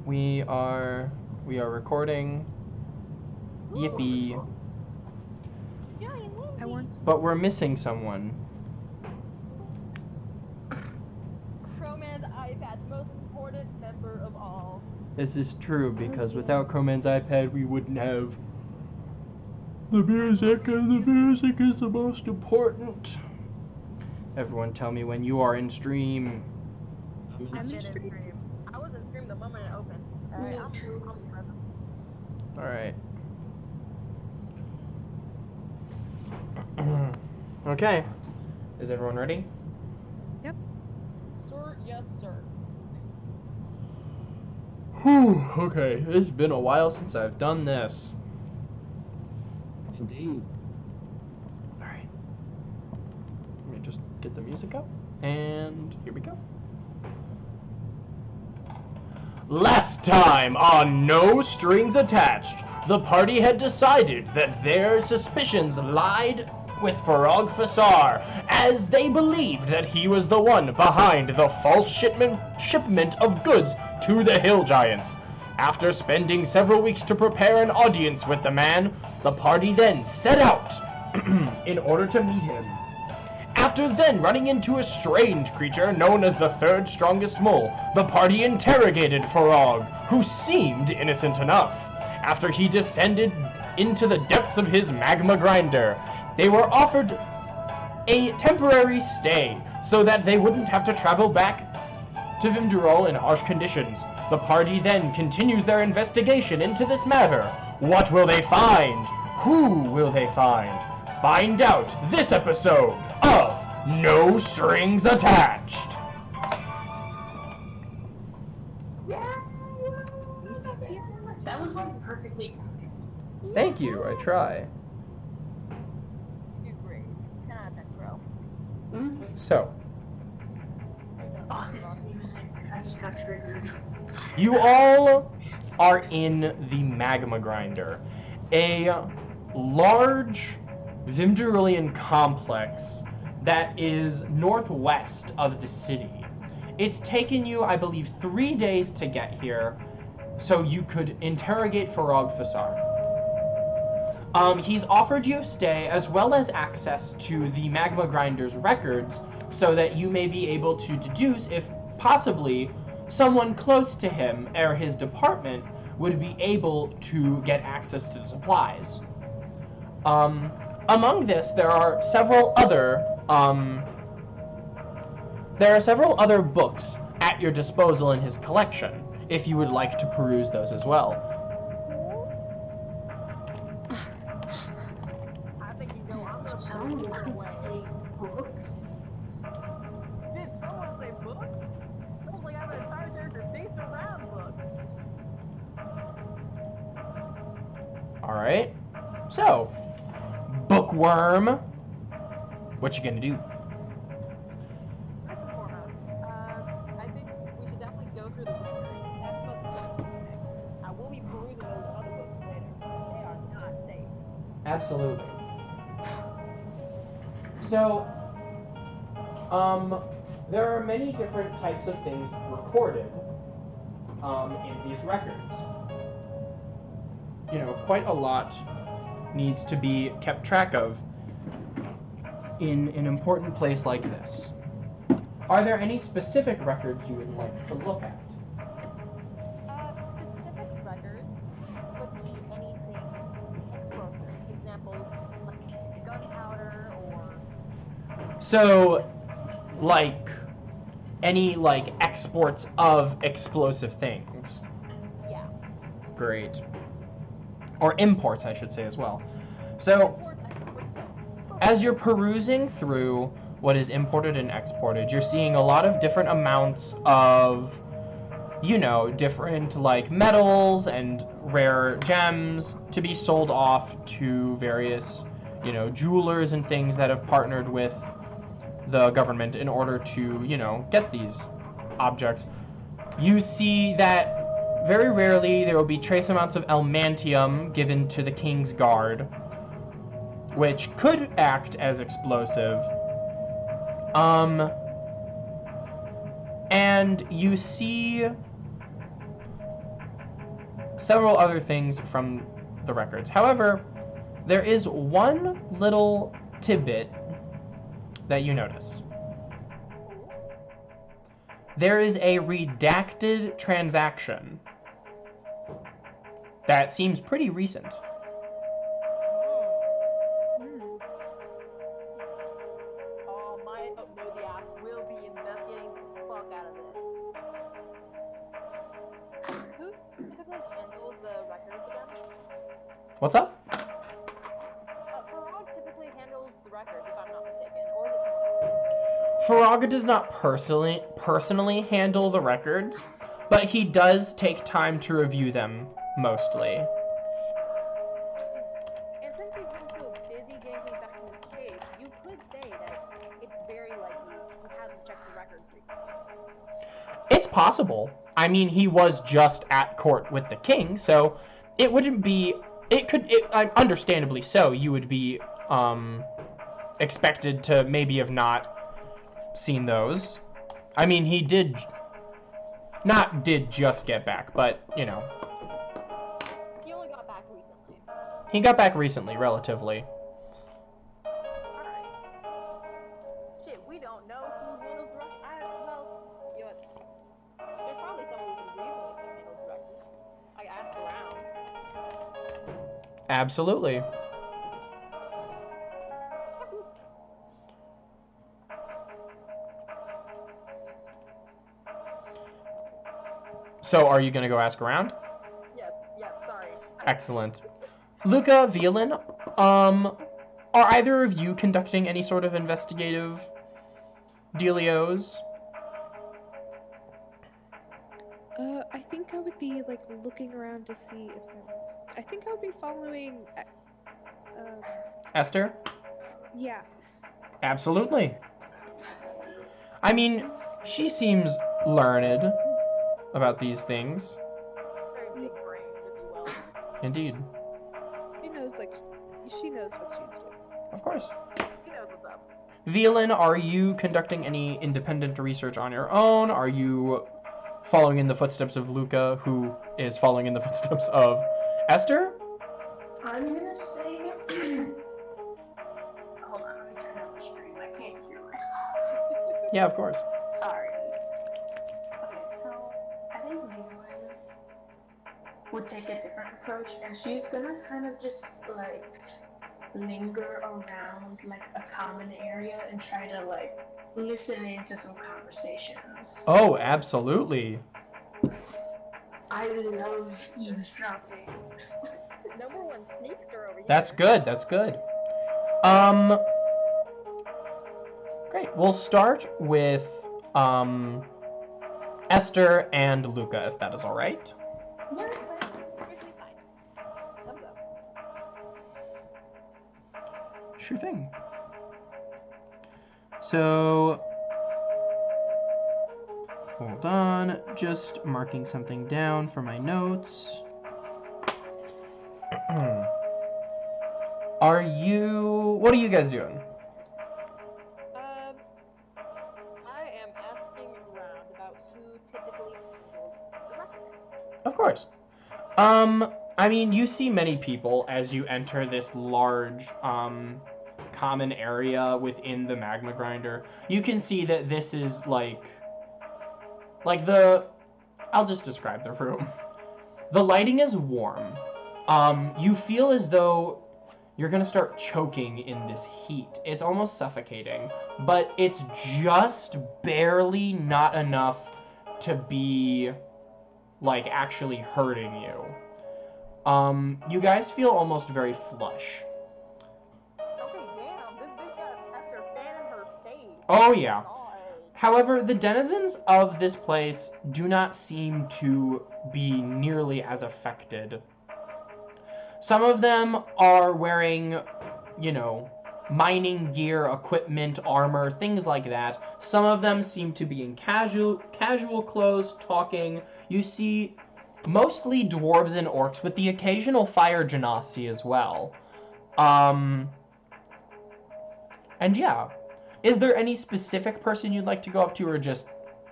we are recording. Yippee. I want. But we're missing someone. Crowman's iPad, most important member of all. This is true, because without Crowman's iPad, we wouldn't have the music, and the music is the most important. Everyone tell me when you are in stream. I'm in stream. I was in stream the moment it opened. Alright, I'm present. Alright. Okay. Is everyone ready? Yep. Sir, yes, sir. Whew, okay. It's been a while since I've done this. Indeed. Alright. Let me just get the music up. And here we go. Last time on No Strings Attached, the party had decided that their suspicions lied with Farag Fasar, as they believed that he was the one behind the false shipment of goods to the Hill Giants. After spending several weeks to prepare an audience with the man, the party then set out in order to meet him. After then running into a strange creature known as the third strongest mole, the party interrogated Farag, who seemed innocent enough. After he descended into the depths of his magma grinder, they were offered a temporary stay so that they wouldn't have to travel back to Vimdurol in harsh conditions. The party then continues their investigation into this matter. What will they find? Who will they find? Find out this episode of No Strings Attached. That was like perfectly timed. Thank you, I try. You're great. 10 out of 10, bro. So, Oh, this music. I just got triggered. you all are in the magma grinder, a large Vimdurulian complex that is northwest of the city. It's taken you, I believe, 3 days to get here, so you could interrogate Farag Fasar. He's offered you stay as well as access to the magma grinder's records, so that you may be able to deduce if possibly someone close to him or his department would be able to get access to the supplies. Among this, there are several other books at your disposal in his collection, if you would like to peruse those as well. I think you know I'm gonna Someone play wants this to way. say books. Did someone say books? Sounds like I have an entire character based around books. Alright. So, Bookworm, what you gonna do? First and foremost, I think we should definitely go through the books. That's most important. I will be perusing those other books later. They are not safe. Absolutely. So, there are many different types of things recorded in these records. You know, quite a lot needs to be kept track of in an important place like this. Are there any specific records you would like to look at? Specific records would be anything explosive. Examples like gunpowder or So, like, any, like, exports of explosive things. yeah. Great. Or imports, I should say, as well. So, as you're perusing through what is imported and exported, you're seeing a lot of different amounts of, you know, different, like, metals and rare gems to be sold off to various, you know, jewelers and things that have partnered with the government in order to, you know, get these objects. You see that very rarely there will be trace amounts of elmantium given to the King's Guard, which could act as explosive. And you see several other things from the records. However, there is one little tidbit that you notice. There is a redacted transaction that seems pretty recent. Oh, my nosy ass will be investigating the fuck out of this. Who typically handles the records again? What's up? Farag typically handles the records, if I'm not mistaken, or is it someone else? Faraga does not personally handle the records, but he does take time to review them mostly. And since he's been so busy getting things back in his shape, you could say that it's very likely he hasn't checked the records recently. It's possible. I mean, he was just at court with the king, so it wouldn't be. Understandably so, you would be expected to maybe have not seen those. I mean, he did just get back, but He only got back recently. he got back recently, relatively. Alright. Shit, we don't know who handles the records. Well, you know what? There's probably someone we can reasonably assume handles the records. I asked around. Absolutely. So, are you gonna go ask around? Yes, sorry. Excellent. Luca, Violin, are either of you conducting any sort of investigative dealios? I think I would be like looking around to see if there was. I think I would be following. Esther? Yeah. Absolutely. I mean, she seems learned about these things. Very big brain, if you will. Indeed. She knows she knows what she's doing. Of course. He knows what's up. Violin, are you conducting any independent research on your own? Are you following in the footsteps of Luca, who is following in the footsteps of Esther? I'm gonna say. Hold on, let me turn on the stream. I can't hear myself. Yeah, of course. Sorry. Okay, so I think Leland would take a different approach, and she's gonna kind of just like linger around like a common area and try to like listen into some conversations. Oh, absolutely. I love eavesdropping. Number one sneakster over here. That's good. That's good. Great. We'll start with Esther and Luca, if that is all right. Yeah, it's fine. Perfectly fine. Thumbs up. Sure thing. So, hold on. Just marking something down for my notes. What are you guys doing? I am asking around about who typically handles the records. Of course. I mean, you see many people as you enter this large, common area within the magma grinder. You can see that this is I'll just describe the room. The lighting is warm. You feel as though you're gonna start choking in this heat. It's almost suffocating, but it's just barely not enough to be actually hurting you. You guys feel almost very flush. Okay, damn. This bitch got after fanning her face. Oh yeah. God. However, the denizens of this place do not seem to be nearly as affected. Some of them are wearing, mining gear, equipment, armor, things like that. Some of them seem to be in casual clothes, talking. You see mostly dwarves and orcs, with the occasional fire genasi as well. And yeah. Is there any specific person you'd like to go up to, or just,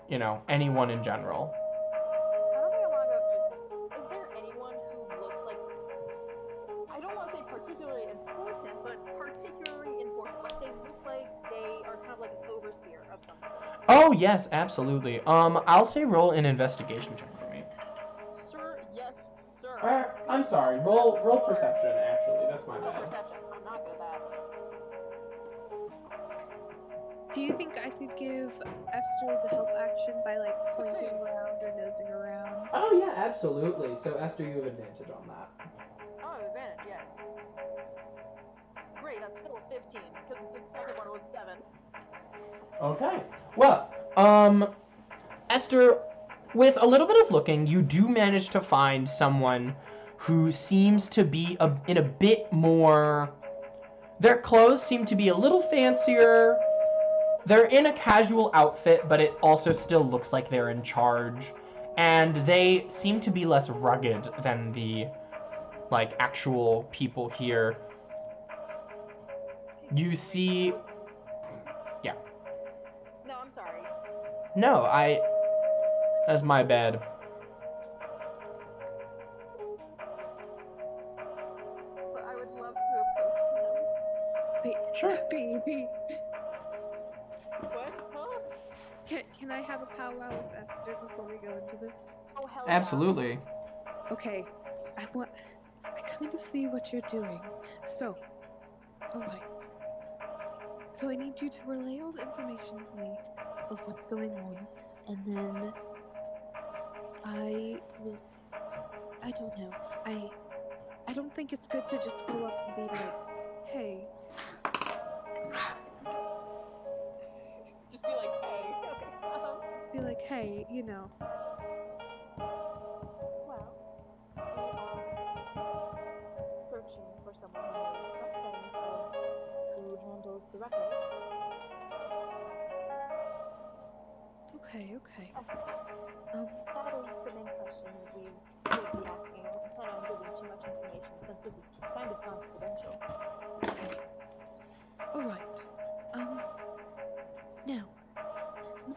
anyone in general? I don't think I want to go just. Is there anyone Oh yes, absolutely. I'll say roll an investigation check for me. Sir, yes, sir. I'm sorry. Roll perception. Actually, that's my Oh, bad. perception. I'm not good at that. Do you think I could give Esther the help action by like pointing around or nosing around? Oh yeah, absolutely. So Esther, you have advantage on that. Oh, advantage, yeah. Great, that's still a 15, because the second one was 7. Okay. Well, Esther, with a little bit of looking, you do manage to find someone who seems to be in a bit more. Their clothes seem to be a little fancier. They're in a casual outfit, but it also still looks like they're in charge. And they seem to be less rugged than the, like, actual people here. You see... Yeah. No, I'm sorry. No, That's my bad. But I would love to approach them. Wait, Sure. baby. What? Huh? Can I have a powwow with Esther before we go into this? Oh, hell Absolutely. Okay, I kind of see what you're doing. So, alright. So I need you to relay all the information to me of what's going on, and then I don't know. I don't think it's good to just go up and be like, hey. Just be like, hey. Okay. Just be like, hey, you know. Well, we are searching for someone who knows something of who handles the records. Okay. That is the main question that we would be asking. I wasn't planning on giving too much information since this is kind of confidential. Okay. Alright. Now,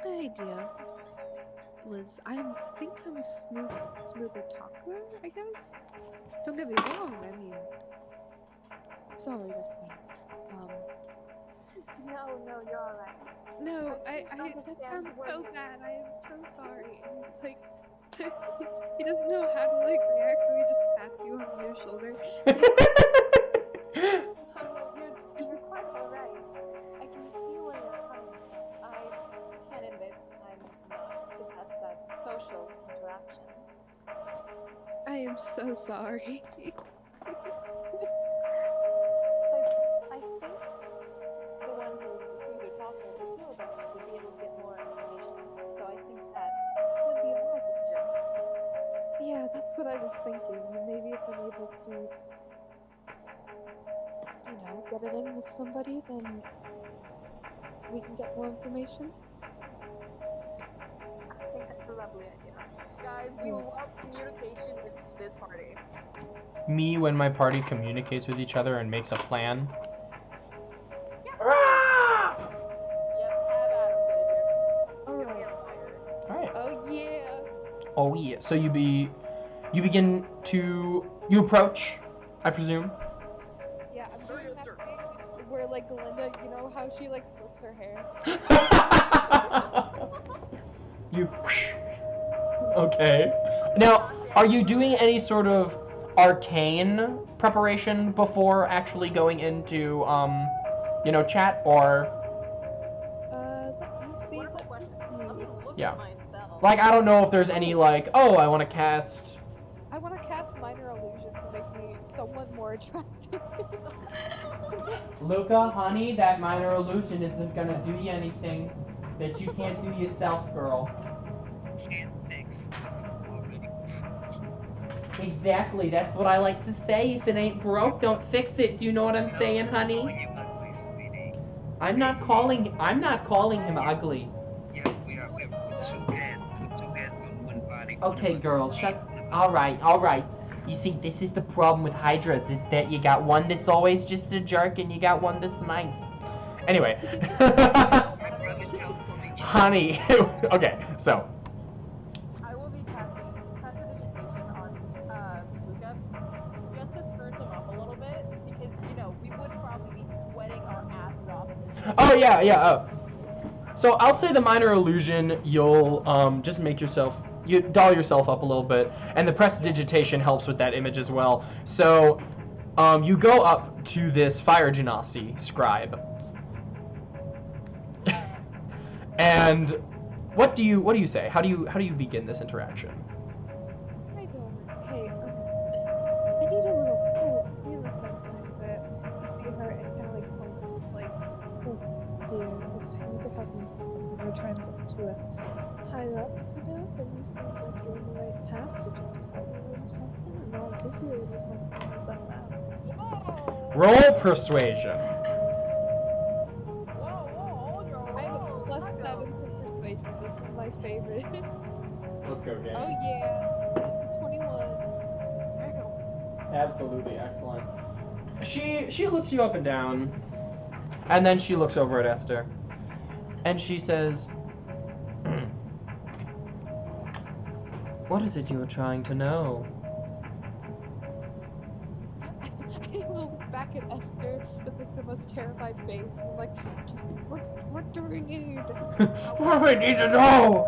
my idea was I think I'm a smoother talker, I guess? Don't get me wrong, I mean, sorry, that's me. No, you're alright. No, I that understand sounds where so you- bad, I am so sorry. And it's like, he doesn't know how to like react, so he just pats you on your shoulder. You're quite alright. I can see where you're coming from. I can admit I'm not the best at social interactions. I am so sorry. But I think the one who's the smoother talker of the two of us would be able to get more information. So I think that would be a wise decision. Yeah, that's what I was thinking. And maybe if I'm able to, you know, get it in with somebody, then we can get more information. I think that's a lovely idea. Guys, we love communication in this party. Me when my party communicates with each other and makes a plan. Yep, have at 'em, baby. Alright. Alright. Oh yeah. Oh yeah. So you approach, I presume. Yeah, I'm doing that thing where like Glinda, you know how she like flips her hair? You. Okay. Now, are you doing any sort of arcane preparation before actually going into chat, or Let me see. Wonderful Let me question. Let me see. look Yeah. at my spell. like I don't know if there's any like, oh, I want to cast. I want to cast minor illusion to make me somewhat more attractive. Luca, honey, that minor illusion isn't gonna do you anything that you can't do yourself, girl. Can't fix already. Exactly, that's what I like to say. If it ain't broke, don't fix it. Do you know what I'm saying, honey? Calling you ugly, sweetie. I'm not calling him ugly. Yes, we are. We're two heads. Two heads on one body. Okay, girl, shut. All right. You see, this is the problem with Hydras, is that you got one that's always just a jerk and you got one that's nice. Anyway. My brother tells me. Honey. Okay, so. I will be casting prestidigitation on Luca just to spruce him up a little bit because we would probably be sweating our asses off in this. Oh, yeah. So I'll say the minor illusion, you'll just make yourself, you doll yourself up a little bit, and the prestidigitation helps with that image as well. So you go up to this fire genasi scribe. And what do you say? How do you begin this interaction? Hi, daughter. Hey, I need a little help. Me and my friend are a bit. You see her, and it kind of like points. It's like, look, dear, if you could help me with something, we're trying to get to a higher up, kind of, and you seem like you're in the right path, so just tell me a little something, and I'll give you a little something. How's that sound? Roll persuasion. I have a +7 for persuasion. This is my favorite. Let's go, gang. Oh yeah, it's a 21. Absolutely excellent. She looks you up and down, and then she looks over at Esther, and she says, "What is it you are trying to know?" I look back at Esther with like the most terrified face. And I'm like, what do we need? What do I need to know?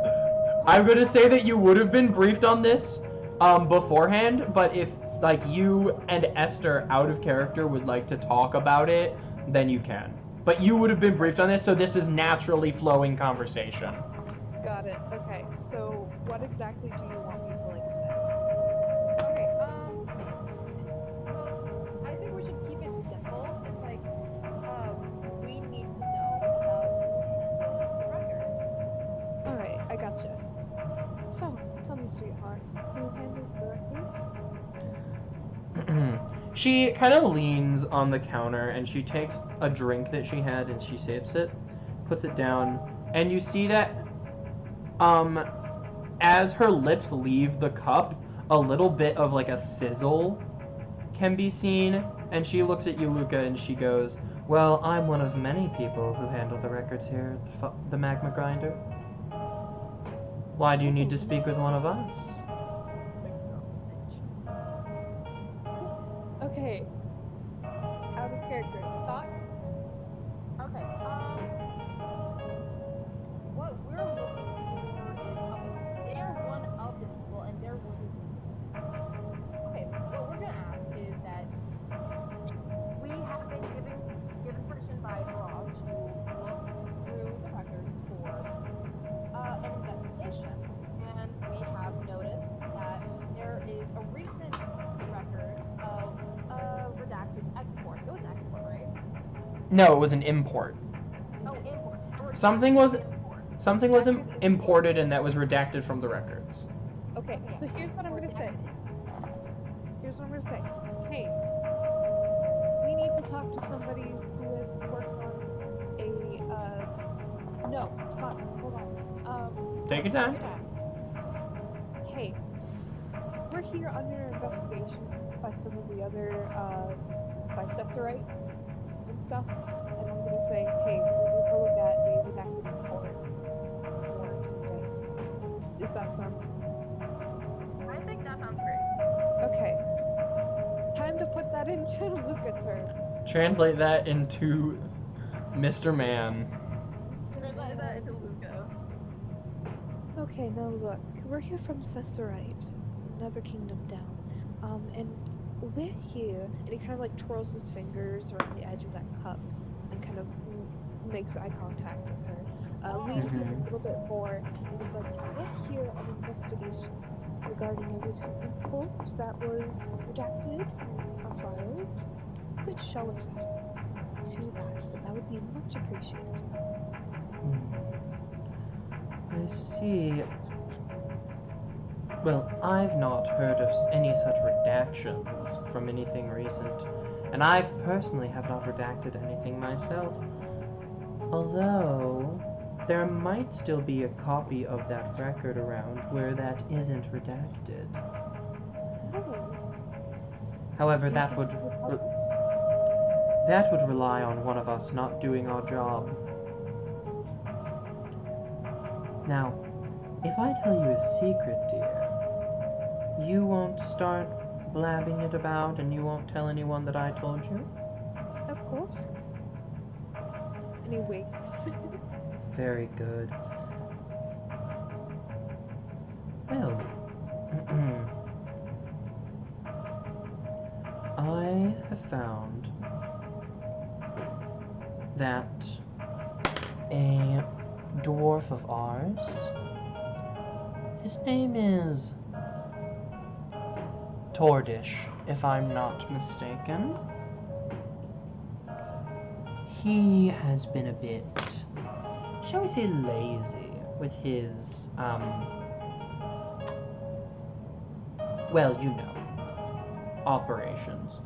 I'm gonna say that you would have been briefed on this beforehand, but if like you and Esther out of character would like to talk about it, then you can. But you would have been briefed on this, so this is naturally flowing conversation. Got it. Okay, so what exactly do you want me to like say? Okay, I think we should keep it simple. Just like, we need to know about who handles the records. Alright, I gotcha. So, tell me, sweetheart, who handles the records? She kind of leans on the counter and she takes a drink that she had and she sips it, puts it down, and you see that as her lips leave the cup, a little bit of like a sizzle can be seen, and she looks at you, Luca, and she goes, "Well, I'm one of many people who handle the records here at the Magma Grinder. Why do you need to speak with one of us?" Okay. Out of character. Thoughts? Okay, what we're looking for is, they're one of the people, and they're one of the people. Okay, what we're gonna ask is that we have been given permission by Barog to look through the records for an investigation, and we have noticed that there is a recent record of a redacted export. It was an export, right? No, it was an import. Oh, import. A Something redacted was import. something was imported and that was redacted from the records. Okay, so here's what I'm gonna say. Here's what I'm gonna say. Hey, we need to talk to somebody who has worked on a, no, fuck, hold on. Take your time. Hey, we're here under investigation by some of the other, by Cesarite and stuff, and I'm gonna say, hey, we need to look at a redacted report for some days. If that sounds... I think that sounds great. Okay. Time to put that into Luca terms. Translate that into Mr. Man. Translate that into Luca. Okay, now look. We're here from Cesarite, another kingdom down. And we're here, and he kind of like twirls his fingers around the edge of that cup and kind of makes eye contact with her. Leans in a little bit more, and he's like, we're here on investigation regarding a recent report that was redacted from our files. You could show us how to that. That would be much appreciated. I see. Well, I've not heard of any such redactions from anything recent, and I personally have not redacted anything myself. Although, there might still be a copy of that record around where that isn't redacted. Oh. However, Do you that think would it help us? that would rely on one of us not doing our job. Now, if I tell you a secret, dear, you won't start blabbing it about and you won't tell anyone that I told you? Of course. And he winks. Very good. Well, I have found that a dwarf of ours, his name is Tordish, if I'm not mistaken. He has been a bit, shall we say, lazy with his, well, you know, operations.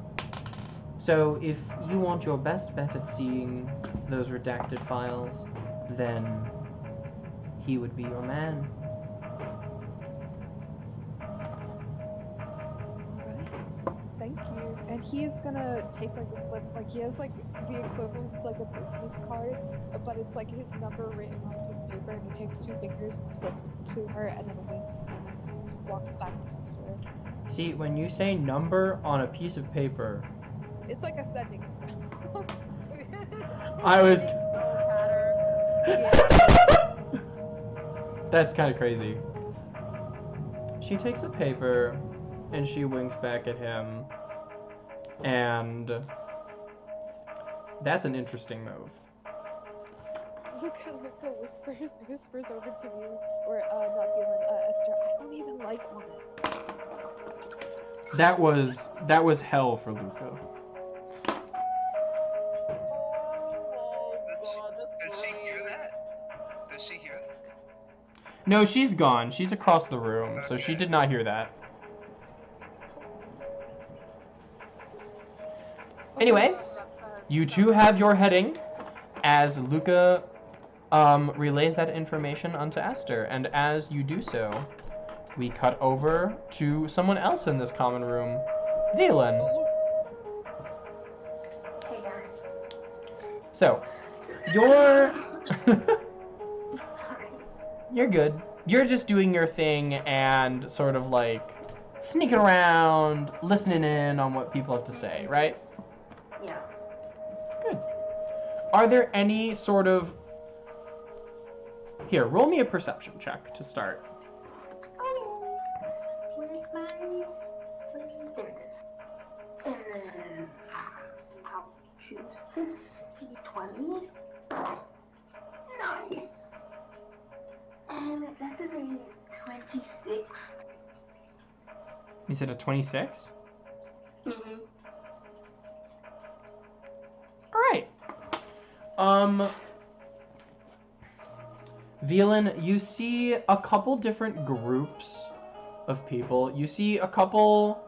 So if you want your best bet at seeing those redacted files, then he would be your man. Alright. Thank you. And he is gonna take like a slip, like he has like the equivalent to like a business card, but it's like his number written on a piece of paper, and he takes 2 fingers and slips it to her, and then winks, and then walks back past her. See, when you say number on a piece of paper, It's like ascending style. I was. Yeah. That's kind of crazy. She takes a paper and she winks back at him, and that's an interesting move. Luca whispers over to me, or not Valen, Esther. I don't even like women. That was hell for Luca. Does she hear that? Does she hear that? No, she's gone. She's across the room, so she did not hear that. Anyway, you two have your heading as Luca relays that information onto Esther, and as you do so, we cut over to someone else in this common room, Valen. Hey guys. So, you're Sorry. you're good. You're just doing your thing and sort of like sneaking around, listening in on what people have to say, right? Yeah. Good. Are there any sort of... Here, roll me a perception check to start. Oh, where's my... There it is. And then I'll choose this D20. Nice. And that is a 26. You said a 26? Mm-hmm. Alright. Valen, you see a couple different groups of people. You see a couple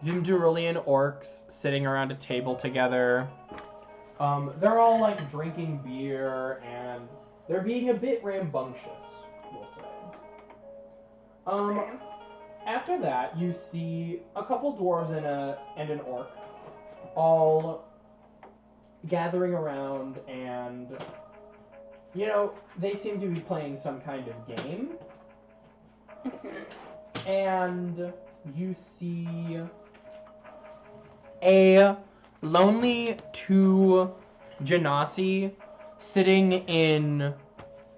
Vimdurillian orcs sitting around a table together. They're all like drinking beer and they're being a bit rambunctious, we'll say. After that, you see a couple dwarves and an orc all gathering around, and you know, they seem to be playing some kind of game. And you see a lonely 2 Genasi sitting in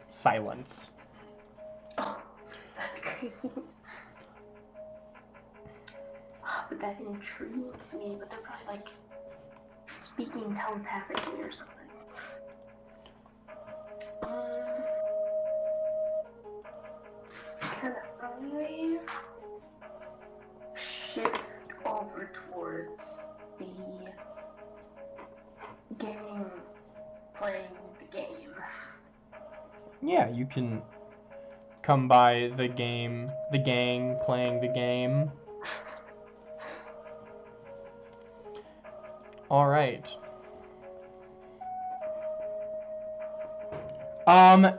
silence. Oh, that's crazy. But that intrigues me, but they're probably like speaking telepathically or something. Can I shift over towards the game, playing the game? Yeah, you can come by the gang playing the game. All right.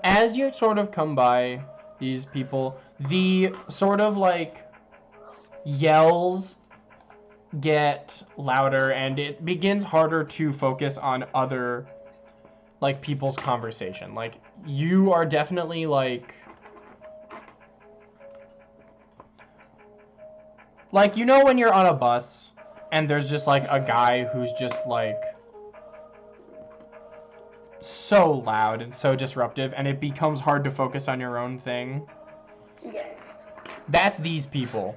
As you sort of come by these people, the sort of like yells get louder and it begins harder to focus on other like people's conversation. Like you are definitely like you know when you're on a bus and there's just like a guy who's just like so loud and so disruptive, and it becomes hard to focus on your own thing. Yes. That's these people.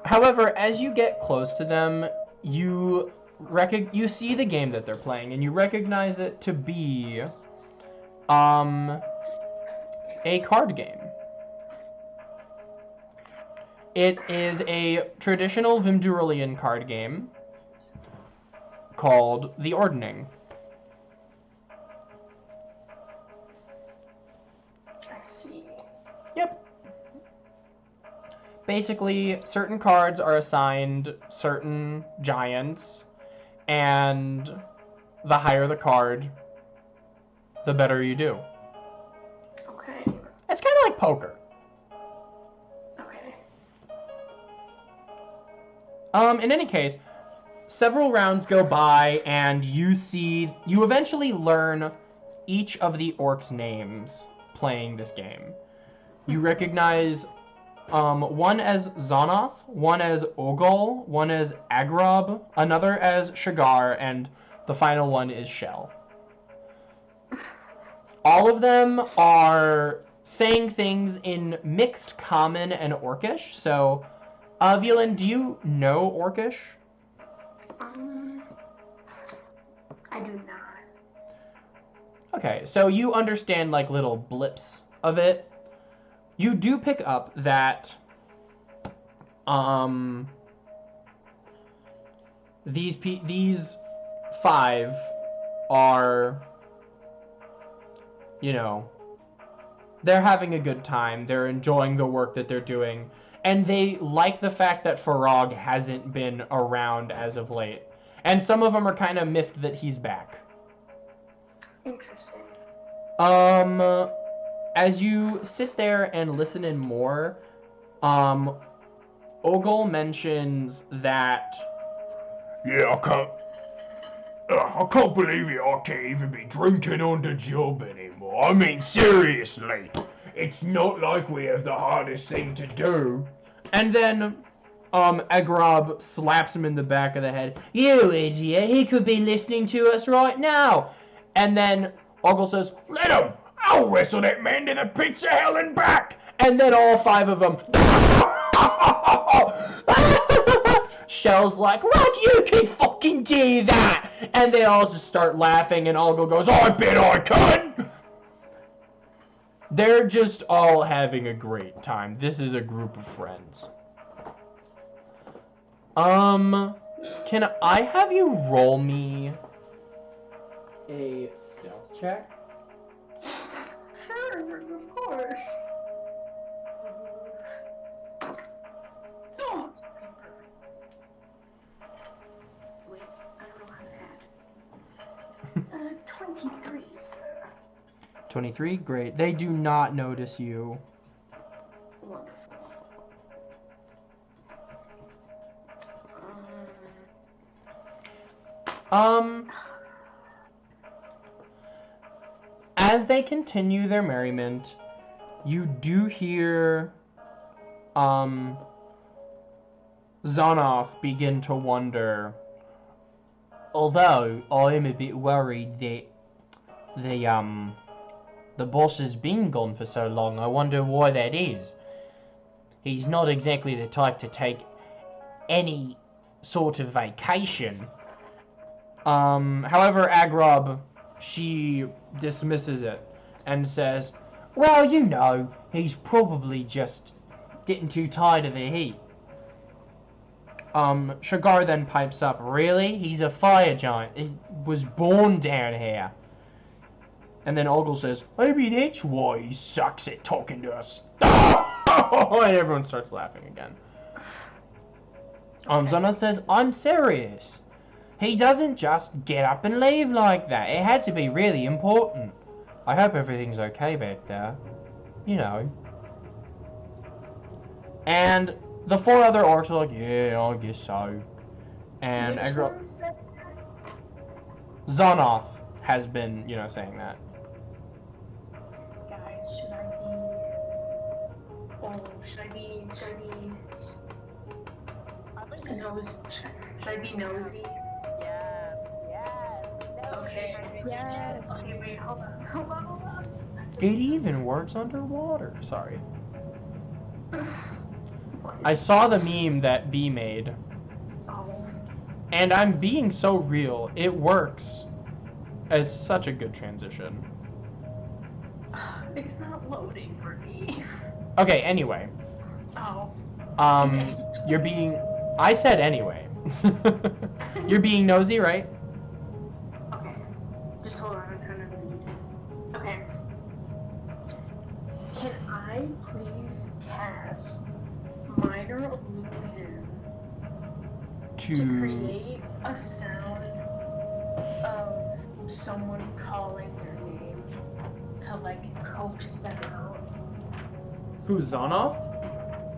However, as you get close to them, you see the game that they're playing, and you recognize it to be, a card game. It is a traditional Vimdurulian card game called The Ordning. I see. Yep. Basically, certain cards are assigned certain giants, and the higher the card, the better you do. Okay. It's kind of like poker. Okay. In any case, several rounds go by, and you eventually learn each of the orcs' names playing this game. You recognize one as Zonoth, one as Ogol, one as Agrob, another as Shagar, and the final one is Shell. All of them are saying things in mixed Common and Orcish. So, Violen, do you know Orcish? I do not. Okay, so you understand like little blips of it. You do pick up that these five are, you know, they're having a good time. They're enjoying the work that they're doing, and they like the fact that Farag hasn't been around as of late. And some of them are kind of miffed that he's back. Interesting. As you sit there and listen in more, Ogol mentions that, Yeah, I can't believe it. I can't even be drinking on the job anymore. I mean, seriously. It's not like we have the hardest thing to do. and then, Agrob slaps him in the back of the head. You idiot, he could be listening to us right now. And then Ogol says, Let him. I'll wrestle that man to the pits of hell and back. and then all five of them. Shell's like you can fucking do that! And they all just start laughing, and Ogol goes, I bet I can. They're just all having a great time. This is a group of friends. Can I have you roll me a stealth check? Sure, of course. Don't. Wait, I don't know how to add. 23, sir. 23, great. They do not notice you. Wonderful. As they continue their merriment, you do hear, Zonoth begin to wonder. Although, I'm a bit worried that the boss has been gone for so long. I wonder why that is. He's not exactly the type to take any sort of vacation. However, Agrob, she dismisses it and says, well, you know, he's probably just getting too tired of the heat. Shagar then pipes up, really? He's a fire giant. He was born down here. And then Ogol says, maybe that's why he sucks at talking to us. And everyone starts laughing again. Zona says, I'm serious. He doesn't just get up and leave like that. It had to be really important. I hope everything's okay back there. You know. And the four other orcs are like, yeah, I guess so. And Zonoth has been, you know, saying that. Guys, should I be... Should I be nosy? Yes, yes. No, Okay. Yes. Okay, wait, hold on. It even works underwater. Sorry. I saw the meme that B made, Oh, and I'm being so real. It works as such a good transition. it's not loading for me. Okay, anyway. Oh. You're being... I said anyway. You're being nosy, right? Okay. Just hold on, I'm trying to read. Okay. Can I please cast Minor Illusion to create a sound of someone calling their name to like coax them out? Who's Zonoff?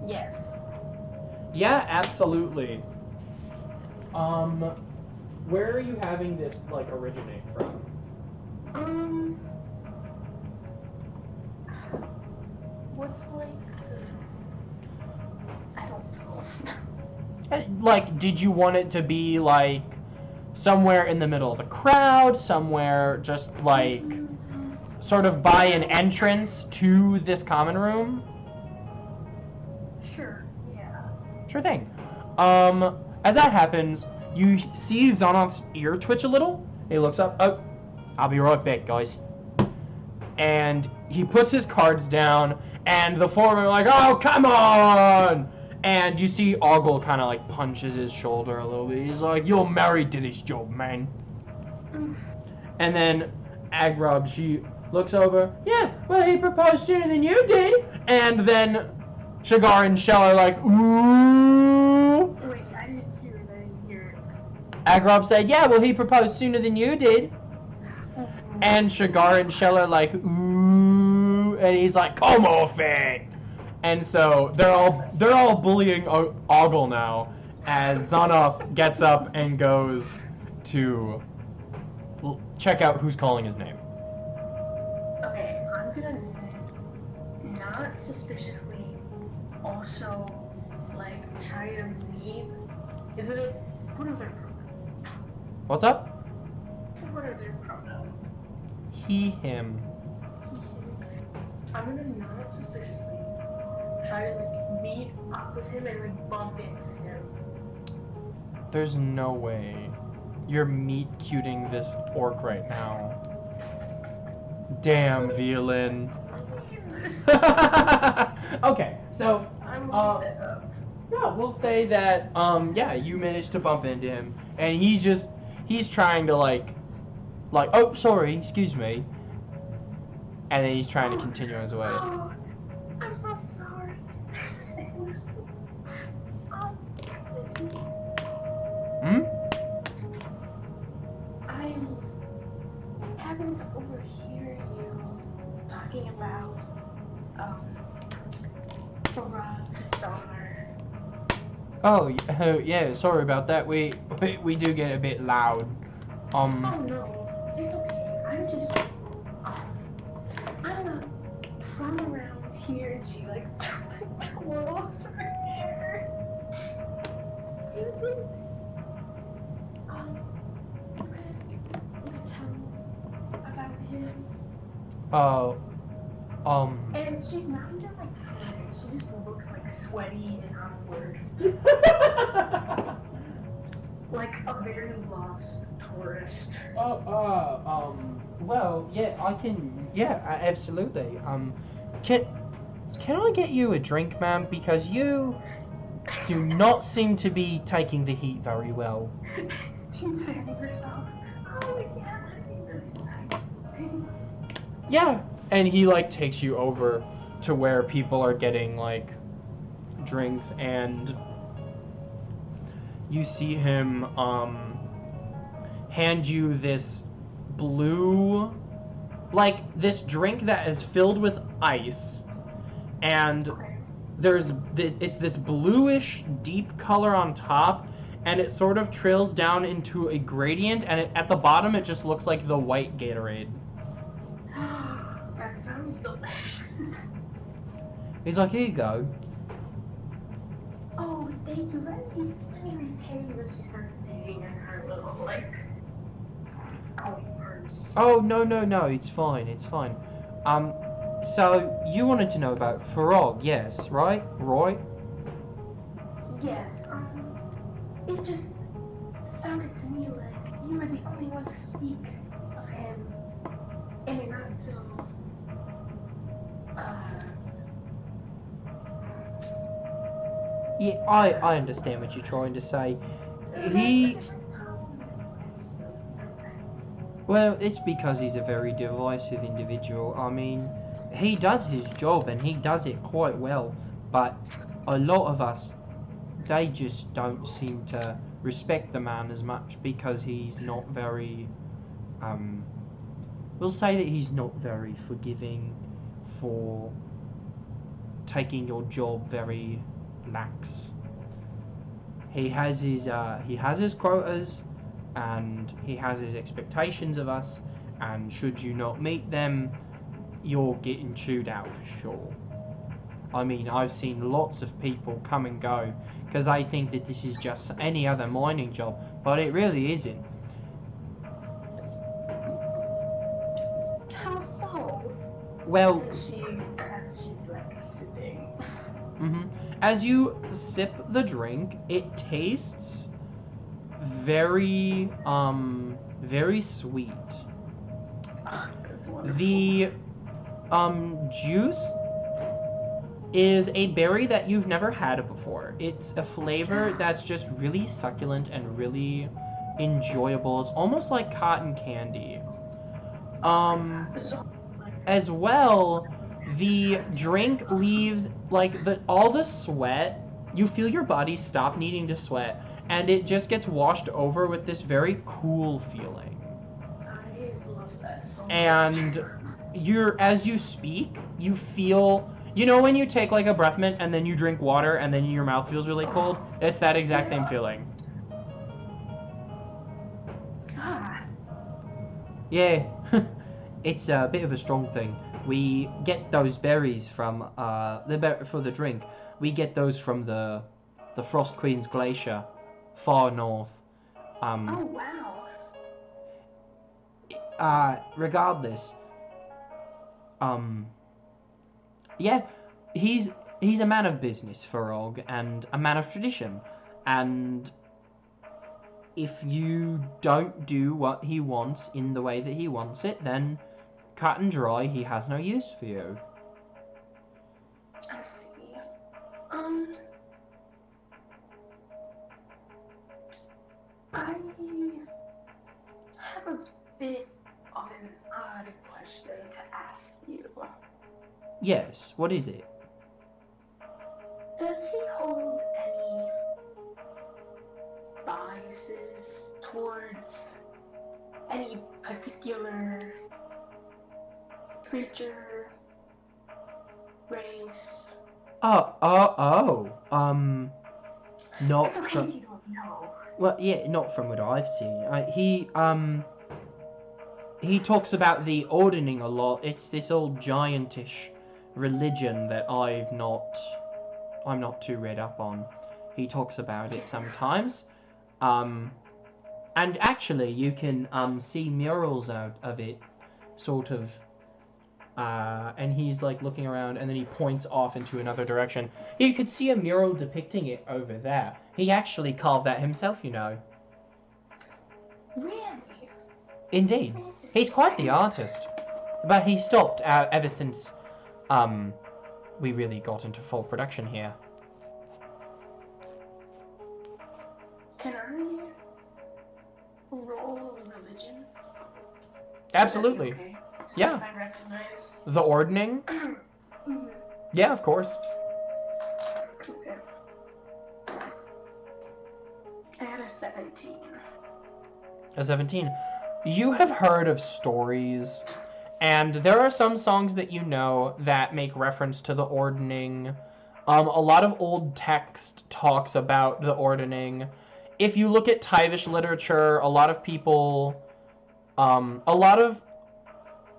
Yes. Yeah, absolutely. Where are you having this, like, originate from? What's like I don't know. Like, did you want it to be, like, somewhere in the middle of the crowd, somewhere just, like, sort of by an entrance to this common room? Sure, yeah. Sure thing. As that happens, you see Zonoff's ear twitch a little. He looks up. Oh, I'll be right back, guys. And he puts his cards down, and the four of them are like, oh, come on! And you see Ogle kind of like punches his shoulder a little bit. He's like, you're married to this job, man. And then Agrab, she looks over. Yeah, well, he proposed sooner than you did. And then Shagar and Shell are like, ooh. Wait, I didn't hear it, I didn't hear it. Agrab said, yeah, well, he proposed sooner than you did. And Shagar and Shell are like, ooh. And he's like, come off it. And so they're all bullying Ogle now as Zonoff gets up and goes to check out who's calling his name. Okay, I'm gonna not suspiciously also like try to read. Is it a what are their pronouns? What's up? What are their pronouns? He, him. I'm gonna not suspiciously try to like meet up with him and like bump into him. There's no way. You're meet-cuting this orc right now. Damn, Violin. Okay, so I'm gonna that up. yeah, we'll say that yeah, you managed to bump into him, and he's trying to like oh, sorry, excuse me, and then he's trying to continue on his way. Oh, I'm so sorry. Excuse me. Hmm? I'm having to overhear you talking about Bazaar. Oh, yeah, sorry about that. We do get a bit loud. Oh no, it's okay. I'm from around here, and she like walks her hair. Do you think you could tell me about him? And she's not even like flirting. She just looks like sweaty and awkward, like a very lost tourist. Well, yeah, I can, absolutely. Can I get you a drink, ma'am? Because you do not seem to be taking the heat very well. She's hiding herself. Oh yeah, that'd be really nice. Thanks. Yeah, and he like takes you over to where people are getting like drinks, and you see him hand you this blue, like this drink that is filled with ice, and it's this bluish deep color on top, and it sort of trails down into a gradient, and at the bottom it just looks like the white Gatorade. That sounds delicious. He's like, here you go. Oh thank you. Let me repay you. She starts digging in her little, like, coin purse. Oh, no, it's fine, it's fine. So you wanted to know about Farog, yes, right, Roy? Yes, it just sounded to me like you were the only one to speak of him in a not so, Yeah, I understand what you're trying to say. He, well, it's because he's a very divisive individual. I mean, he does his job and he does it quite well, but a lot of us, they just don't seem to respect the man as much because he's not very, we'll say that he's not very forgiving for taking your job very lax. He has his quotas, and he has his expectations of us, and should you not meet them, you're getting chewed out for sure. I mean, I've seen lots of people come and go because I think that this is just any other mining job, but it really isn't. how so? Well, As she's like sipping. as you sip the drink, it tastes very, very sweet. That's wonderful. The, juice is a berry that you've never had before. It's a flavor that's just really succulent and really enjoyable. It's almost like cotton candy. As well, the drink leaves like all the sweat. You feel your body stop needing to sweat, and it just gets washed over with this very cool feeling. I love that so much. And as you speak, you feel, you know when you take like a breath mint and then you drink water and then your mouth feels really cold? It's that exact same feeling. Ah, Yeah. It's a bit of a strong thing. We get those berries from for the drink. We get those from the Frost Queen's Glacier, far north. oh wow. Regardless, yeah, he's a man of business, Farog, and a man of tradition. And if you don't do what he wants in the way that he wants it, then cut and dry, he has no use for you. I see. I have a bit of an odd question to ask you. Yes, what is it? Does he hold any biases towards any particular creature, race? Not It's okay from, if you don't know. well, yeah, not from what I've seen. He talks about the Ordning a lot. It's this old giantish religion that I'm not too read up on. He talks about it sometimes. And actually, you can see murals out of it, sort of. And he's like looking around, and then he points off into another direction. You could see a mural depicting it over there. He actually carved that himself, you know. Really? Indeed, he's quite the artist. But he stopped ever since we really got into full production here. Can I roll religion? Absolutely. Okay. Yeah. I recognize. The Ordning? Mhm. Yeah, of course. Okay. I had a 17. A 17. You have heard of stories, and there are some songs that you know that make reference to the Ordning. A lot of old text talks about the Ordning. If you look at Taivish literature, a lot of people, a lot of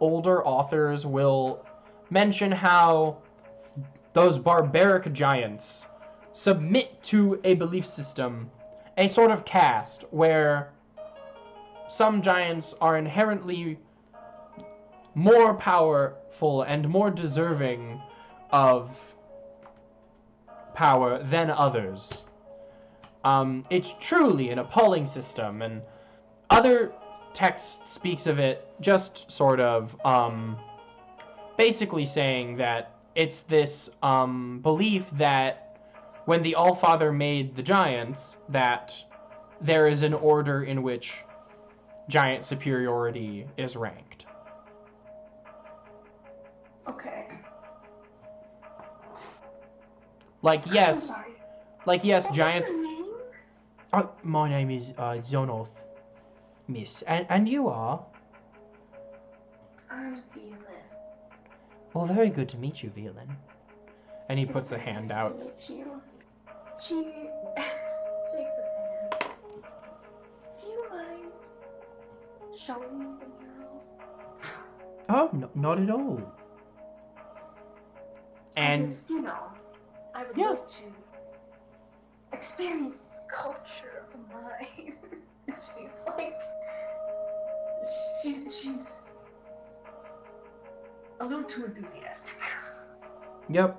older authors will mention how those barbaric giants submit to a belief system, a sort of caste where some giants are inherently more powerful and more deserving of power than others. It's truly an appalling system, and other text speaks of it just sort of basically saying that it's this belief that when the Allfather made the giants, that there is an order in which giant superiority is ranked. Okay. Like, I'm yes, sorry. giants. What's your name? Oh, my name is Zonoth, miss. And you are? I'm Phelan. Well, very good to meet you, Velen. And he It's puts a very hand nice out. to meet you. She shakes his hand. Do you mind showing me the mural? Oh, no, not at all. And I just, I would Yeah. love to experience the culture of mine. She's like, she's a little too enthusiastic. yep.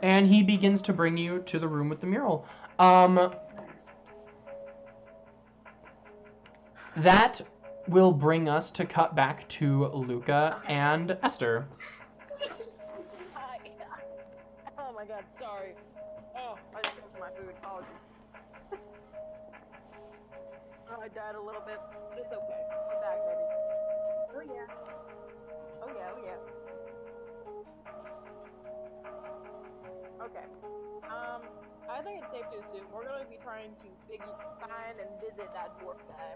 And he begins to bring you to the room with the mural. That will bring us to cut back to Luca and Esther. Hi. Oh my god, sorry. Oh, I just choked my food. Apologies. Oh, I died a little bit, but it's okay. We're back, baby. Oh yeah. Oh yeah, oh yeah. Okay. I think it's safe to assume we're gonna be trying to find and visit that dwarf guy.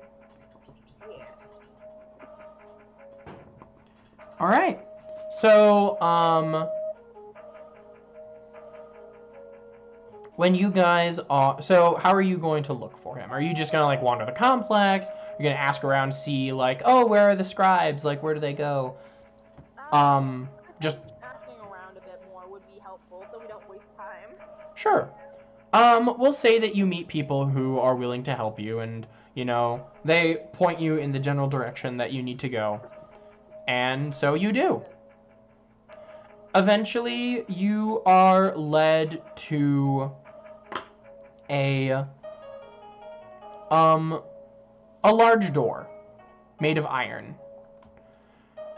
Yeah. All right. So, when you guys are, so how are you going to look for him? Are you just gonna like wander the complex? You're gonna ask around, see like, oh, where are the scribes? Like, where do they go? Just Asking around a bit more would be helpful, so we don't waste time. sure. We'll say that you meet people who are willing to help you, and they point you in the general direction that you need to go, and so you do. Eventually, you are led to a large door made of iron.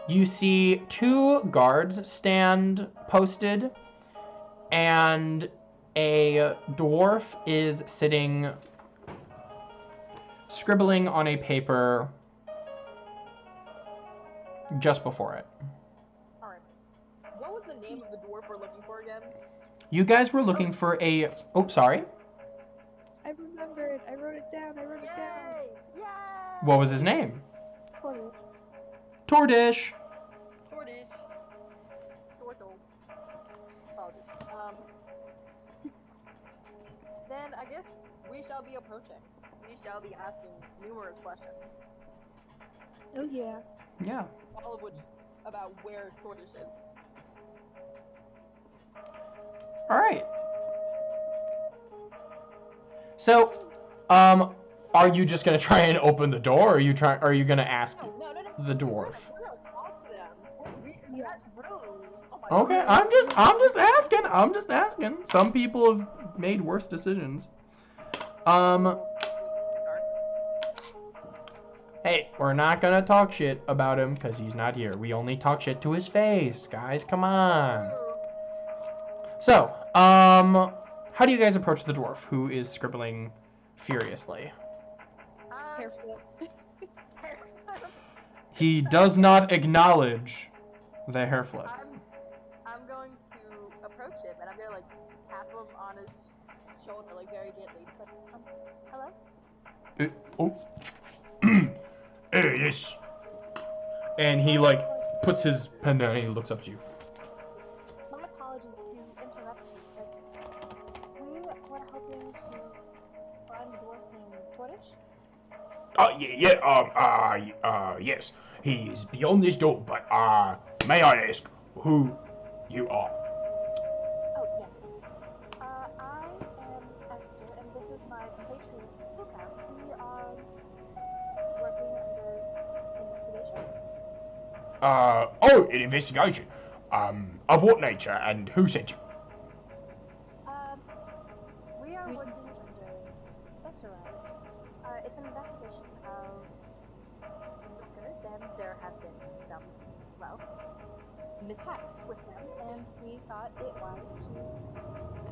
You see 2 guards stand posted, and a dwarf is sitting scribbling on a paper just before it. Alright. What was the name of the dwarf we're looking for again? You guys were looking for a... Oh, sorry. I remembered. I wrote it down. Yay! Yay! What was his name? Portal. Tordish. Tordish. Tortle. Apologies. Then I guess we shall be approaching. We shall be asking numerous questions. Oh yeah. Yeah. All of which about where Tordish is. All right. So, are you just gonna try and open the door, or are you gonna ask No. the dwarf? We're gonna talk to them. That's rude. Oh my Okay, God. I'm just asking. Some people have made worse decisions. Hey, we're not gonna talk shit about him because he's not here. We only talk shit to his face, guys. Come on. So, how do you guys approach the dwarf who is scribbling furiously? Careful. He does not acknowledge the hair flip. I'm going to approach him and I'm gonna like tap him on his shoulder like very gently. Just like, hello? Hey, yes. And he like puts his pen down and he looks up at you. My apologies to interrupt you, but we were hoping to find a dwarf named Tordish. Yes. He's beyond this door, but, may I ask, who you are. Oh, yes. I am Esther, and this is my compatriot, Luca. We are working under investigation. Oh, an investigation. Of what nature and who sent you? We are working under Cesarite. It's an investigation of illegal goods, and there have been some, well, mishaps with them, and we thought it wise to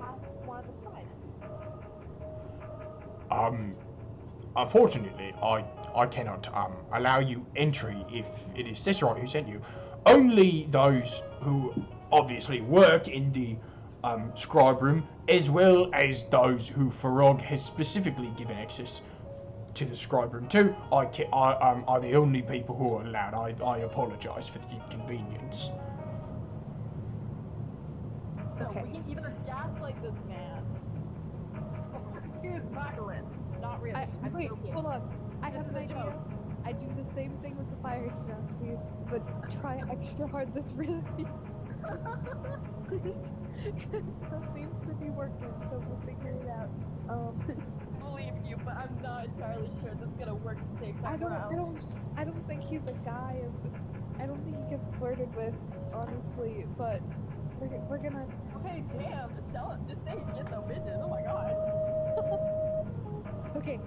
ask one of the spies. Unfortunately, I cannot allow you entry if it is Cesarite who sent you. Only those who obviously work in the scribe room, as well as those who Farog has specifically given access to the scribe room to, are the only people who are allowed. I apologize for the inconvenience. So Okay. we can either gaslight this man or use violence. Not really. I'm Wait, joking. hold on. I This have is an a idea. joke. I do the same thing with the fire extraction, but try extra hard this really. Because that seems to be working, so we'll figure it out. Believe you, but I'm not entirely sure this is gonna work the same time around. I don't think he's a guy of. I don't think he gets flirted with, honestly. But we're gonna. Okay, damn. Just tell him. Just say he gets no bitches. Oh my god. Okay.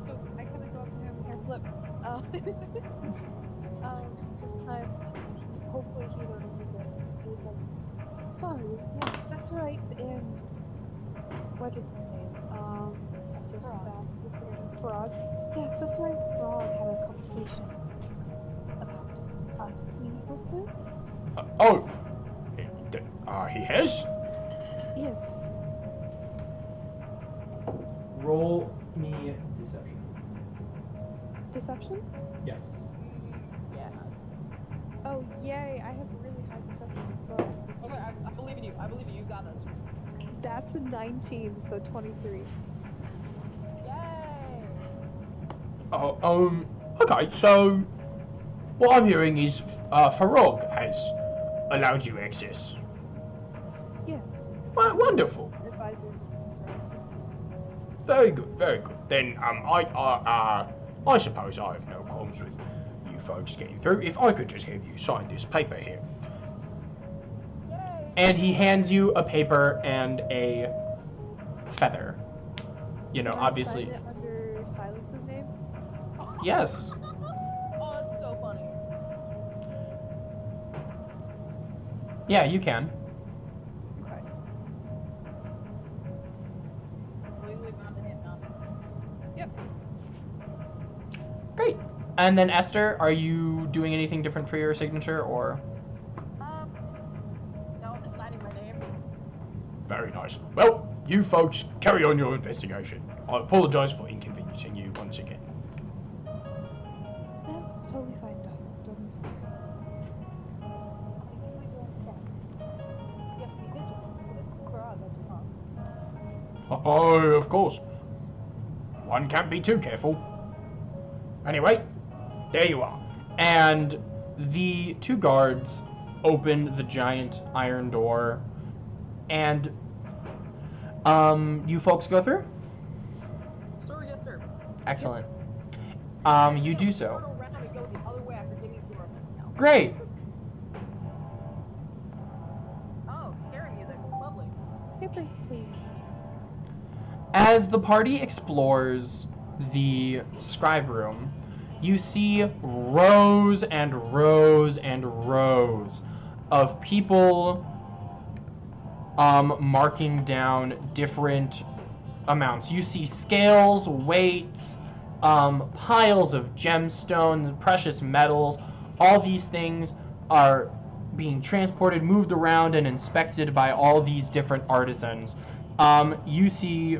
So I kind of go up to him, hair flip. This time, hopefully he notices it. He's like, sorry, yeah, Cesarite and what is his name? I feel so bad for forgetting Frog. Yeah, Cesarite and Frog had a conversation about us being able to. He has? Yes. Roll me deception. Deception? Yes. Yeah. Oh, yay! I have really high deception as well. Okay, I believe in you. I believe in you. You got this. That's a 19, so 23. Yay! Okay, so what I'm hearing is Farog has allowed you access. Yes. Well, wonderful. Advisors of Cesarite. Very good, very good. Then I suppose I have no qualms with you folks getting through. If I could just have you sign this paper here. Yay! And he hands you a paper and a feather. You know, Can I obviously. sign it under Silas's name? Yes. Oh, it's so funny. Yeah, you can. Okay. Completely bound to him, not me. Yep. Great. And then Esther, are you doing anything different for your signature or? No, I'm just signing my name. Very nice. Well, you folks carry on your investigation. I apologize for inconveniencing you once again. No, it's totally fine, Doc. Don't even worry. I completely understand. You have to be vigilant with Krog as your boss. Oh, of course. One can't be too careful. Anyway, there you are. And the two guards open the giant iron door, and you folks go through? Sir, yes, sir. Excellent. You do so. Turn around and go the other way after getting the door open. Great. Oh, scary music. Lovely. Papers, please. As the party explores the scribe room, you see rows and rows and rows of people marking down different amounts. You see scales, weights, piles of gemstones, precious metals. All these things are being transported, moved around, and inspected by all these different artisans. You see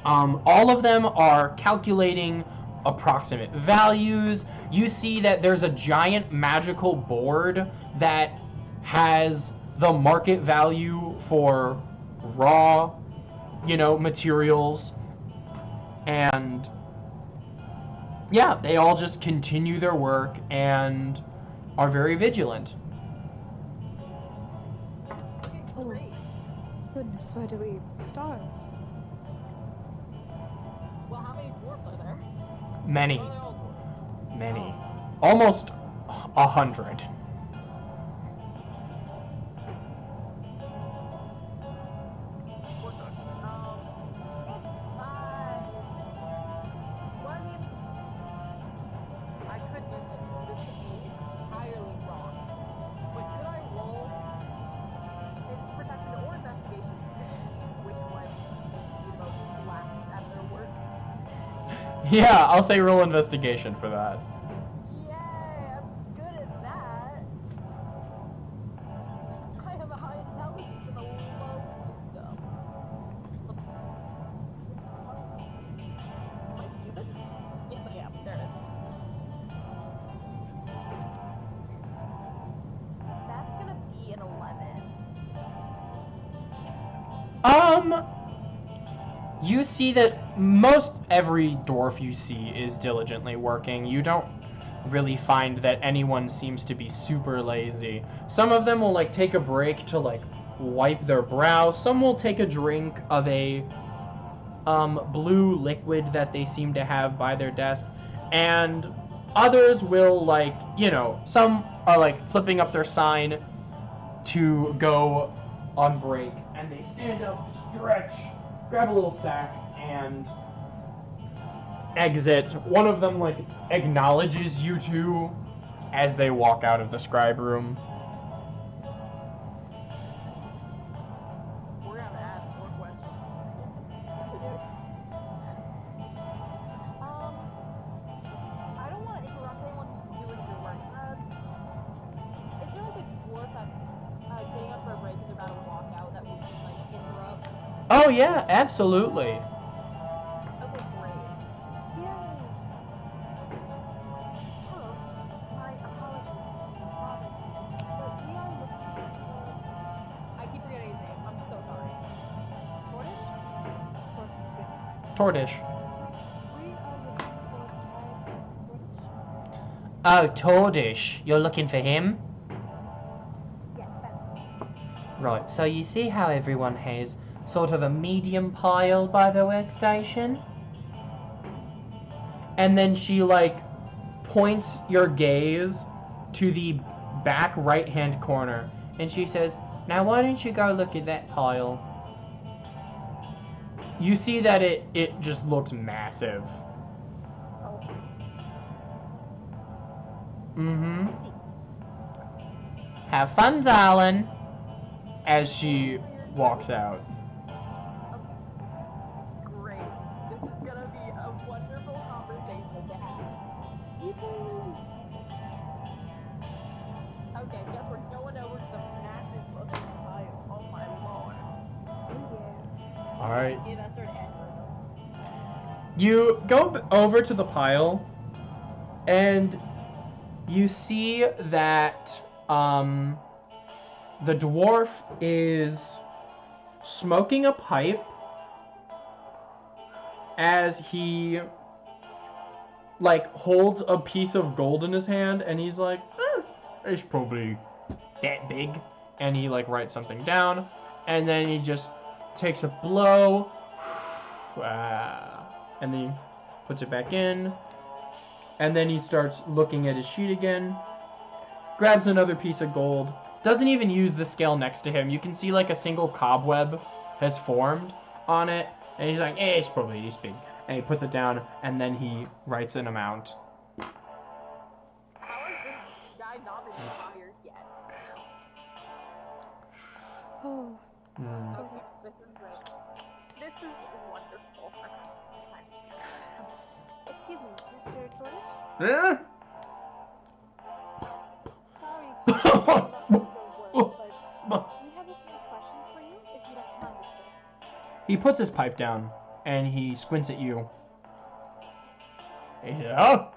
all of them are calculating approximate values. You see that there's a giant magical board that has the market value for raw, materials. And yeah, they all just continue their work and are very vigilant. Goodness, why do we even start? Well, how many dwarves are there? Many, Or are they all dwarves? many, almost 100. We're good. It's fine. Well, I mean, I could do this. This could be entirely wrong. But could I roll protection or investigation to see which one seems to be the most lax at their work? Yeah, I'll say roll investigation for that. Yay, I'm good at that. I have a high intelligence and a low wisdom. Am I stupid? Yes, I am. There it is. That's gonna be an 11. You see that most every dwarf you see is diligently working. You don't really find that anyone seems to be super lazy. Some of them will like take a break to like wipe their brows. Some will take a drink of a blue liquid that they seem to have by their desk, and others will like, you know, some are like flipping up their sign to go on break, and they stand up, stretch, grab a little sack, and exit. One of them like acknowledges you two as they walk out of the scribe room. We're gonna ask more questions. I don't want to interrupt anyone who's doing your work. Is there like a dwarf that's getting up for a break and they're about to walk out that we can like interrupt? Oh yeah, absolutely. Okay, great. Yay! Hello. My apologies to bother you, but we are looking for... I keep forgetting his name. I'm so sorry. Tordish? Yes. Tordish. We are looking for Tad Tordish. Oh, Tordish. You're looking for him? Yes, that's me. Right, so you see how everyone has sort of a medium pile by the workstation? And then she like points your gaze to the back right hand corner and she says, now why don't you go look at that pile? You see that it just looks massive. Oh, Mm-hmm. see. Have fun, darling. As she walks out. Okay. Great. This is gonna be a wonderful conversation to have. Yay! Okay, guess we're going over to the massive fucking pile. Oh my lord. Oh yeah. Alright. Give us an aneurysm. You go over to the pile, and you see that the dwarf is smoking a pipe as he like holds a piece of gold in his hand, and he's like, it's probably that big, and he like writes something down, and then he just takes a blow, and then he puts it back in, and then he starts looking at his sheet again, grabs another piece of gold, doesn't even use the scale next to him. You can see like a single cobweb has formed on it, and he's like, it's probably this big, and he puts it down, and then he writes an amount. How has this guy not been fired yet? Oh. Okay, this is great. This is wonderful. Excuse me, Mr. Tordish? Eh? Sorry to interrupt your work, but we have a few questions for you, if you don't mind, of course. He puts his pipe down, and he squints at you. Yeah?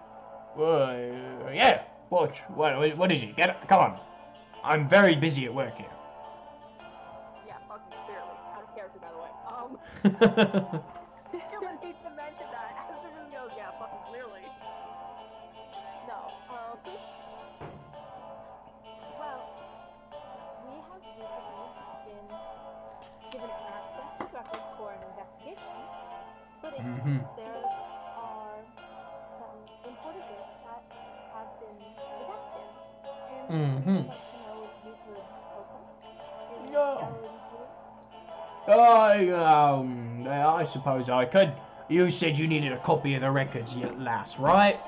Yeah. What is it? Come on. I'm very busy at work here. Yeah, fucking clearly. Out of character, by the way. Someone needs to mention that as soon as he goes, yeah, fucking clearly. No, well, we have recently been given access to records for an investigation, but it Mhm. seems there are some important books that have been redacted. And Mhm. we'd like to know if you could help them in Yeah. scouring through. I suppose I could. You said you needed a copy of the records yet last, right?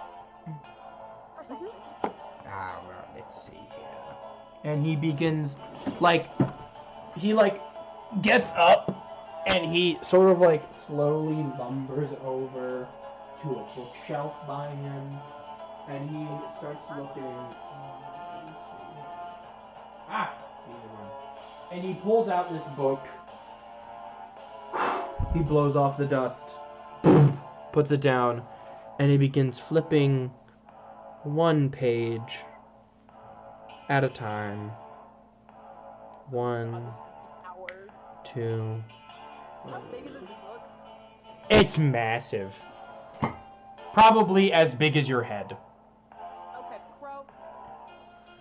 Precisely. Alright, let's see here. And he begins, like, he, like, gets up, and he sort of, like, slowly lumbers over to a bookshelf by him, and he starts looking. Ah! These are mine. And he pulls out this book. He blows off the dust, puts it down, and he begins flipping one page at a time. One, Hours. two. How big is this book? It's massive. Probably as big as your head. Okay, Crow.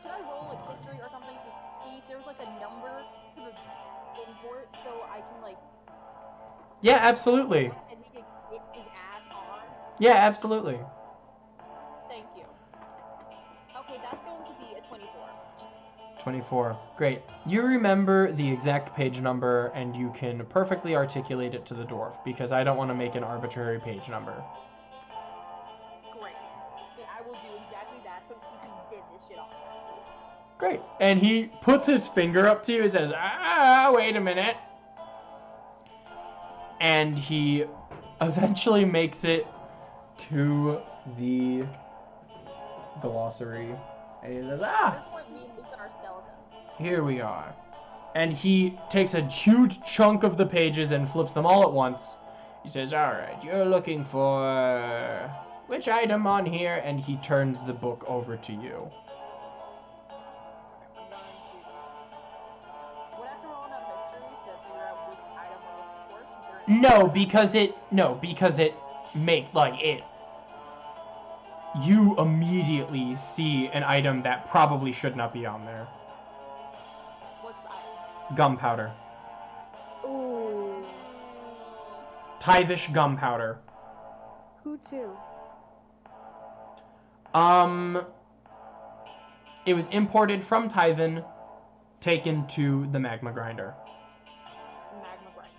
Can I roll like history or something to see if there's like a number to the import so I can like Yeah, absolutely. and he can get his ass on? Yeah, absolutely. Thank you. Okay, that's going to be a 24. 24. Great. You remember the exact page number, and you can perfectly articulate it to the dwarf, because I don't want to make an arbitrary page number. Great. Then I will do exactly that so he did this shit on purpose. Great. And he puts his finger up to you and says, wait a minute. And he eventually makes it to the glossary. And he says, At this point, me and Luke are skeletons. here we are. And he takes a huge chunk of the pages and flips them all at once. He says, alright, you're looking for which item on here? And he turns the book over to you. Would I have to roll enough history to figure out which item we're looking for? Because it make like it. You immediately see an item that probably should not be on there. What's the item? Gunpowder. Ooh. Tyvish gunpowder. Who to? It was imported from Tyvin, taken to the magma grinder. Magma grinder.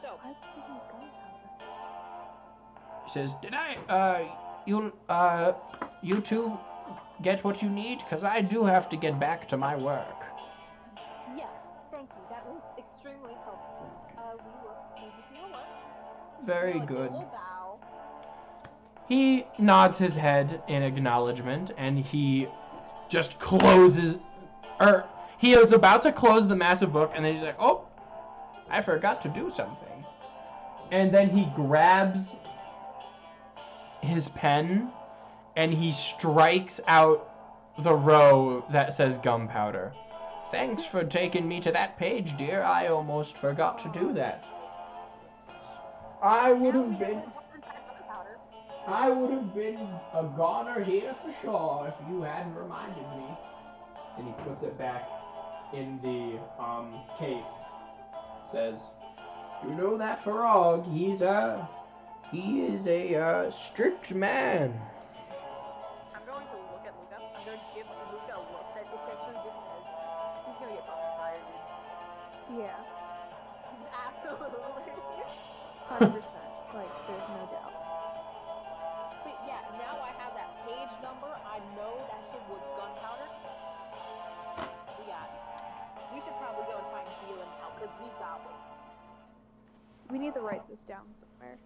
So, I didn't gunpowder. He says, did you two get what you need? Because I do have to get back to my work. yes, thank you. That was extremely helpful. We will leave you to your work. Very Like, good. little bow. He nods his head in acknowledgement, and he just closes, he is about to close the massive book, and then he's like, oh, I forgot to do something. And then he grabs his pen, and he strikes out the row that says gunpowder. Thanks for taking me to that page, dear. I almost forgot to do that. I would have been a goner here for sure if you hadn't reminded me. And he puts it back in the case. Says, you know that Farog, he is a strict man. I'm going to look at Luca. I'm going to give Luca a look that essentially just says, he's going to get fucking fired, dude. Yeah. Absolutely. 100%. Like, there's no doubt. But yeah, now I have that page number. I know that shit was gunpowder. We got it. We should probably go and find Zealand now, because we got one. We need to write this down somewhere.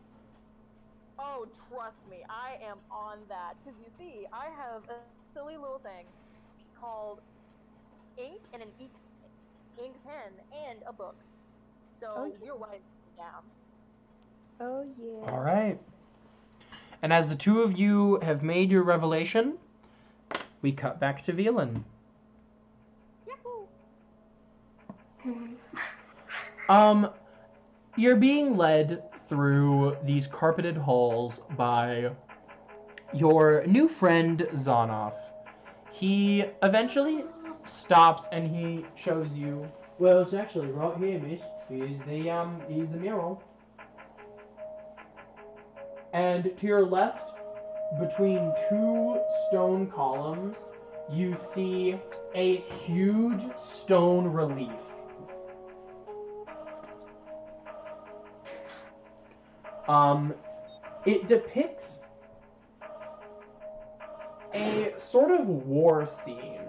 Oh, trust me, I am on that. Because you see, I have a silly little thing called ink and an ink pen and a book. So Oh, we're writing it down. Oh, yeah. All right. And as the two of you have made your revelation, we cut back to Velan. Yahoo! You're being led through these carpeted halls by your new friend Zonoff. He eventually stops and he shows you Well, it's actually right here, miss. Here's the mural. And to your left, between two stone columns, you see a huge stone relief. It depicts a sort of war scene.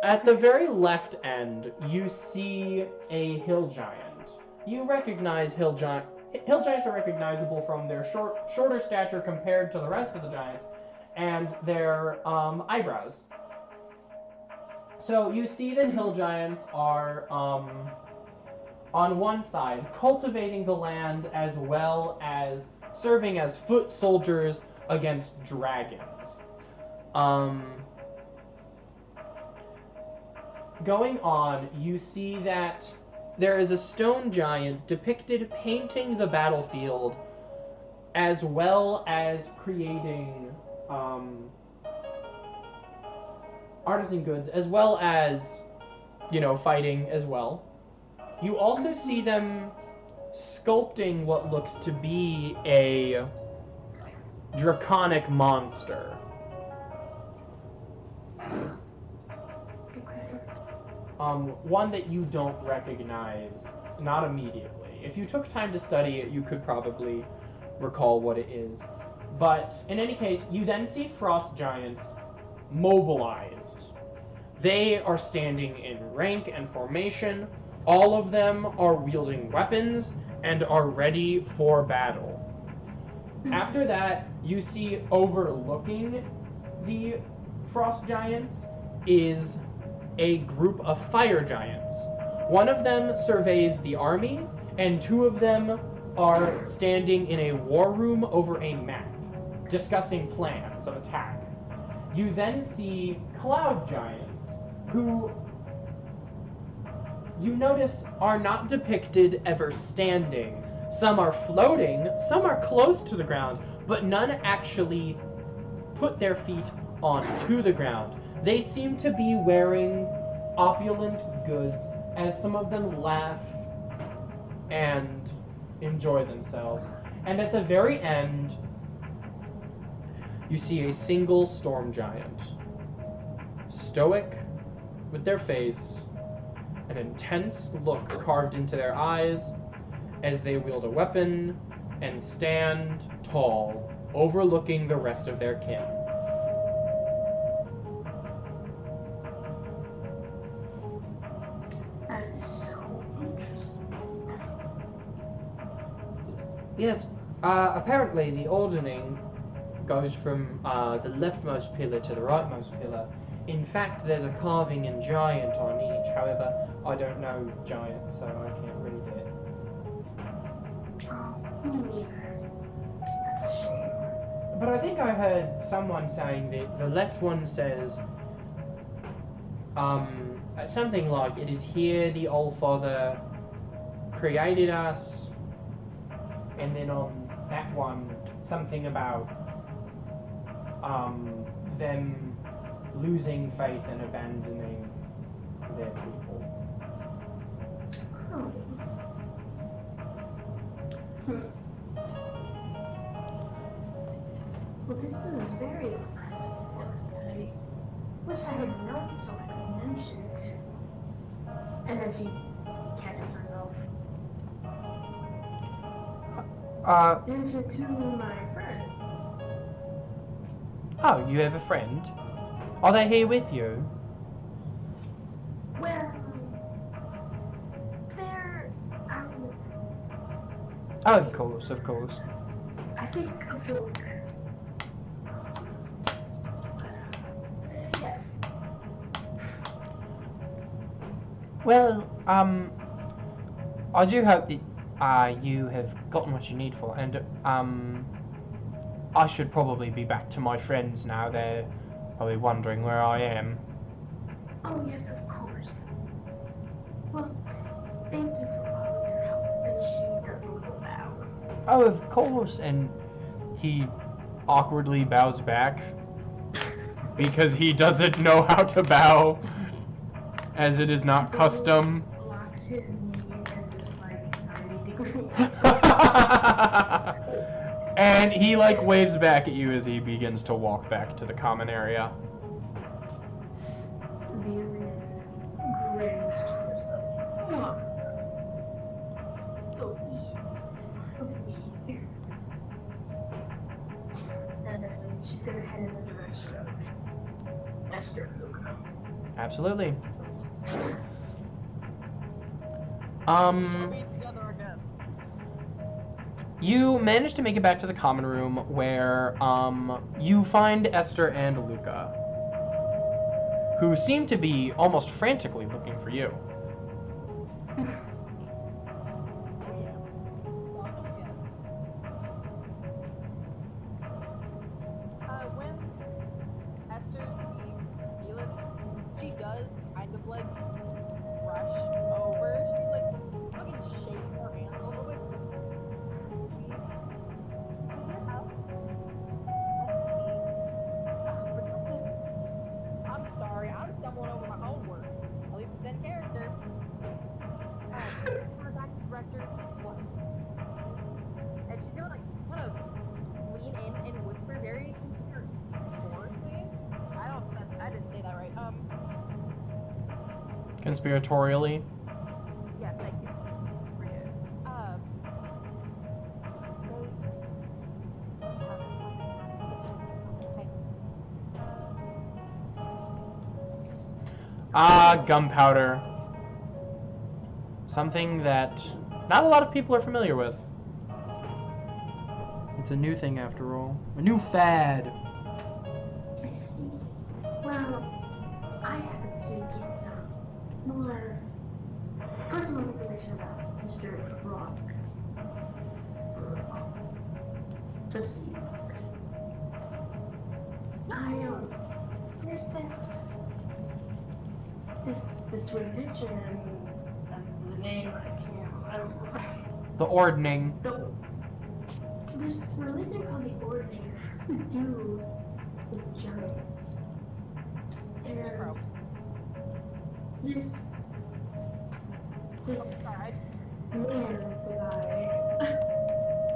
At the very left end, you see a hill giant. You recognize hill giants are recognizable from their shorter stature compared to the rest of the giants, and their eyebrows. So you see that hill giants are on one side cultivating the land as well as serving as foot soldiers against dragons. Going on, you see that there is a stone giant depicted painting the battlefield as well as creating artisan goods, as well as, fighting as well. You also see them sculpting what looks to be a draconic monster. One that you don't recognize, not immediately. If you took time to study it, you could probably recall what it is. But in any case, you then see frost giants mobilized. They are standing in rank and formation. All of them are wielding weapons and are ready for battle. After that, you see overlooking the frost giants is a group of fire giants. One of them surveys the army, and two of them are standing in a war room over a map, discussing plans of attack. You then see cloud giants, who you notice are not depicted ever standing. Some are floating, some are close to the ground, but none actually put their feet onto the ground. They seem to be wearing opulent goods as some of them laugh and enjoy themselves. And at the very end, you see a single storm giant, stoic with their face, an intense look carved into their eyes as they wield a weapon and stand tall, overlooking the rest of their kin. That is so interesting. Yes, apparently the ordering goes from the leftmost pillar to the rightmost pillar. In fact, there's a carving in giant on each. However, I don't know giant, so I can't read it. Oh, me neither. That's a shame. But I think I heard someone saying that the left one says something like, "It is here the All-Father created us," and then on that one, something about them losing faith and abandoning their people. Oh. Well, this is very impressive work. I wish I had known so I could mention it. And then she catches herself. Mention to my friend. Oh, you have a friend? Are they here with you? Well, they're Oh, of course, of course. I think so. Yes. Well, I do hope that you have gotten what you need for, and I should probably be back to my friends now. They're probably wondering where I am. Oh, yes, of course. Well, thank you for all of your help. And she does a little bow. Oh, of course, and he awkwardly bows back because he doesn't know how to bow. as it is not custom. Blocks his knees and just like 90 degrees. And he like waves back at you as he begins to walk back to the common area. The grins to herself. Oh. So and then she's gonna head in the direction of Esther and Luca. Absolutely. Meet together again. You manage to make it back to the common room where you find Esther and Luca, who seem to be almost frantically looking for you. When Esther sees Keelan, she does kind of like rush over. She's like fucking shaking her hand a little bit. She's like, "Can you help? That's me. Protected. I'm sorry. I'm stumbling over my own work. At least it's in character. Our back director was. And she's gonna like kind of lean in and whisper very conspiratorially. I didn't say that right. Conspiratorially. Yeah, thank you. Forget it. Gunpowder. Something that not a lot of people are familiar with. It's a new thing after all. A new fad. I see. Well, I happen to get some more personal information about Mr. Rock. Just there's this religion and the name I don't know. The Ordning. There's this religion called the Ordning that has to do with giants. And this man, the guy,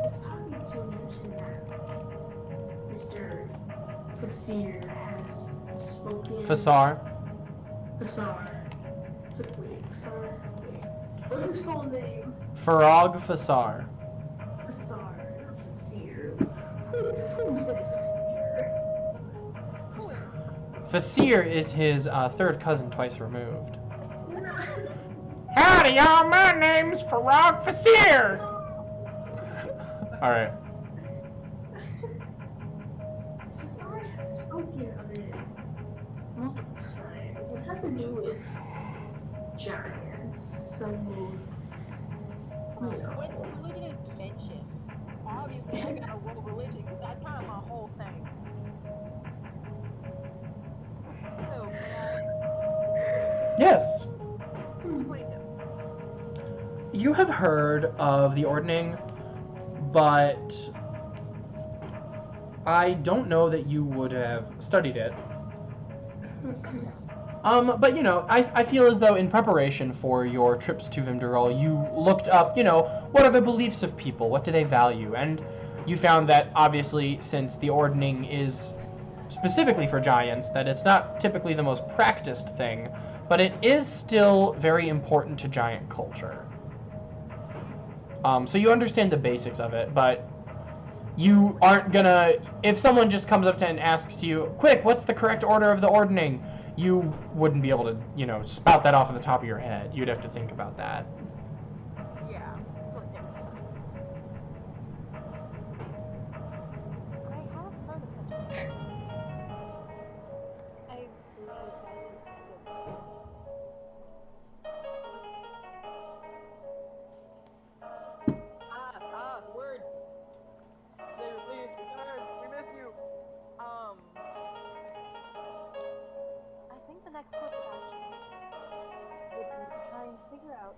was talking to mention that Mr. Fasir has spoken. Fasar. Fasar. Wait, Fasar? Wait. What's his full name? Farag Fasar. Fasar. Fasir. Who's this Fasir? Fasir is his third cousin twice removed. Howdy, y'all. My name's Farag Fasir. All right. Fasar has spoken of it multiple times. It has to do with giants. So, When religion is mentioned, obviously I gotta roll religion because that's kind of my whole thing. So, Yes. 22. You have heard of the Ordning, but I don't know that you would have studied it. But you know, I feel as though in preparation for your trips to Vimdural, you looked up, you know, what are the beliefs of people? What do they value? And you found that obviously, since the Ordning is specifically for giants, that it's not typically the most practiced thing, but it is still very important to giant culture. So you understand the basics of it, but you aren't gonna, if someone just comes up to and asks you, quick, what's the correct order of the Ordning? You wouldn't be able to, you know, spout that off at the top of your head. You'd have to think about that. Yeah. I have heard of such a thing. I believe that is Words. Please, words. We miss you. I think the next course of action would be to try and figure out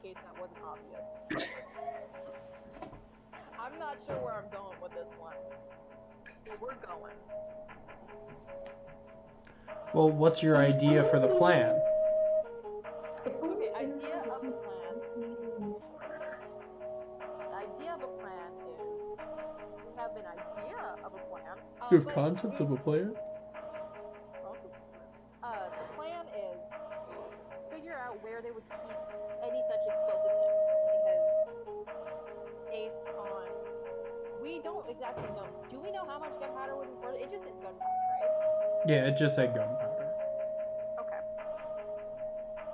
case that wasn't obvious. I'm not sure where I'm going with this one. But we're going. Well, what's your idea for the plan? Okay, idea of a plan. The idea of a plan is we have an idea of a plan. You have but concepts of a plan? The plan is figure out where they would keep any such explosive things because based on we don't exactly know. Do we know how much gunpowder was imported? It just said gunpowder, right? Yeah, it just said gunpowder. Okay.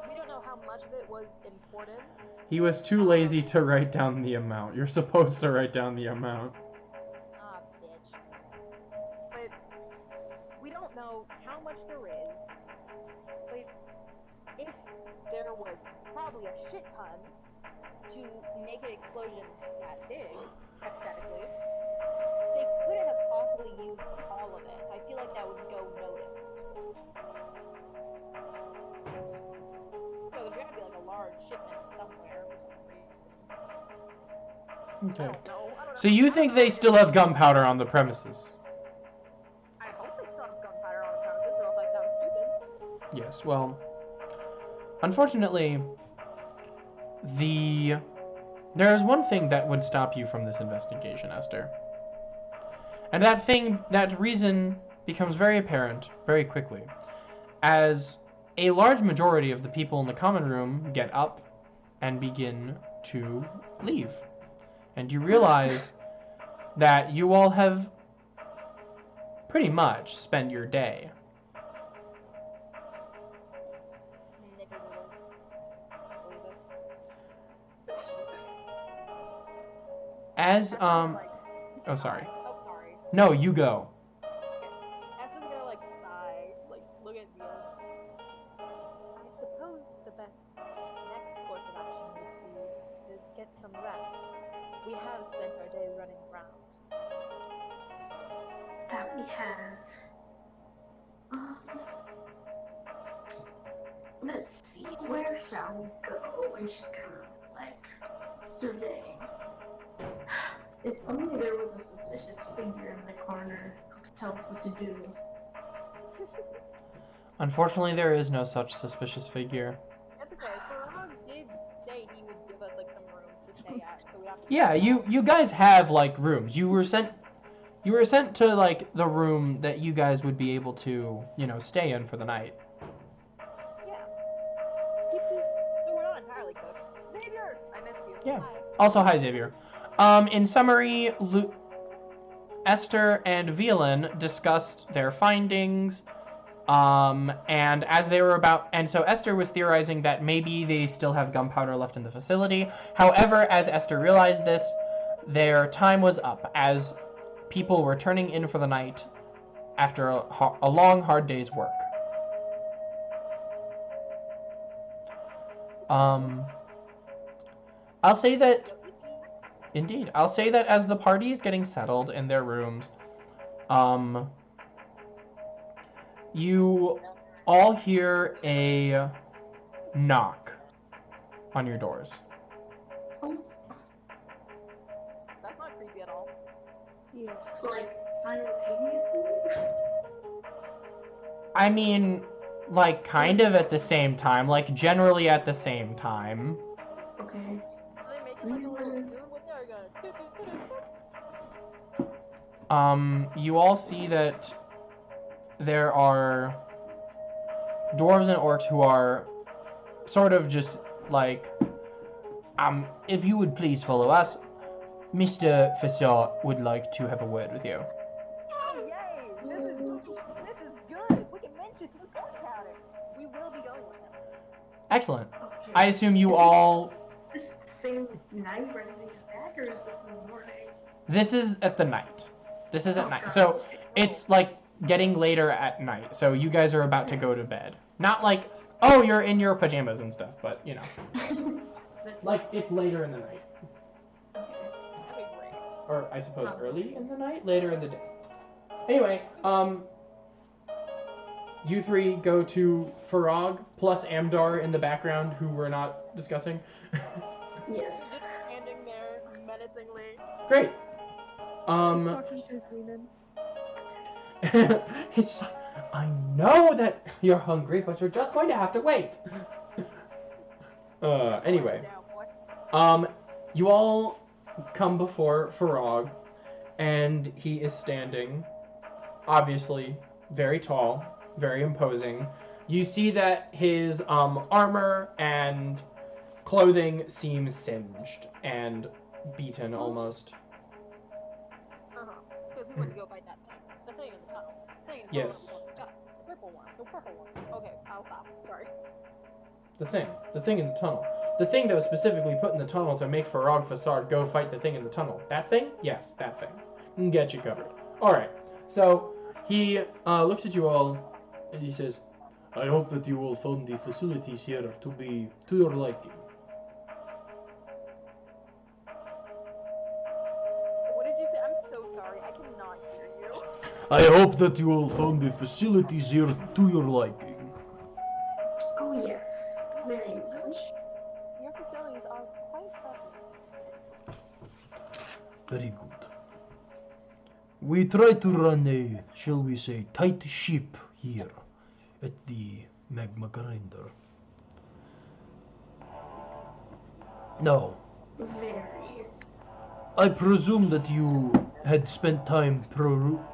We don't know how much of it was imported. He was too lazy to write down the amount. You're supposed to write down the amount. Ah, bitch. But we don't know how much there is. But if there was probably a shit ton to make an explosion that big, hypothetically, they couldn't have possibly used all of it. I feel like that would go noticed. So there's gotta be like a large shipment somewhere for some reason. Okay. I don't know. So you think they still have gunpowder on the premises? I hope they still have gunpowder on the premises, or else I sound stupid. Yes, well, unfortunately, there is one thing that would stop you from this investigation, Esther. And that reason becomes very apparent very quickly, as a large majority of the people in the common room get up and begin to leave. And you realize that you all have pretty much spent your day. Snickerdoodles. I believe this. As, Esther's like, oh, sorry. oh, sorry. No, you go. Esther's gonna like sigh, like look at Felix. I suppose the next course of action would be to get some rest. We have spent our day running around. That we have. Let's see, where shall we go? And she's kind of like surveying. If only there was a suspicious figure in the corner who could tell us what to do. Unfortunately, there is no such suspicious figure. That's okay. Farag did say he would give us like some rooms to stay at, so we have to. Yeah, you guys have like rooms. You were sent to like the room that you guys would be able to, stay in for the night. Yeah. So we're not entirely cooked. Xavier, I missed you. Yeah. Hi. Also, hi Xavier. In summary, Esther and Velen discussed their findings. And as they were so Esther was theorizing that maybe they still have gunpowder left in the facility. However, as Esther realized this, their time was up as people were turning in for the night after a long, hard day's work. I'll say that as the party is getting settled in their rooms, you all hear a knock on your doors. That's not creepy at all. Yeah. Like, simultaneously? I mean, like, kind of at the same time, like, generally at the same time. Okay. Are they making like a little tune with it, or are you gonna do? You all see that there are dwarves and orcs who are sort of just like, if you would please follow us, Mr. Fassar would like to have a word with you. Oh yay! This is good. We can mention the gunpowder. We will be going with him. Excellent. Okay. I assume you all... This same night where everything is back, or is this in the morning? This is at the night. This is at night. So it's like getting later at night. So you guys are about to go to bed. Not like, oh, you're in your pajamas and stuff, but like it's later in the night. Okay, great. Or I suppose early in the night, later in the day. Anyway, you three go to Farag plus Amdar in the background, who we're not discussing. Yes. Just standing there menacingly. Great. He's talking to his demon. He's just like, I know that you're hungry, but you're just going to have to wait. Anyway. Down, boy. You all come before Farag, and he is standing, obviously, very tall, very imposing. You see that his armor and clothing seem singed and beaten almost. Because he went to go fight that thing. The thing in the tunnel. The thing in the Yes. tunnel. The purple one. The purple one. Okay, I'll stop. Sorry. The thing in the tunnel. The thing that was specifically put in the tunnel to make Farag Fassard go fight the thing in the tunnel. That thing? Yes, that thing. Can get you covered. Alright, so he looks at you all and he says, I hope that you will find the facilities here to be to your liking. What did you say? I'm so sorry. I cannot hear you. I hope that you will find the facilities here to your liking. Oh yes, very much. Your facilities are quite lovely. Very good. We try to run a, shall we say, tight ship here at the Magma Grinder. Now, Very. I presume that you had spent time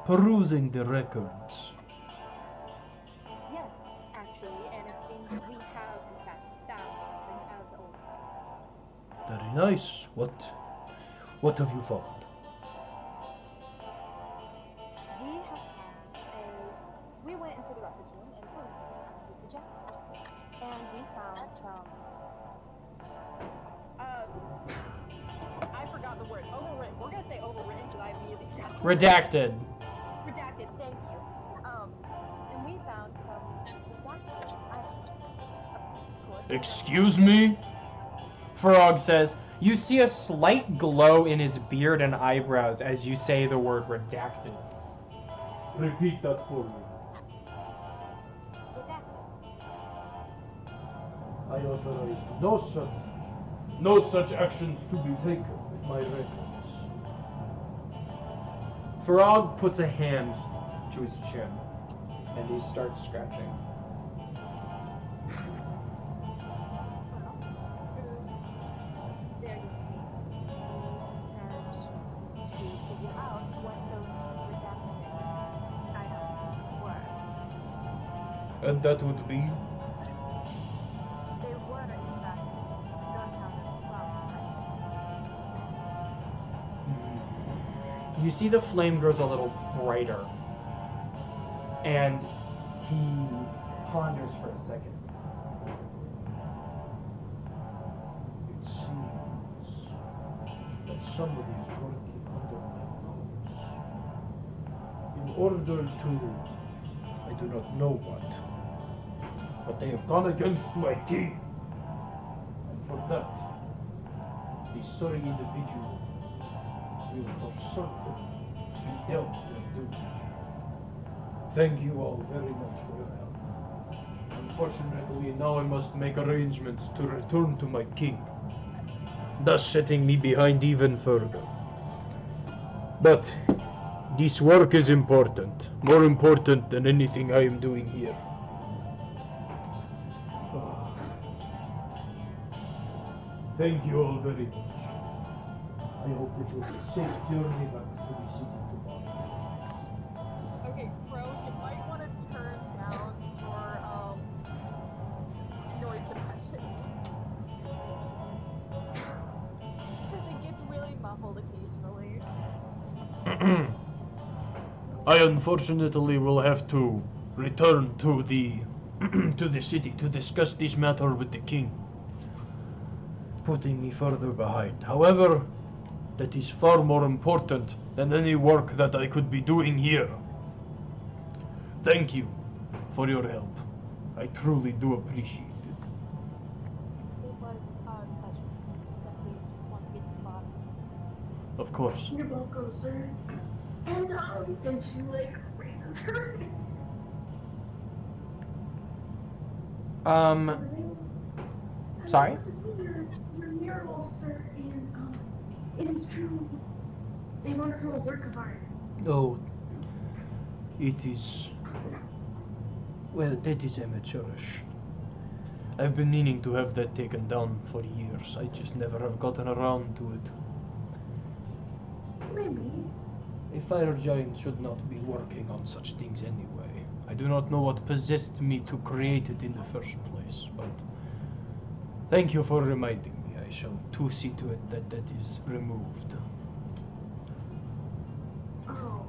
perusing the records. Yes, actually, and it seems we have, in fact, found something as old. Very nice. What have you found? We went into the records room and as you suggested, and we found some, I forgot the word, overwritten. We're gonna say overwritten because I immediately forgot. Redacted. Redacted, thank you. And we found some redacted items. Of course. Excuse me? Farag says, you see a slight glow in his beard and eyebrows as you say the word redacted. Repeat that for me. I authorize no such actions to be taken with my records. Farag puts a hand to his chin and he starts scratching. There you see. And to figure out what those redacted items were. And that would be? They were, in fact, gunpowder You see the flame grows a little brighter, and he ponders for a second. It seems that somebody is working under my nose. In order to, I do not know what, but they have gone against my king. And for that, the sorry individual will for certain be dealt their due. Thank you all very much for your help. Unfortunately, now I must make arrangements to return to my king, thus setting me behind even further. But this work is important, more important than anything I am doing here. Thank you all very much. I hope that you will have a safe journey back to the city tomorrow. Okay, bro, you might want to turn down your noise suppression. Because it gets really muffled occasionally. I unfortunately will have to return to the to the city to discuss this matter with the king, putting me further behind. However, that is far more important than any work that I could be doing here. Thank you for your help. I truly do appreciate it. It was our pleasure. Simply just want to get to the bottom of this. Of course. You're welcome, sir. And she like raises her. I was able Sorry? to see your mural, sir, and it is truly a wonderful work of art. Oh, it is. Well, that is amateurish. I've been meaning to have that taken down for years. I just never have gotten around to it. Maybe. A fire giant should not be working on such things anyway. I do not know what possessed me to create it in the first place, but thank you for reminding me. I shall too see to it that that is removed. Oh,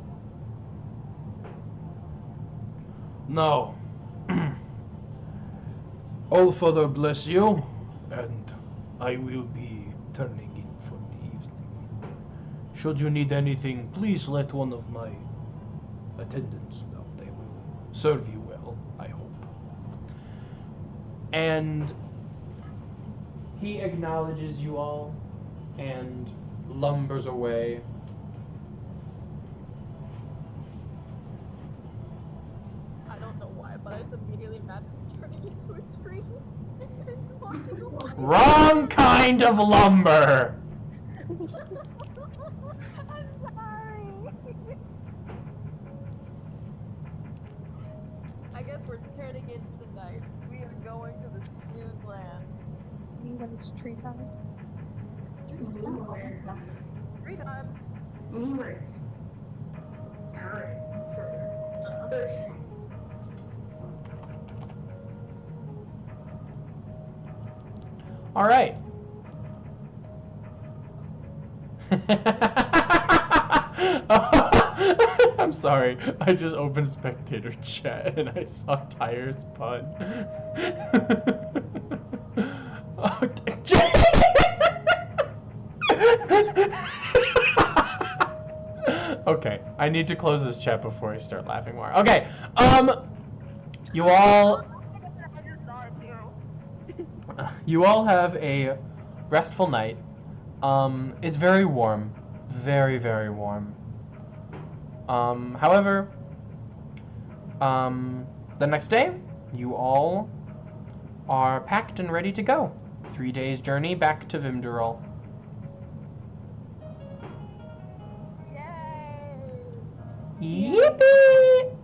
Now, All Father bless you, and I will be turning in for the evening. Should you need anything, please let one of my attendants know. They will serve you well, I hope. And he acknowledges you all and lumbers away. I don't know why, but I just immediately imagined turning into a tree and walking away. Wrong kind of lumber! I'm sorry. I guess we're turning into the night. We are going to the snooze land. Means that it's tree time. meanwhile, Free time. it's time for the other thing. All right. I'm sorry. I just opened spectator chat and I saw Tyre's pun. Okay, I need to close this chat before I start laughing more. Okay, you all I just saw it too. you all have a restful night. It's very warm. Very, very warm. However, the next day, you all are packed and ready to go. 3 days journey back to Vimdural. Yay! Yippee!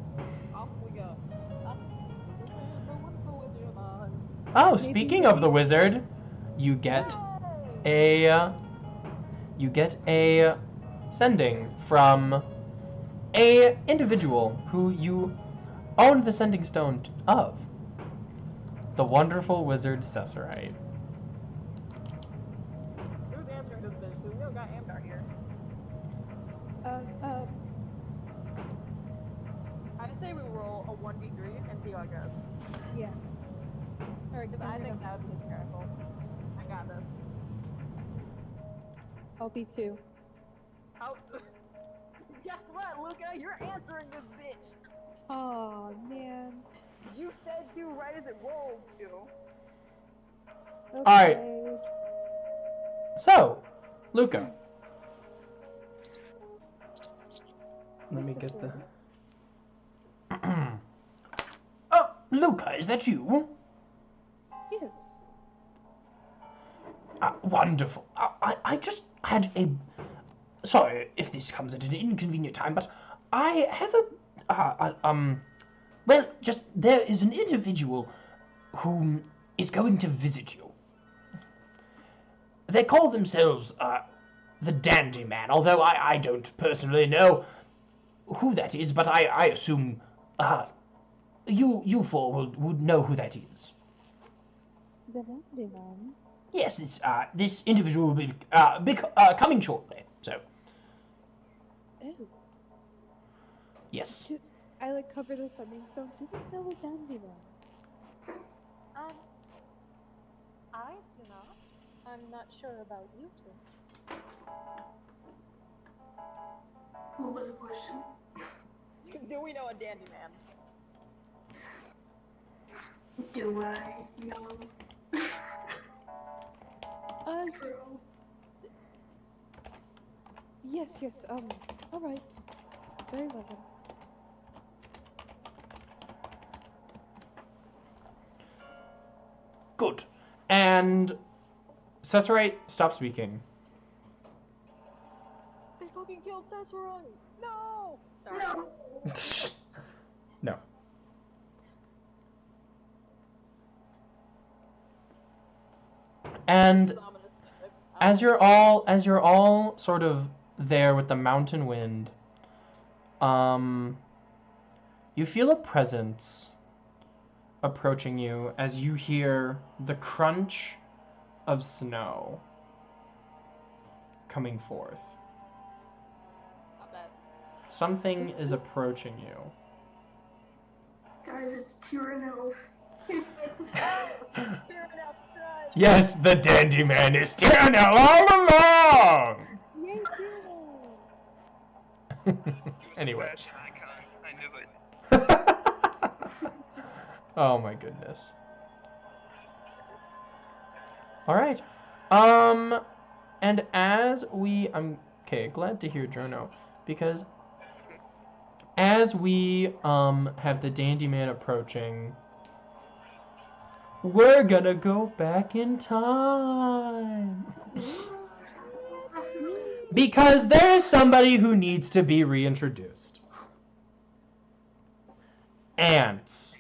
Off we go. Off to see the wonderful Wizard of Oz. Oh, Maybe speaking we- of the wizard, you get a sending from a individual who you own the sending stone of. The wonderful wizard Cesarite. Who's answering this bitch? Because we don't got Amdar here. I say we roll a 1d3 and see how it goes. Yeah. Alright, Because I think that would be hysterical. I got this. I'll be 2. How? Guess what, Luca? You're answering this bitch. Aw, man. You said to right as it rolled to. Okay. Alright. So, Luca. Let me Yes, get the. Cesarite. Oh, Luca, is that you? Yes. Wonderful. I just had a. Sorry if this comes at an inconvenient time, but I have well, just there is an individual who is going to visit you. They call themselves the Dandy Man, although I don't personally know who that is, but I assume you four would know who that is. The Dandy Man. Yes, it's this individual will be coming shortly. So Oh. yes. I cover the sending stone. Do they know a Dandy Man? I do not. I'm not sure about you two. What was the question? Do we know a dandy man? Do I know? True. Yes, alright. Very well then. And Cesarite stops speaking. They fucking killed Tesserite! No! Sorry. No. And as you're all sort of there with the mountain wind, you feel a presence approaching you as you hear the crunch of snow coming forth. Not bad. Something is approaching you. Guys, it's Tyranel. Yes, the dandy man is Tyranel all along! Yay, Anyway. Fashion icon. I knew it. Oh my goodness. Alright. And as I'm glad to hear Drono, because as we have the dandy man approaching, we're gonna go back in time. Because there is somebody who needs to be reintroduced. Ants.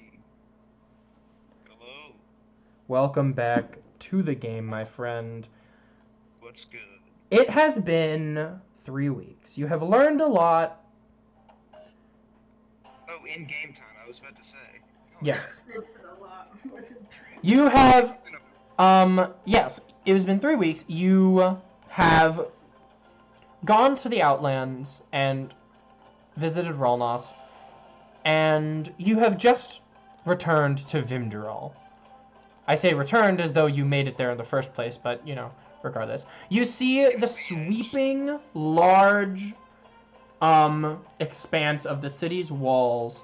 Hello. Welcome back to the game, my friend. What's good? It has been 3 weeks. You have learned a lot. Oh, in game time, I was about to say. Oh, Yes. It's been a lot. You have, yes, it has been 3 weeks. You have gone to the Outlands and visited Rolnos, and you have just returned to Vimdural. I say returned as though you made it there in the first place, but, you know, regardless. You see the sweeping, large, expanse of the city's walls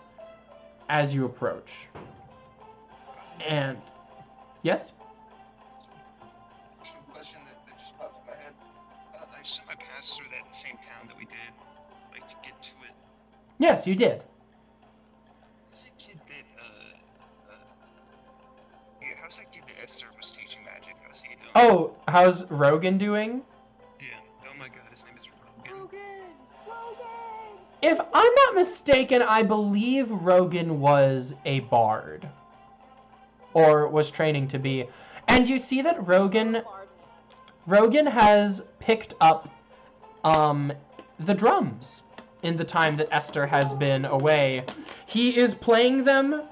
as you approach. And, yes? Question that just popped in my head. I assume I passed through that same town that we did, like, to get to it. Yes, you did. How's that kid how's that kid that Esther was teaching magic? How's he doing? Oh, how's Rogan doing? Yeah. Oh my god, his name is Rogan. Logan! If I'm not mistaken, I believe Rogan was a bard. Or was training to be. And you see that Rogan has picked up the drums in the time that Esther has been away. He is playing them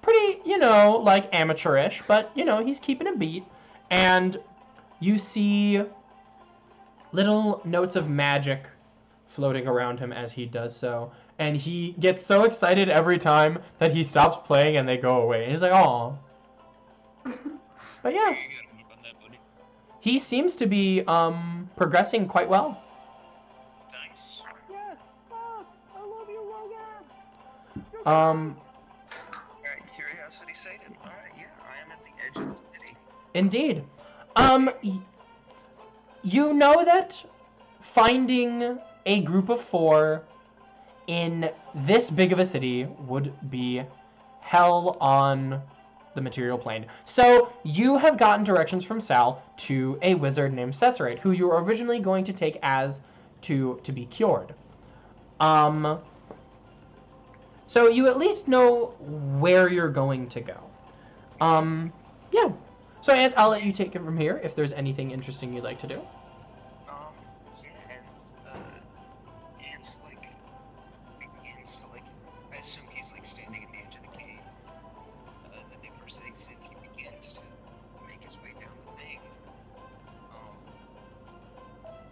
pretty, you know, like amateurish, but, you know, he's keeping a beat. And you see little notes of magic floating around him as he does so. And he gets so excited every time that he stops playing and they go away. And he's like, "Aw." But yeah, You gotta move on that, buddy. he seems to be progressing quite well. Nice. Yes! Yes! I love you, Logan! Alright, curiosity sated. Alright, yeah, I am at the edge of the city. Indeed. You know that finding a group of 4 in this big of a city would be hell on the material plane. So you have gotten directions from Sal to a wizard named Cesarate, who you were originally going to take as to be cured. So you at least know where you're going to go. Yeah. So Ant, I'll let you take it from here if there's anything interesting you'd like to do. Yeah, and, Ant's like, begins to, like, I assume he's, like, standing at the edge of the cave. The big person exit, he begins to make his way down the thing.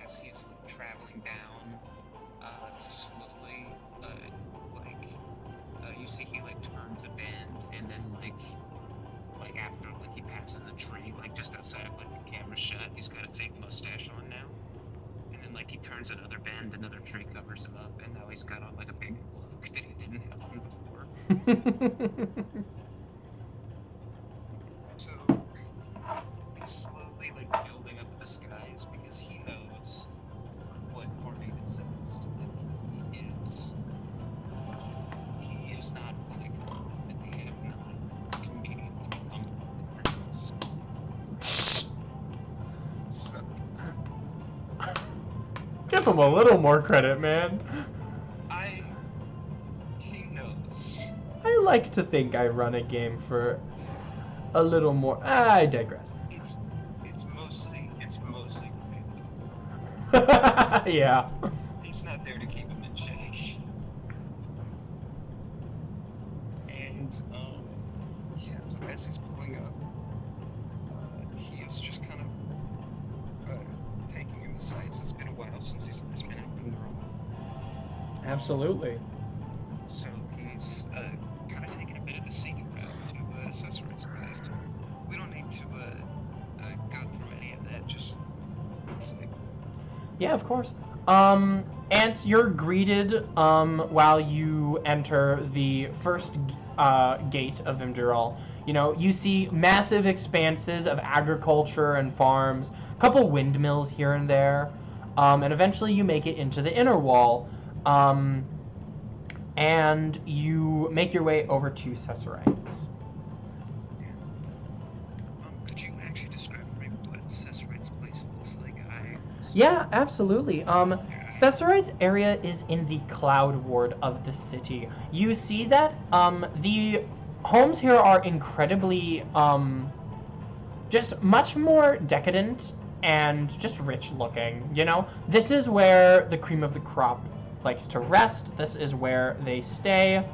As he's, like, traveling down, slowly, you see he, like, turns a bend, and then, like after, like, he passes a tree, like, just outside of, like, the camera shot, he's got a fake mustache on now. And then, like, he turns another bend, another tree covers him up, and now he's got on, like, a big cloak that he didn't have on before. So, he's slowly, like, building up the skies, because he knows what Cornelius says, that he is not fully confident that they have not immediately become prince. Give him a little more credit, man. He knows. I like to think I run a game for a little more. I digress. It's mostly Yeah. he's not there to keep him in check. And yeah, so as he's pulling up, he is just kind of taking in the sights. It's been a while since he's been in Windermere. Absolutely. So he's kind of taking a bit of the scenic route to Cesarite's place. We don't need to go through any of that, just briefly. Yeah, of course. Ants, you're greeted while you enter the first gate of Imdural. You know, you see massive expanses of agriculture and farms, a couple windmills here and there, and eventually you make it into the inner wall, and you make your way over to Cesarite's. Could you actually describe for me what Cesarite's place looks like? Yeah, absolutely. Cesarite's area is in the Cloud Ward of the city. You see that the homes here are incredibly just much more decadent and just rich looking, you know? This is where the cream of the crop likes to rest. This is where they stay.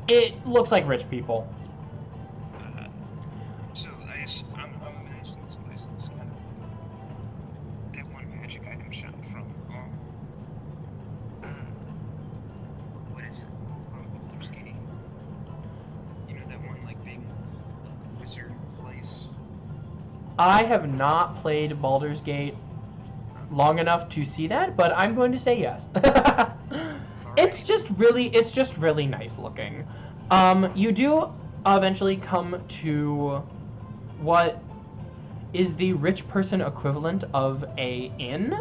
It looks like rich people. So I'm imagining this place is kind of that one magic item shop from what is it? From Baldur's Gate. You know that one like big wizard place? I have not played Baldur's Gate long enough to see that, but I'm going to say yes. It's just really nice looking. You do eventually come to what is the rich person equivalent of a inn.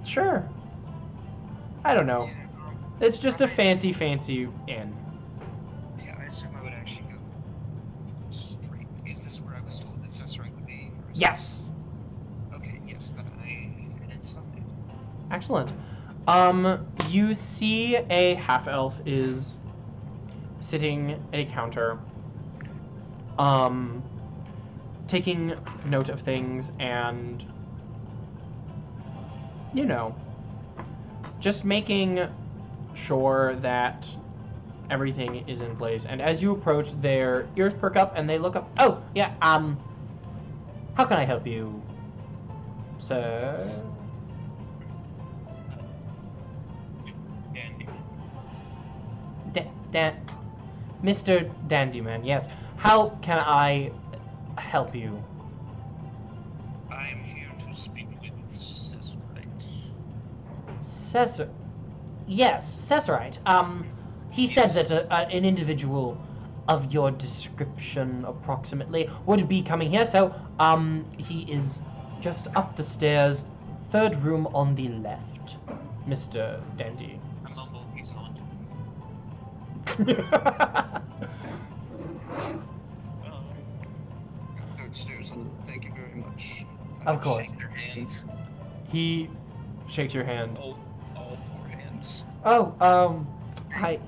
Sure. I don't know. Yeah, It's just a fancy inn. yeah, I assume I would actually go straight. Is this where I was told that Cesarite would be? Or is Yes. Okay, yes, then I head inside. Excellent. You see a half-elf is sitting at a counter, taking note of things and, you know, just making sure that everything is in place. And as you approach, their ears perk up and they look up. Oh, yeah, how can I help you, sir? Mr. Dandyman, yes. How can I help you? I am here to speak with Cesarite. Yes, Cesarite. He said that an individual of your description, approximately, would be coming here. So, he is just up the stairs, third room on the left, Mr. Dandy. I mumble, he's haunted. Go upstairs. Thank you very much. Of course. Shake your hand. He shakes your hand. All four hands. Oh, hi.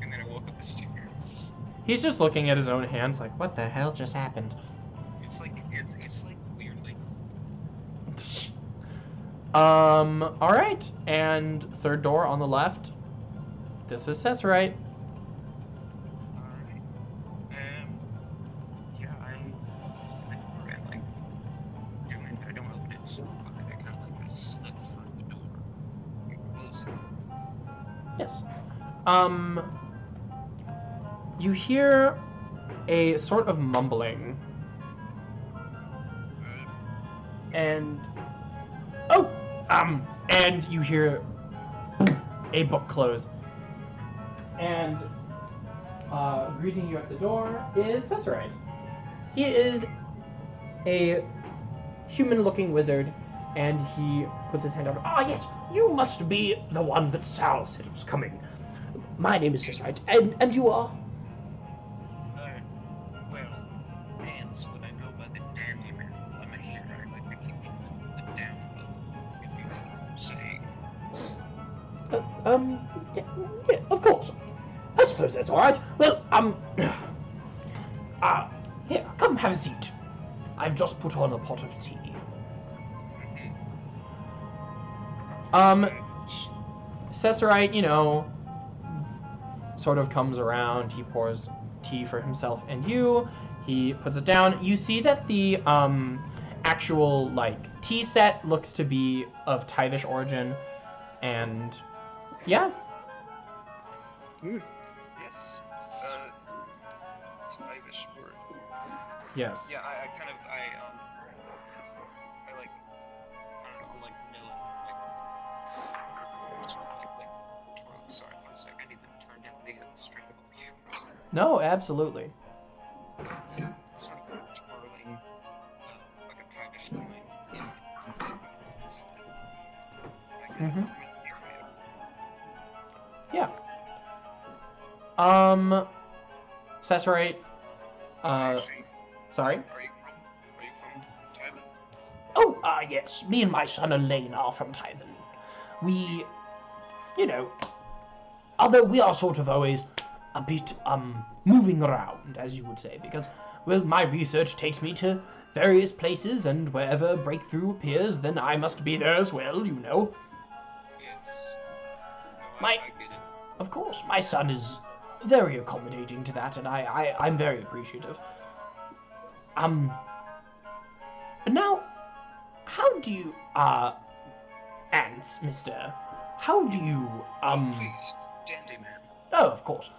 And then I walk up the stairs. He's just looking at his own hands like, what the hell just happened? It's like weirdly. Alright. And third door on the left. This is Cesarite. Alright. Yeah, I'm like doing. I don't open it, so I kind of like slip through the door and close it. Yes. You hear a sort of mumbling. And and you hear a book close. And greeting you at the door is Cesarite. He is a human-looking wizard, and he puts his hand out. Ah, yes, you must be the one that Sal said was coming. My name is Cesarite, and you are? Well, hands, but Yeah, yeah, of course. I suppose that's all right. Well, here, come have a seat. I've just put on a pot of tea. Cesarite, sort of comes around. He pours tea for himself and you. He puts it down. You see that the actual tea set looks to be of Tyvish origin, and yeah. Yes. Irish word. Yes. Yeah, I kind of, I like, I don't know, like, vanilla, sorry, one sec, I need to turn down the stream volume. No, absolutely. Sort of twirling, like a Turkish coin in Mm-hmm. here for you. Yeah. Cesarite. Actually, Sorry. Are you from Taiwan? Oh, yes. Me and my son Elaine are from Tython. We, although we are sort of always a bit, moving around, as you would say, because, well, my research takes me to various places, and wherever breakthrough appears, then I must be there as well, Yes. No, My- I get it. Of course, my son is very accommodating to that, and I'm very appreciative. Now, how do you, Ants, mister, how do you, Please, Dandy Man. oh, of course.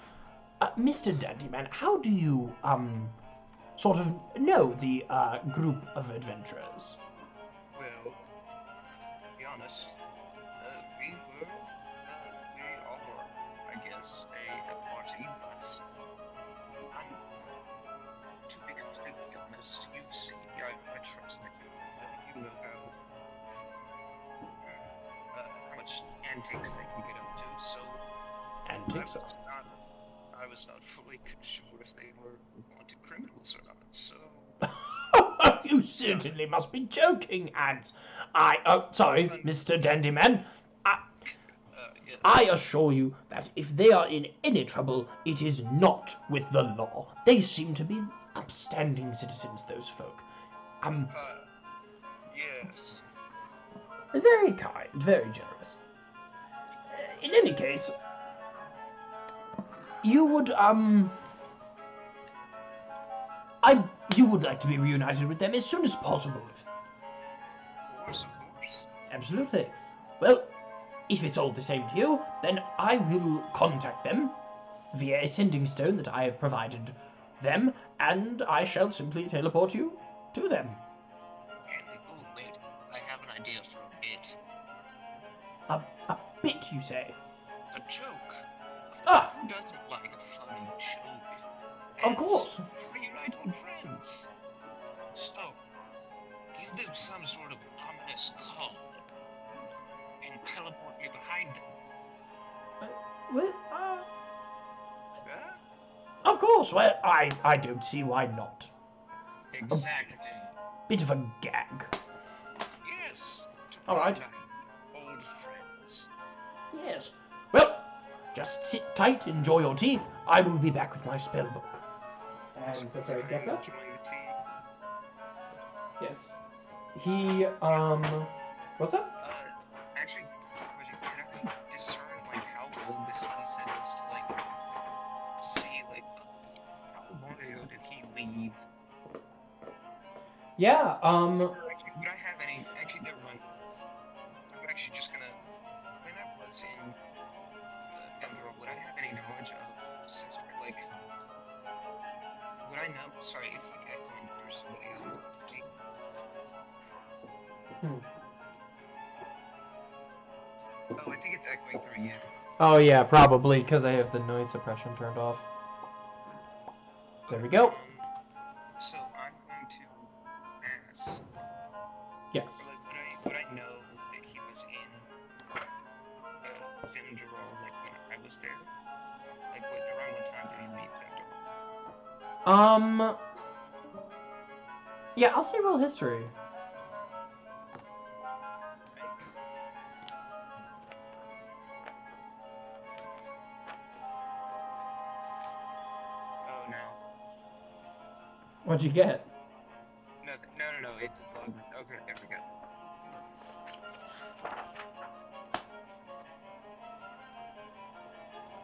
Mr. Dandyman, how do you, sort of know the, group of adventurers? Well, to be honest, we are, I guess, a party, but to be completely honest, you see, I trust that you know how much antics they can get up to, so Antics? I was not fully sure if they were wanted criminals or not, so... You certainly must be joking, Ants. Sorry, Mr. Dandyman. Yes. I assure you that if they are in any trouble, it is not with the law. They seem to be upstanding citizens, those folk. Yes. Very kind, very generous. In any case, you would, you would like to be reunited with them as soon as possible. Of course. Absolutely. Well, if it's all the same to you, then I will contact them via a sending stone that I have provided them, and I shall simply teleport you to them. Oh, wait, I have an idea for a bit. A bit, you say? A joke. Ah, Who doesn't like a funny joke? of course. Reunite old friends. So, give them some sort of ominous call and teleport me behind them. Well, Yeah? of course. Well, I don't see why not. Exactly. Bit of a gag. Yes. To All right. reunite old friends. Yes. Well, just sit tight, enjoy your tea. I will be back with my spell book. And Cesare gets up. Enjoying the tea. Yes. He, what's up? Actually, can I discern, how old this tea set is to, see, how long ago did he leave? Yeah, Actually, would I have any, never mind. I'm actually just gonna, when I was in, Denver, would I have any knowledge of, would I know, sorry, it's echoing through somebody else. Oh, I think it's echoing through you. Oh yeah, probably, because I have the noise suppression turned off. There we go. So I'm going to ask. Yes. Would I know that he was in Vinderal, when I was there? Around what time did he leave Vinderal? Yeah, I'll say roll history. What'd you get? Nothing. No. It's a bug. Okay, there we go.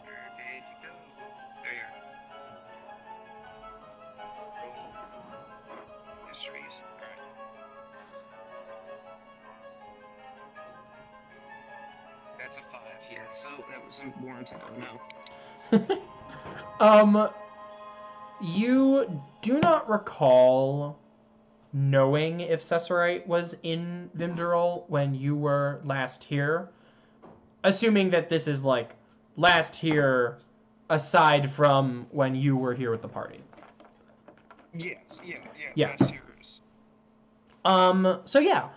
Where did you go? There you are. Roll. Histories. Alright. That's a 5, yeah. So that wasn't warranted. Oh no. You do not recall knowing if Cesarite was in Vimderol when you were last here. Assuming that this is like last here aside from when you were here with the party. Yeah. Yeah. Last year's. So yeah.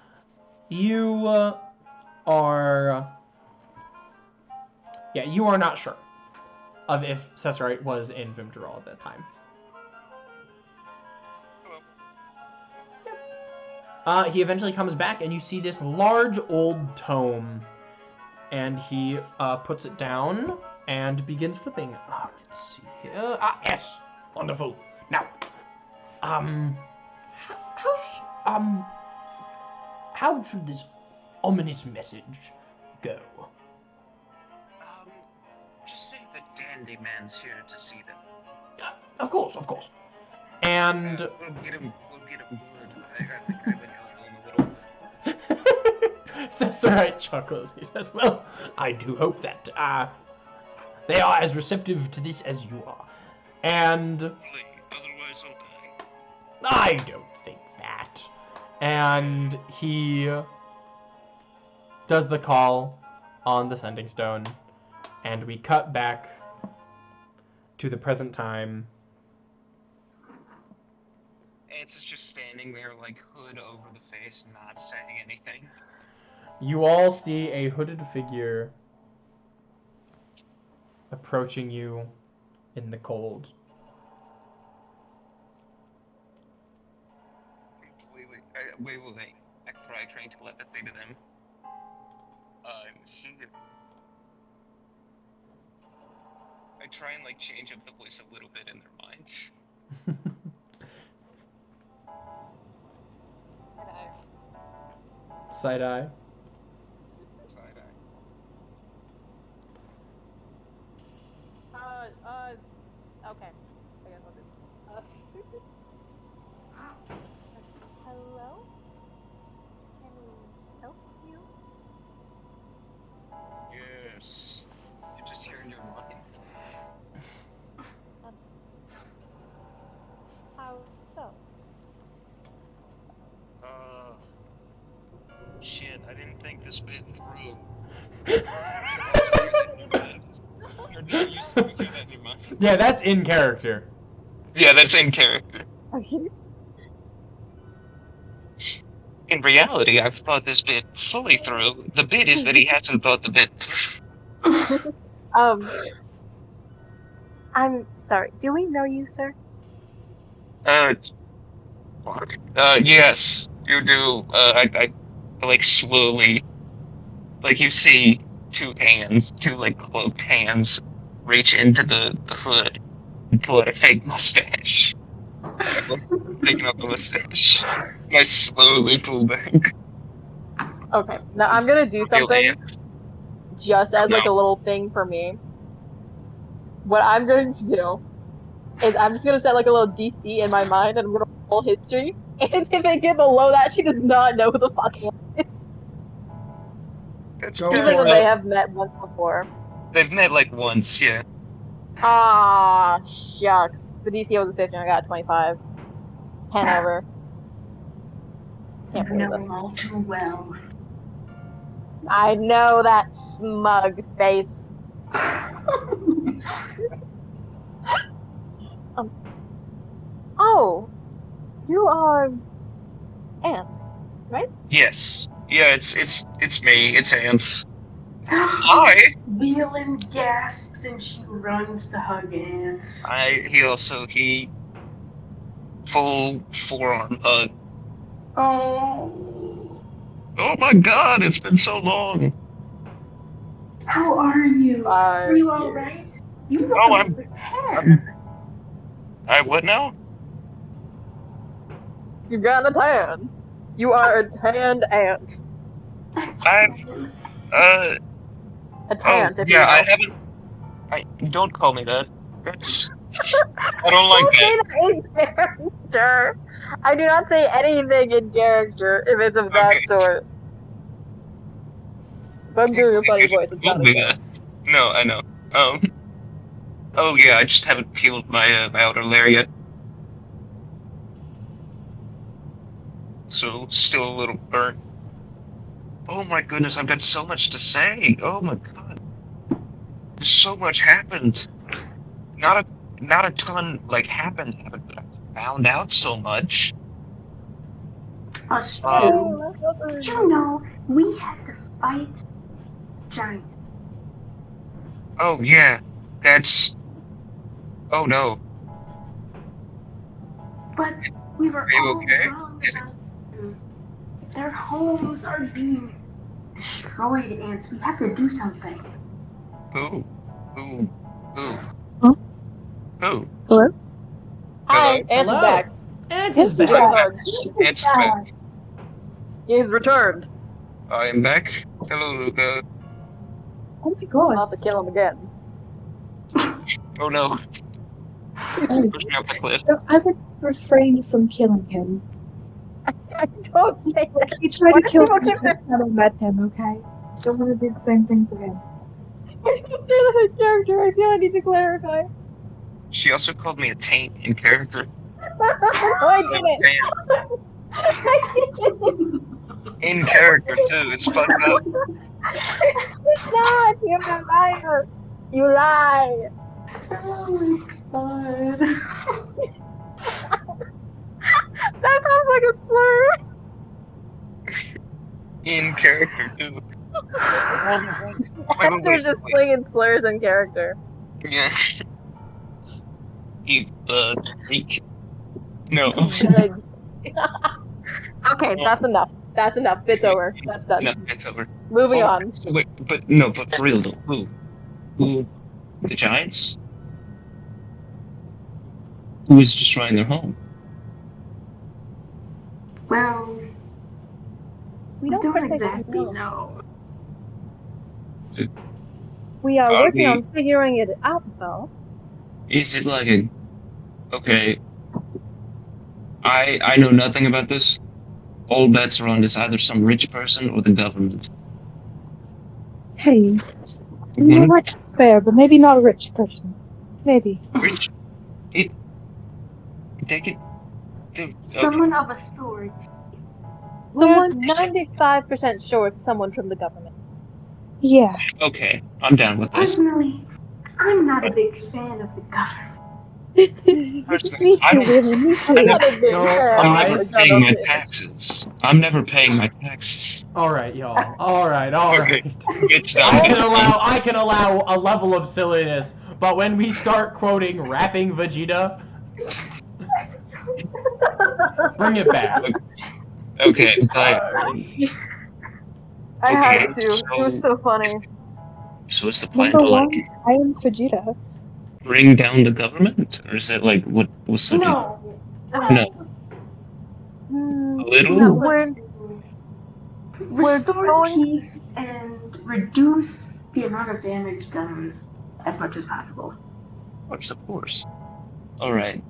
You are not sure of if Cesarite was in Vimderol at that time. He eventually comes back, and you see this large old tome, and he puts it down and begins flipping. Let's see here. Yes, wonderful. Now, how should this ominous message go? Just say the dandy man's here to see them. Of course. And We'll get him good. I think I would help him a little. Cesarite chuckles. He says, well, I do hope that they are as receptive to this as you are. And Otherwise he'll die. I don't think that. And he does the call on the sending stone, and we cut back to the present time. Ants is just standing there, like, hood over the face, not saying anything. You all see a hooded figure approaching you in the cold. Wait. After I try to telepathy to them. I try and, like, change up the voice a little bit in their mind. Side-eye. Okay. I guess I'll do. Hello? Can we help you? Yes. You're just hearing your mind. How so? Shit, I didn't think this bit through. Or no, you still hear that in your mind. Yeah, that's in character. Yeah, that's in character. In reality, I've thought this bit fully through. The bit is that he hasn't thought the bit through. I'm sorry. Do we know you, sir? Yes, you do. I like, slowly, like, you see two like, cloaked hands, reach into the hood and pull out a fake mustache. Taking up the mustache. I slowly pull back. Okay. Now I'm gonna do something just as, like, a little thing for me. What I'm going to do is I'm just gonna set, like, a little DC in my mind, and I'm gonna roll history. And if they get below that, she does not know who the fuck it is. That's Go Even for though it. they have met once before. They've met, like, once, yeah. Ah, shucks. The DC was a 15, I got a 25. 10 over. Can't You know believe him this. all too well. I know that smug face. Oh, you are ants, right? Yes. Yeah, it's me. It's Hans. Hi. Veilin gasps and she runs to hug Ants. He full forearm hug. Oh, Oh my god, it's been so long. how are you? Are you alright? You look Oh, like you're 10. I what now? You got a tan. You are a tanned ant. I A oh tant, if you yeah, I will. haven't. Don't call me that. That's I don't like Don't that. say that in character. I do not say anything in character if it's of that Okay. sort. If I'm doing a funny voice, it's Don't not do okay. that. No, I know. Oh yeah, I just haven't peeled my my outer layer yet, so still a little burnt. Oh my goodness, I've got so much to say. Oh my god, there's so much happened. Not a ton like happened, but I found out so much. Us Um, too. Did you know we had to fight giants? oh yeah, that's. Oh no. But we were Are you all okay? wrong about them. Their homes are being destroyed, Ants. We have to do something. Who? Who? Who? Huh? Who? Hello? Hi, Hello? Ant is Hello. back. Ant Yes, is he's back. back. It's back. He's returned. I am back. Hello, Luca. Oh my god. I'll have to kill him again. Oh no, Oh, push me off the cliff. I would refrain from killing him. I don't say that. He tried Why to do kill people me keep the next time I met him, okay? Don't want to do the same thing for him. Why do you say that in character? I feel I need to clarify. She also called me a taint in character. No, I didn't. Damn. I didn't. In character too. It's fucked up. Not. You're a liar. You lie. Oh my god. That sounds like a slur. In character too. Esther's just slinging slurs in character. Yeah. You freak. No. Good. Okay, that's enough. That's enough. Bit's over. That's done. No, it's over. Moving Oh, on. so wait, but for real though, who? Who? The Giants? Who is destroying their home? Well, We we don't don't precisely exactly know. know. We are Are working we- on figuring it out, though. Is it like a? Okay. I know nothing about this. All bets are on this either some rich person or the government. Hey, you Mhm. know what? It's fair, but maybe not a rich person. Maybe. Rich? They could. Okay. Someone of authority. We're Someone? 95% sure it's someone from the government. Yeah. Okay, I'm down with this. Personally, I'm not a big fan of the government. Personally, Me I too, don't- really. Me I too. never- Not a big No, fan I'm of never the paying my government. taxes. I'm never paying my taxes. All right, y'all. All right. It's I done. can allow a level of silliness, but when we start quoting rapping Vegeta, bring it back. Okay, but I had Okay, to. It was so funny. so is the plan Number to like one, I am Vegeta. bring down the government, or is it like what was the No. No. Hmm, a little? No, We're- restore going- peace and reduce the amount of damage done as much as possible. Of course. All right.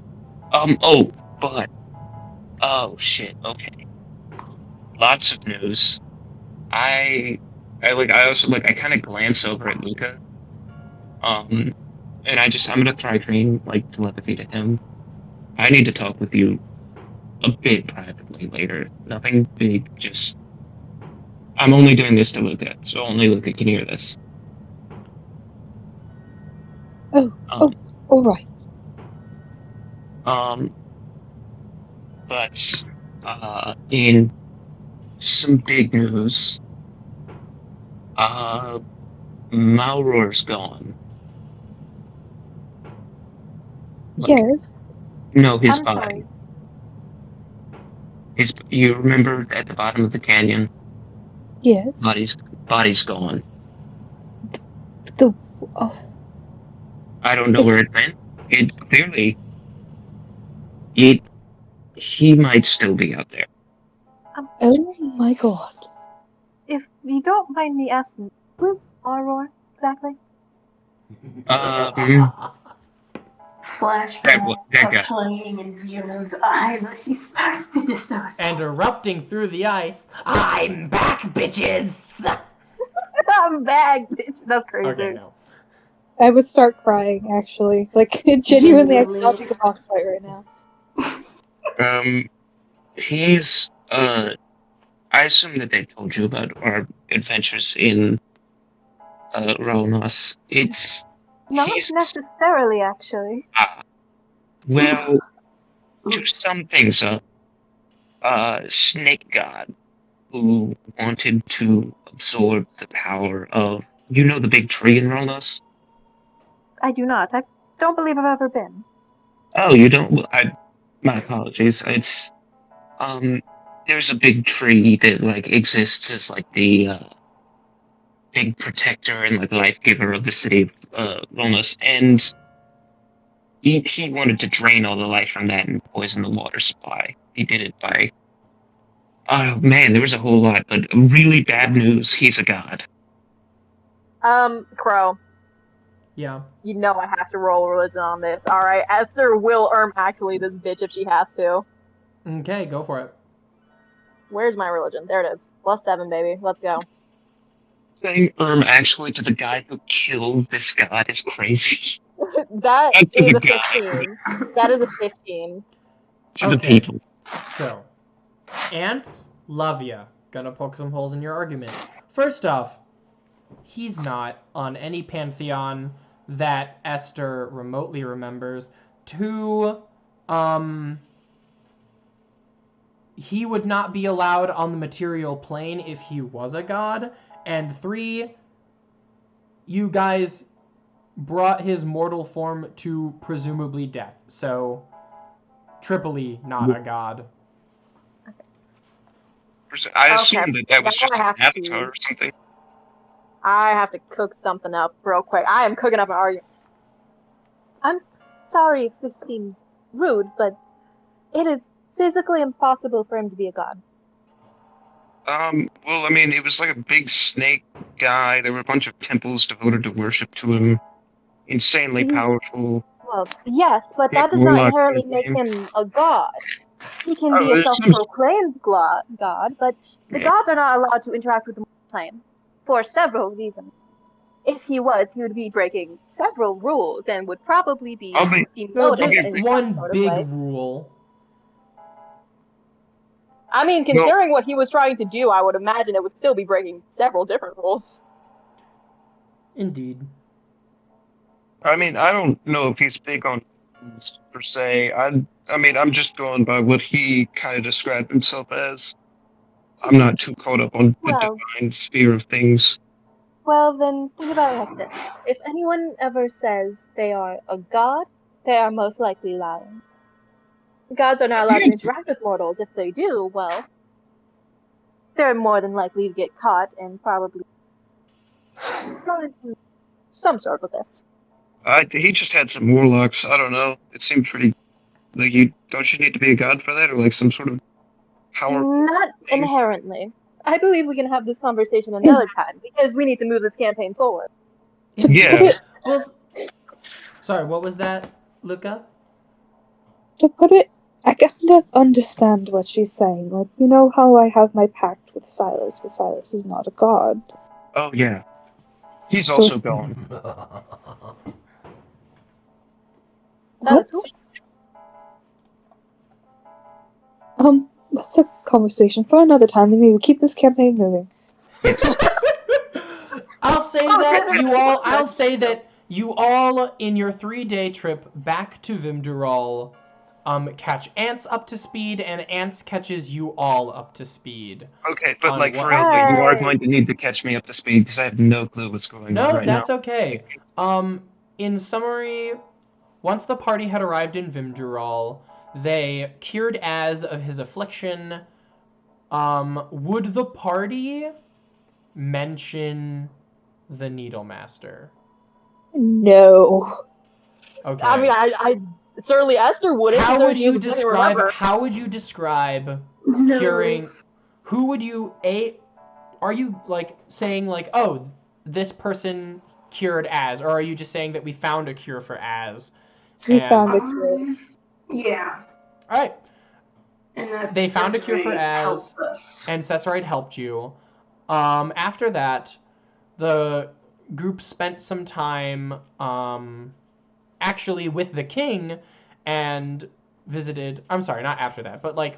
Oh, but. Oh shit. Okay. Lots of news. I also I kind of glance over at Luca. And I'm gonna try train like telepathy to him. I need to talk with you a bit privately later. Nothing big, just. I'm only doing this to Luca, so only Luca can hear this. Oh, Um, Alright. But in some big news, Malroar's gone. Like, Yes. No, his I'm body. sorry. You remember at the bottom of the canyon, Yes. body's gone. The. Oh, I don't know where it went. It clearly. he might still be out there. Oh my god. If you don't mind me asking, who's Aurora exactly? Flashback that of guy. playing in Vernon's eyes as he starts to dissociate. And erupting through the ice, I'm back, bitches! I'm back, bitch. That's crazy. Okay, no. I would start crying, actually. Like, genuinely, I Genuinely. cannot take a boss fight right now. He's I assume that they told you about our adventures in Ronos. It's Not he's necessarily, actually. well, to sum things up, Snake God who wanted to absorb the power of the big tree in Ronos? I do not. I don't believe I've ever been. Oh, you don't? My apologies. It's there's a big tree that like exists as like the big protector and like life giver of the city of Ronos, and he wanted to drain all the life from that and poison the water supply. He did it by oh man, there was a whole lot, but really bad news. He's a god. Crow. Yeah. You know I have to roll religion on this. All right, Esther will actually this bitch if she has to. Okay, go for it. Where's my religion? There it is. +7, baby. Let's go. Saying actually to the guy who killed this god is crazy. That Not to is the a guy. 15. That is a 15. To the Okay. people. So, Ants, love ya. Gonna poke some holes in your argument. First off, he's not on any pantheon that Esther remotely remembers. 2, he would not be allowed on the material plane if he was a god. And 3, you guys brought his mortal form to presumably death. So, triply not a god. I assumed that was Now just I an have avatar to- or something. I have to cook something up real quick. I am cooking up an argument. I'm sorry if this seems rude, but it is physically impossible for him to be a god. Well, I mean, it was like a big snake guy. There were a bunch of temples devoted to worship to him. Insanely powerful. Well, yes, but that does Yeah, not warlock inherently is make him. him a god. He can Oh, be a there's some- self-proclaimed god, but the Yeah. gods are not allowed to interact with the mortal plane for several reasons. If he was, he would be breaking several rules and would probably be I'll be- Well, demoted just in some one sort of big way. rule. I mean, considering what he was trying to do, I would imagine it would still be breaking several different rules. Indeed. I mean, I don't know if he's big on rules per se. I mean, I'm just going by what he kind of described himself as. I'm not too caught up on the Well- divine sphere of things. Well, then think about it like this. If anyone ever says they are a god, they are most likely lying. Gods are not allowed to interact with mortals. If they do, well, they're more than likely to get caught and probably thrown into some sort of this. He just had some warlocks. I don't know. It seemed pretty. Like, don't you need to be a god for that, or like some sort of power? Not inherently. I believe we can have this conversation another time because we need to move this campaign forward. To Yeah. put it, Well, sorry, what was that, Luca? I kind of understand what she's saying. Like, you know how I have my pact with Silas, but Silas is not a god. Oh yeah, he's So- also gone. That's What? That's a conversation for another time. We need to keep this campaign moving. Yes. I'll say that you all in your 3-day trip back to Vimdural catch Ants up to speed, and Ants catches you all up to speed. Okay, but On like what- for real, though, you are Hey. going to need to catch me up to speed because I have no clue what's going No, on right that's now. okay. In summary, once the party had arrived in Vimdural, they cured Az of his affliction. Would the party mention the Needlemaster? No. Okay. I mean, certainly Esther wouldn't. How because would she you was a better describe? rubber. How would you describe No. curing? Who would you Are you like saying like, oh, this person cured Az, or are you just saying that we found a cure for Az? We And- found a cure. Yeah. All right. And that They found a cure for Cesare Az, helped us. and Cesaride helped you. After that, the group spent some time actually with the king and visited. I'm sorry, not after that, but like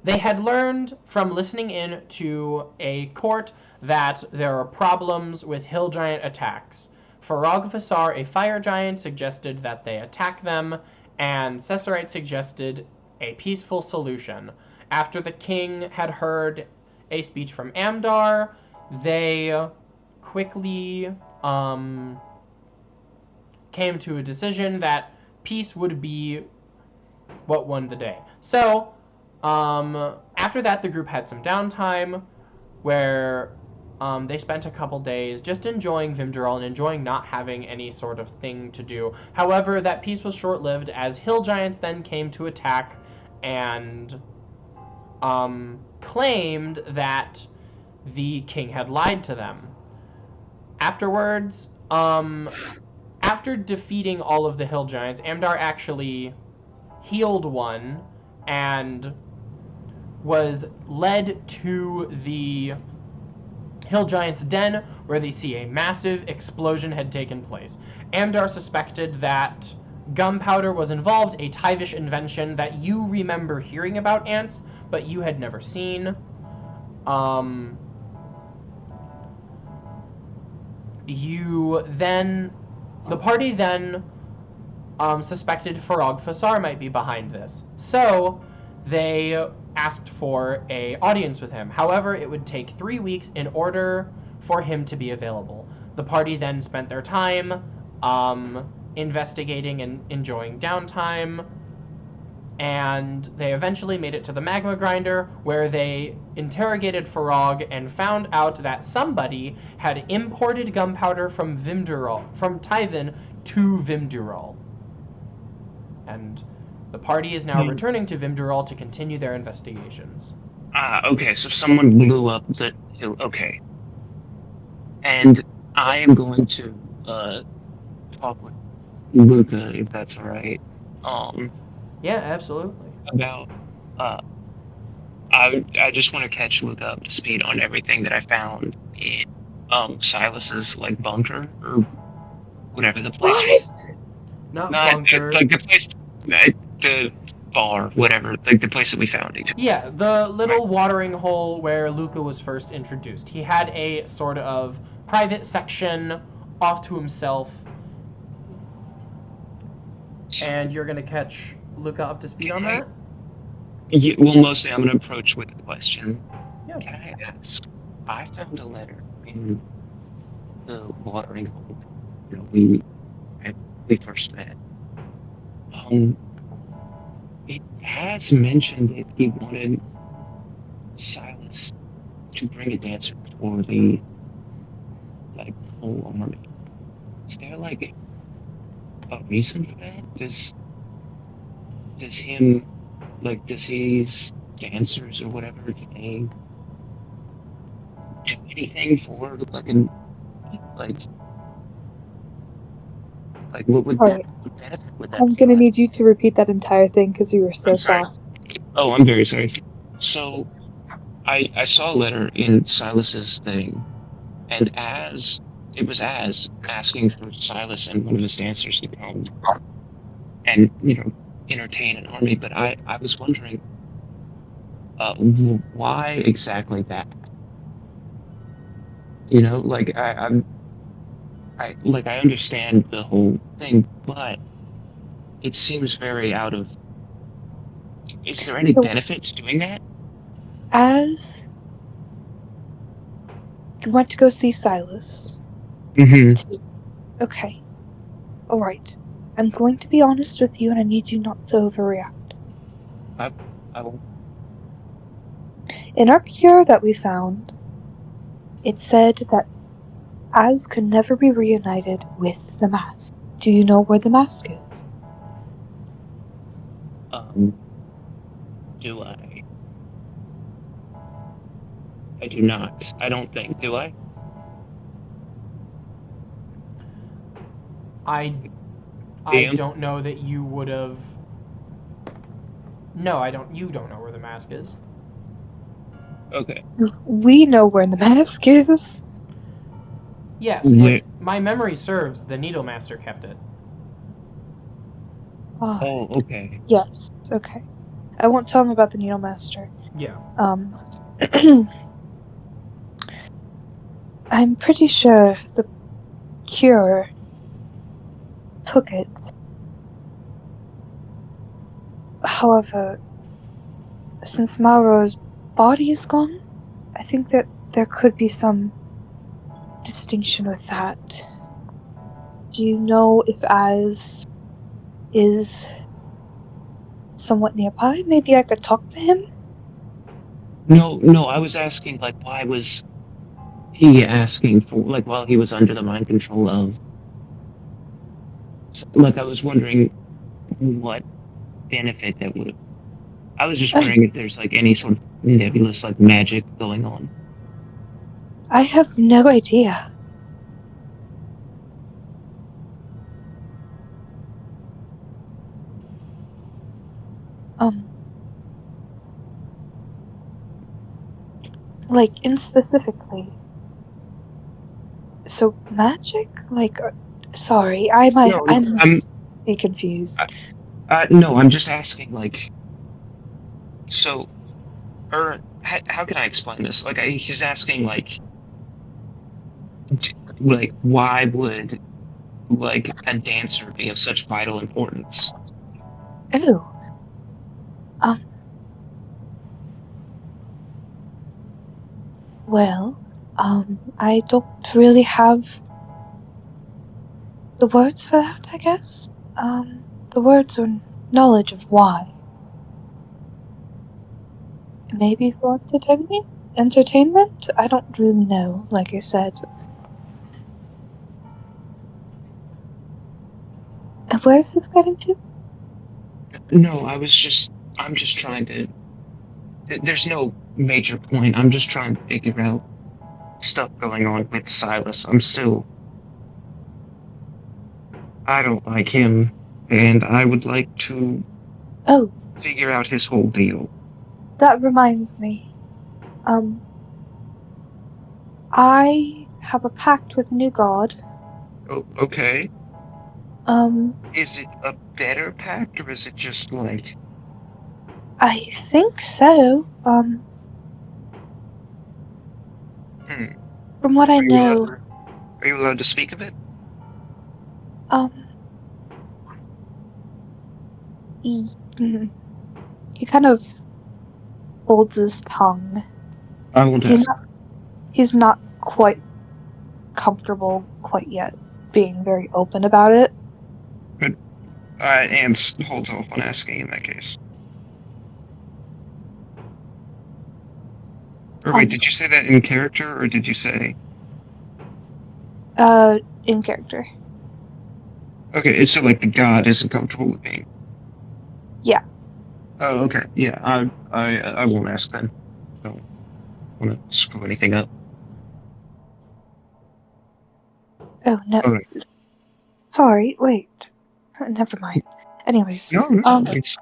they had learned from listening in to a court that there are problems with hill giant attacks. Farog Fasar, a fire giant, suggested that they attack them, and Cesarite suggested a peaceful solution. After the king had heard a speech from Amdar, they quickly came to a decision that peace would be what won the day. So, after that, the group had some downtime where they spent a couple days just enjoying Vimdural and enjoying not having any sort of thing to do. However, that peace was short-lived as hill giants then came to attack and claimed that the king had lied to them. Afterwards, after defeating all of the hill giants, Amdar actually healed one and was led to the hill giant's den, where they see a massive explosion had taken place. Amdar suspected that gunpowder was involved, a Tyvish invention that you remember hearing about, Ants, but you had never seen. The party then suspected Farog Fasar might be behind this. So they asked for an audience with him. However, it would take 3 weeks in order for him to be available. The party then spent their time investigating and enjoying downtime, and they eventually made it to the magma grinder, where they interrogated Farog and found out that somebody had imported gunpowder from Tyvan to Vimdural. And the party is now returning to Vimdural to continue their investigations. Okay, so someone blew up the hill. Okay. And I am going to talk with Luca, if that's alright. Yeah, absolutely. About I just want to catch Luca up to speed on everything that I found in Silas's like bunker or whatever the place was. Not Not bunker. like the place, the bar, whatever, like the place that we found each other. Yeah, the little watering hole where Luca was first introduced. He had a sort of private section off to himself. And you're going to catch Luca up to speed on that? Yeah, well, mostly I'm going to approach with a question. Yeah. Can I ask? I found a letter in the watering hole. You know, we first met. It has mentioned that he wanted Silas to bring a dancer for the whole army. Is there like a reason for that? Does his dancers or whatever, do they do anything for what would Alright. benefit with that? I'm gonna need you to repeat that entire thing because you were so I'm sorry. soft. Oh, I'm very sorry. So, I saw a letter in Silas's thing, and it was asking for Silas and one of his dancers to come and, entertain an army, but I was wondering, why exactly that? I understand the whole thing, but it seems very out of. Is there any So- benefit to doing that? As you want to go see Silas. Mm-hmm. Okay. Alright. I'm going to be honest with you and I need you not to overreact. I will. In our cure that we found, it said that Az could never be reunited with the mask. Do you know where the mask is? Do I? I do not. I don't think. Do I? I Damn. don't know that you would have. No, I don't. You don't know where the mask is. Okay. We know where the mask is. Yes, Where? if my memory serves, the Needle Master kept it. Oh, Oh, okay. yes. Okay. I won't tell him about the Needle Master. Yeah. I'm pretty sure the cure took it. However, since Maro's body is gone, I think that there could be some distinction with that. Do you know if Az is somewhat nearby? Maybe I could talk to him? No. I was asking, like, why was he asking for, like, while he was under the mind control of? Like, I was wondering what benefit that would. I was just wondering if there's like any sort of nebulous like magic going on. I have no idea. Like, in specifically. So, magic? Like, sorry, I No, must be confused. no, I'm just asking, like, so, or how can I explain this? Like, he's asking, like, why would like a dancer be of such vital importance? Oh, um, well, I don't really have the words for that, I guess. The words are knowledge of why. Maybe for entertainment? Entertainment? I don't really know, like I said. And where is this getting to? No, I'm just trying to. There's no major point. I'm just trying to figure out stuff going on with Silas. I don't like him, and I would like to Oh, figure out his whole deal. that reminds me. Um, I have a pact with a new god. Oh, okay. Um, Is it a better pact, or is it just like? I think so. Hmm. From what I Are you allowed? know, Are you allowed to speak of it? um, he, he kind of holds his tongue. I won't He's ask. not, he's not quite comfortable quite yet being very open about it. But Ants holds off on asking in that case. Or wait, Um, did you say that in character, or did you say? in character. Okay, it's so like the god isn't comfortable with being. Yeah. Oh, okay. Yeah, I won't ask then. I don't want to screw anything up. Oh, no. Okay. Sorry, wait. Never mind. Anyways, No, it's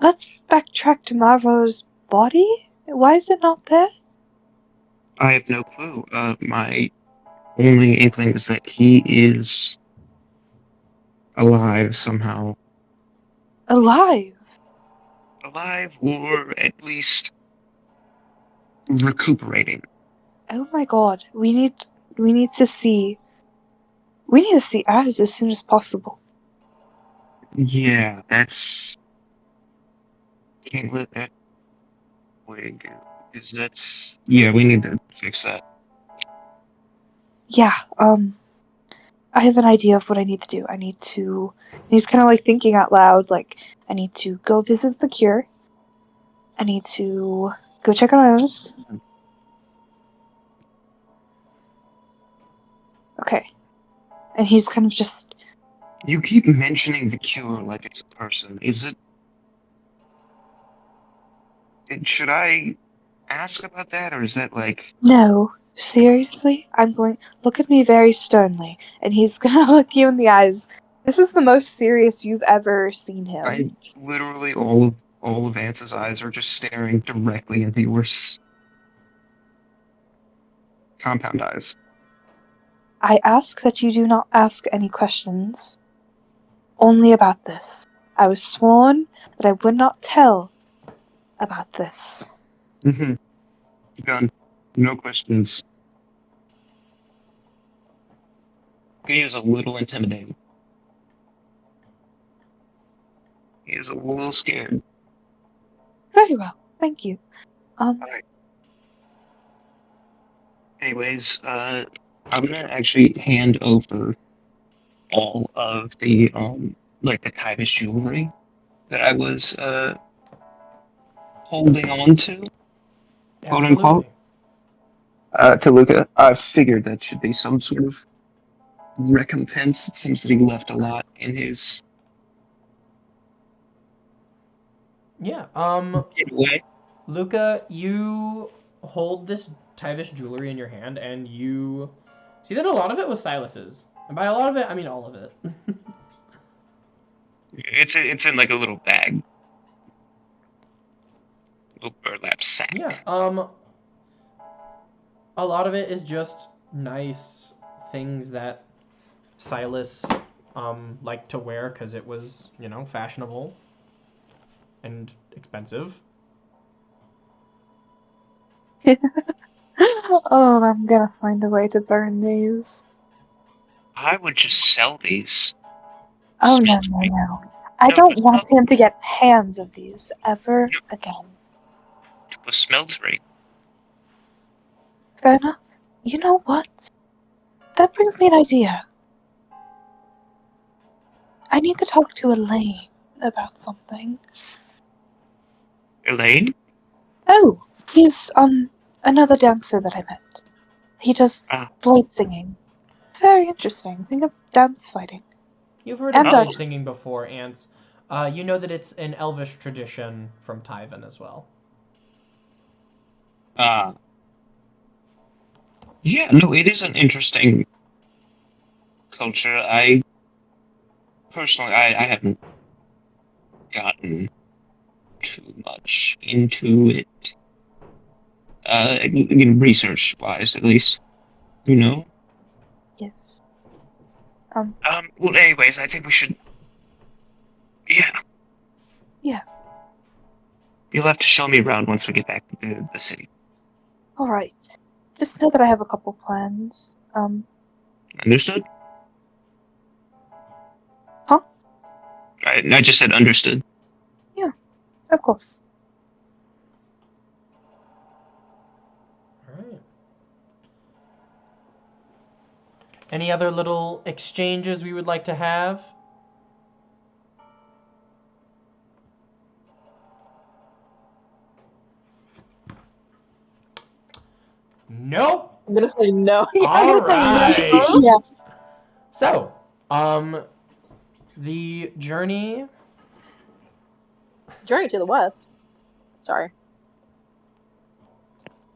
let's backtrack to Marvo's body. Why is it not there? I have no clue. My only inkling is that he is alive somehow. Alive. Alive, or at least recuperating. Oh my god. We need to see Az as soon as possible. Yeah, that's can't let that way go. Because that's yeah, we need to fix that. Yeah, I have an idea of what I need to do. He's kind of like thinking out loud, like, I need to go visit the cure. I need to go check on Az. Okay. And he's kind of just You keep mentioning the cure like it's a person. Is it? Should I ask about that, or is that like? No, seriously? I'm going. Look at me very sternly, and he's gonna look you in the eyes. This is the most serious you've ever seen him. I literally all of Vance's eyes are just staring directly into yours. Compound eyes. I ask that you do not ask any questions. Only about this. I was sworn that I would not tell about this. Mm-hmm. Done. No questions. He is a little intimidating. He is a little scared. Very well, thank you. Anyways, I'm gonna actually hand over all of the like the Titus jewelry that I was holding on to, quote unquote, to Luca. I figured that should be some sort of recompense. It seems that he left a lot in his Yeah. getaway. Luca, you hold this Tyvish jewelry in your hand, and you see that a lot of it was Silas's. And by a lot of it, I mean all of it. It's in like a little bag, little burlap sack. Yeah. A lot of it is just nice things that Silas liked to wear because it was, fashionable and expensive. Oh, I'm gonna find a way to burn these. I would just sell these. Oh, no. I don't want him to get hands of these ever again. To a smeltery. Fair enough. You know what? That brings me an idea. I need to talk to Elaine about something. Elaine? Oh, he's, another dancer that I met. He does blade singing. It's very interesting. Think of dance fighting. You've heard And of blade Dutch. singing before, Ants. You know that it's an elvish tradition from Tyvan as well. Yeah, no, it is an interesting culture. I personally, I haven't gotten too much into it. Research-wise, at least, Yes. Well, anyways, I think we should. Yeah. Yeah. You'll have to show me around once we get back to the city. Alright. Just know that I have a couple plans. Understood? Huh? I just said understood. Yeah, of course. Alright. Any other little exchanges we would like to have? Nope. I'm gonna say no. Yeah, All I'm gonna say no. right. Yeah. So, the journey. Journey to the west. Sorry.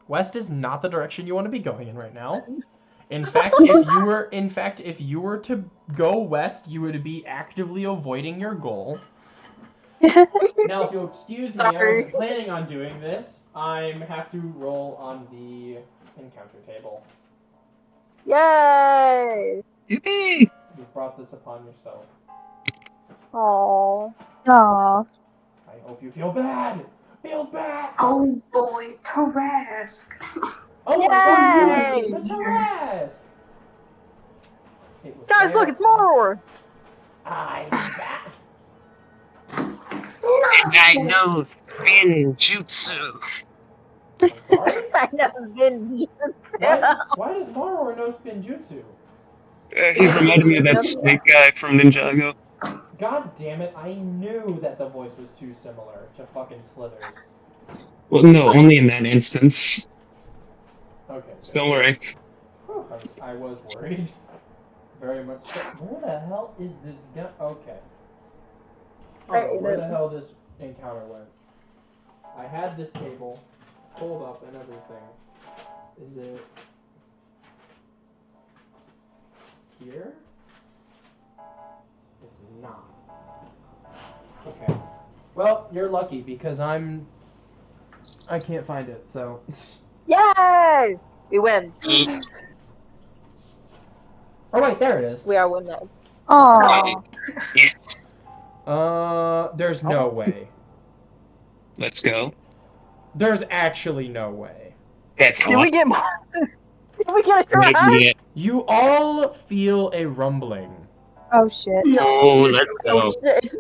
West is not the direction you want to be going in right now. In fact, if you were to go west, you would be actively avoiding your goal. Now, if you'll excuse me, I Sorry. wasn't planning on doing this. I have to roll on the encounter table. Yay! Yippee! You brought this upon yourself. Aww. Aww. I hope you feel bad. Feel bad. Oh boy, Tarask. Oh my Yay! God! The Tarrasque! It was Guys, look, there. it's Moror! I'm back. And I know Finjutsu. I'm sorry? That's been Why does Maror know Spinjutsu? He reminded me of that snake guy from Ninjago. God damn it, I knew that the voice was too similar to fucking Slithers. Well, no, only in that instance. Okay. Don't worry. Whew, I was worried. Very much so. Where the hell is this gun? Okay. I Right, don't know where the the- hell this encounter went. I had this table pulled up and everything. Is it here? It's not. Okay. Well, you're lucky because I can't find it, so. Yay! We win. Oh wait, there it is. We are winners. Oh, Yes. There's no way. Let's go. There's actually no way. That's Did awesome. we get more? Did we get a try? You all feel a rumbling. oh shit. Oh, let's Oh go. shit! It's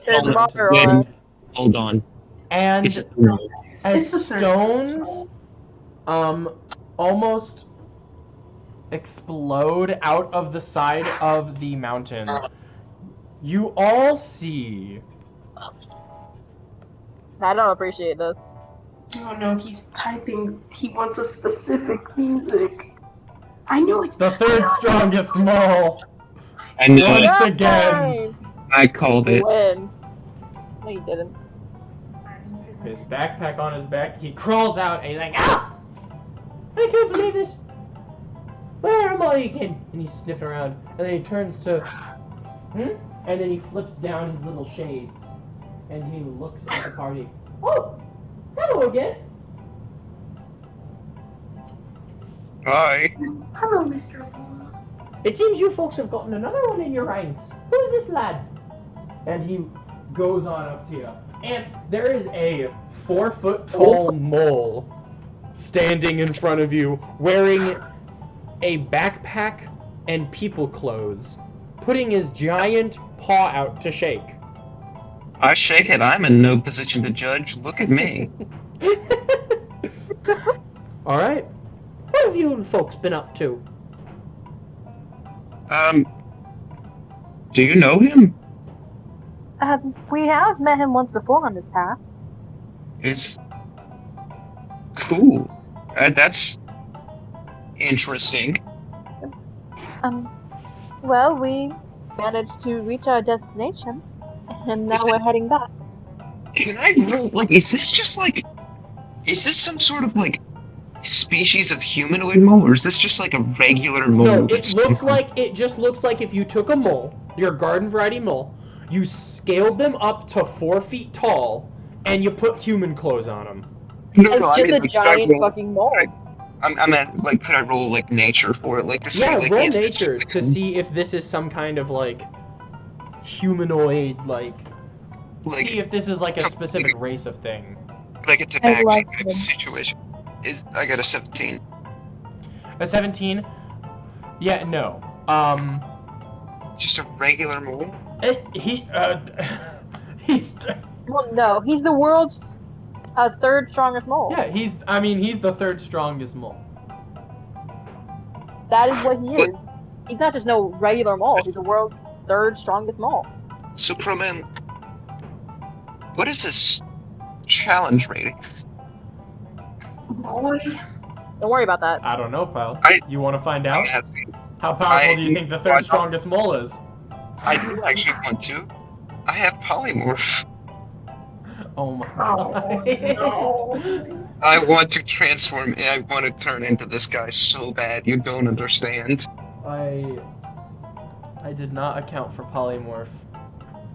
Hold Mother on. on. Hold on. And It's no. as It's the third stones almost explode out of the side of the mountain, you all see I don't appreciate this. Oh no, he's typing. He wants a specific music. I knew it's the third strongest mole I know it. once again. I called We it. win. No, you didn't. His backpack on his back, he crawls out and he's like, ah! I can't believe this! Where am I again? And he's sniffing around, and then he turns to, and then he flips down his little shades, and he looks at the party. Oh, hello again. Hi. Hello, Mr. Bola. It seems you folks have gotten another one in your ranks. Who's this lad? And he goes on up to you. Ants, there is a 4-foot-tall mole standing in front of you, wearing a backpack and people clothes, putting his giant paw out to shake. I shake it. I'm in no position to judge. Look at me. All right. What have you folks been up to? Do you know him? We have met him once before on this path. It's cool. That's interesting. Well, we managed to reach our destination, and now we're heading back. Can I roll? Like, is this some sort of like species of humanoid mole, or is this just like a regular mole? No, that's it just looks like if you took a mole, your garden variety mole, you scaled them up to 4 feet tall, and you put human clothes on them. No, It's no, I just mean, a like, could I giant roll- fucking mole. I'm at, like, could I roll like nature for it, like to see, Yeah, like, roll is this nature just, to see if this is some kind of like humanoid, like see if this is like a specific race of thing. like it's a I vaccine like type them. of situation? I got a 17. A 17? Yeah, no. Just a regular mole? He's Well, no, he's the world's third strongest mole. yeah, he's the third strongest mole. That is what he is. He's not just no regular mole. He's the world's third strongest mole. So, Proman, what is this challenge rating? Boy. Don't worry about that. I don't know, pal. I- You want to find out? I How powerful do you think the third I- strongest mole is? do actually want to. I have polymorph. Oh my Oh, god. no. I want to transform. I want to turn into this guy so bad. You don't understand. I did not account for polymorph.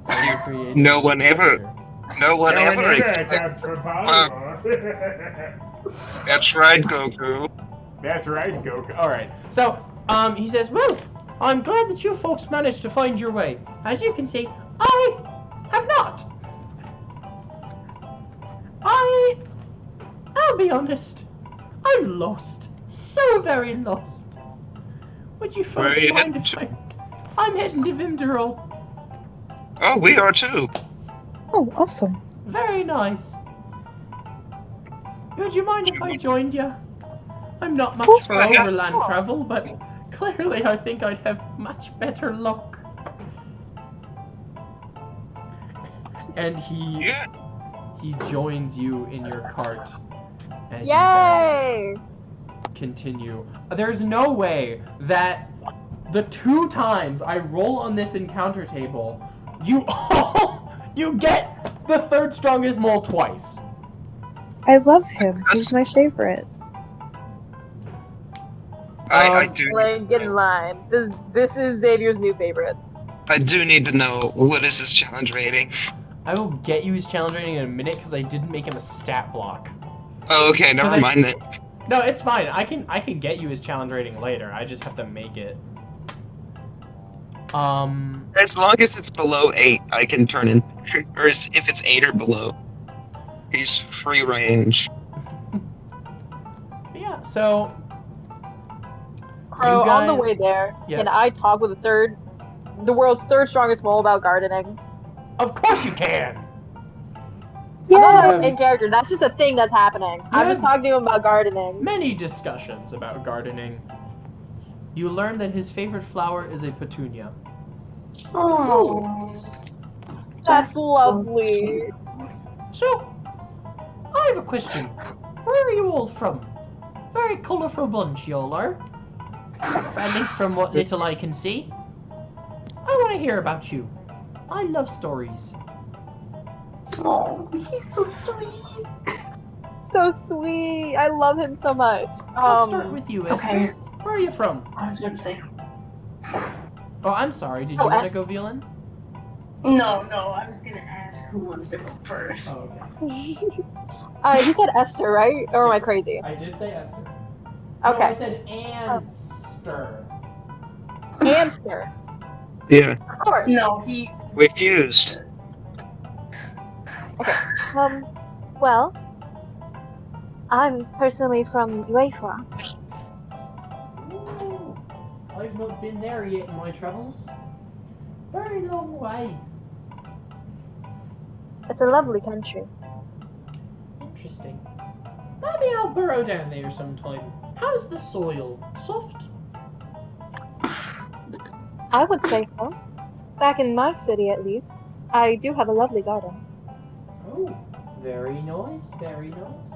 when you created No one this ever- character. No one ever. accounts for polymorph. That's right, Goku. That's right, Goku. Alright, so, he says, well, I'm glad that you folks managed to find your way. As you can see, I have not. I'll be honest, I'm lost. So very lost. Would you Where are folks you mind heading if I'm heading to Vimderol. Oh, we are too. Oh, awesome. Very nice. Would you mind if I joined you? I'm not much course for not. overland travel, but clearly I think I'd have much better luck. And Yeah. he joins you in your cart as you Yay! guys continue. There's no way that the 2 times I roll on this encounter table, you you get the 3rd strongest mole twice. I love him. He's my favorite. I do. Lane, get in line. This is Xavier's new favorite. I do need to know what is his challenge rating. I will get you his challenge rating in a minute because I didn't make him a stat block. Oh, okay, never mind then. No, it's fine. I can get you his challenge rating later. I just have to make it. As long as it's below 8, I can turn in. Or if it's 8 or below, he's free range. Yeah. So. Crow, You on the guys- way there, Yes. can I talk with the world's 3rd strongest mole about gardening? Of course you can. I'm not Yeah. in character. That's just a thing that's happening. I'm just Yeah. talking to him about gardening. Many discussions about gardening. You learn that his favorite flower is a petunia. Oh. That's lovely. So, I have a question. Where are you all from? Very colourful bunch, y'all are. At least from what little I can see. I want to hear about you. I love stories. Oh, he's so sweet. So sweet. I love him so much. I'll start with you, Esther. Okay. Where are you from? I was gonna say. Oh, I'm sorry. Did you Oh, want to Esther. go, Villain? No, I was gonna ask who wants to go first. Oh, okay. You said Esther, right? Or am I Yes, crazy? I did say Esther. No, I Okay. said Anster. Hamster. Yeah, Of course. No, he. we fused. Well, I'm personally from UEFA. Ooh, I've not been there yet in my travels. Very long way. It's a lovely country. Interesting. Maybe I'll burrow down there sometime. How's the soil? Soft? I would say so. Back in my city, at least, I do have a lovely garden. Oh, very nice, very nice.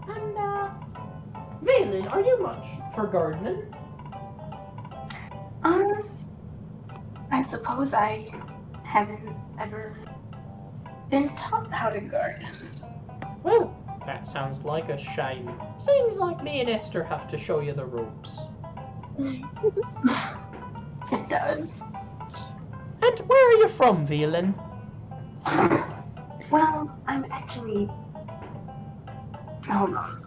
And, Valen, are you much for gardening? I suppose I haven't ever been taught how to garden. Well, that sounds like a shame. Seems like me and Esther have to show you the ropes. It does. And where are you from, Valen? Well, I'm actually. Hold on.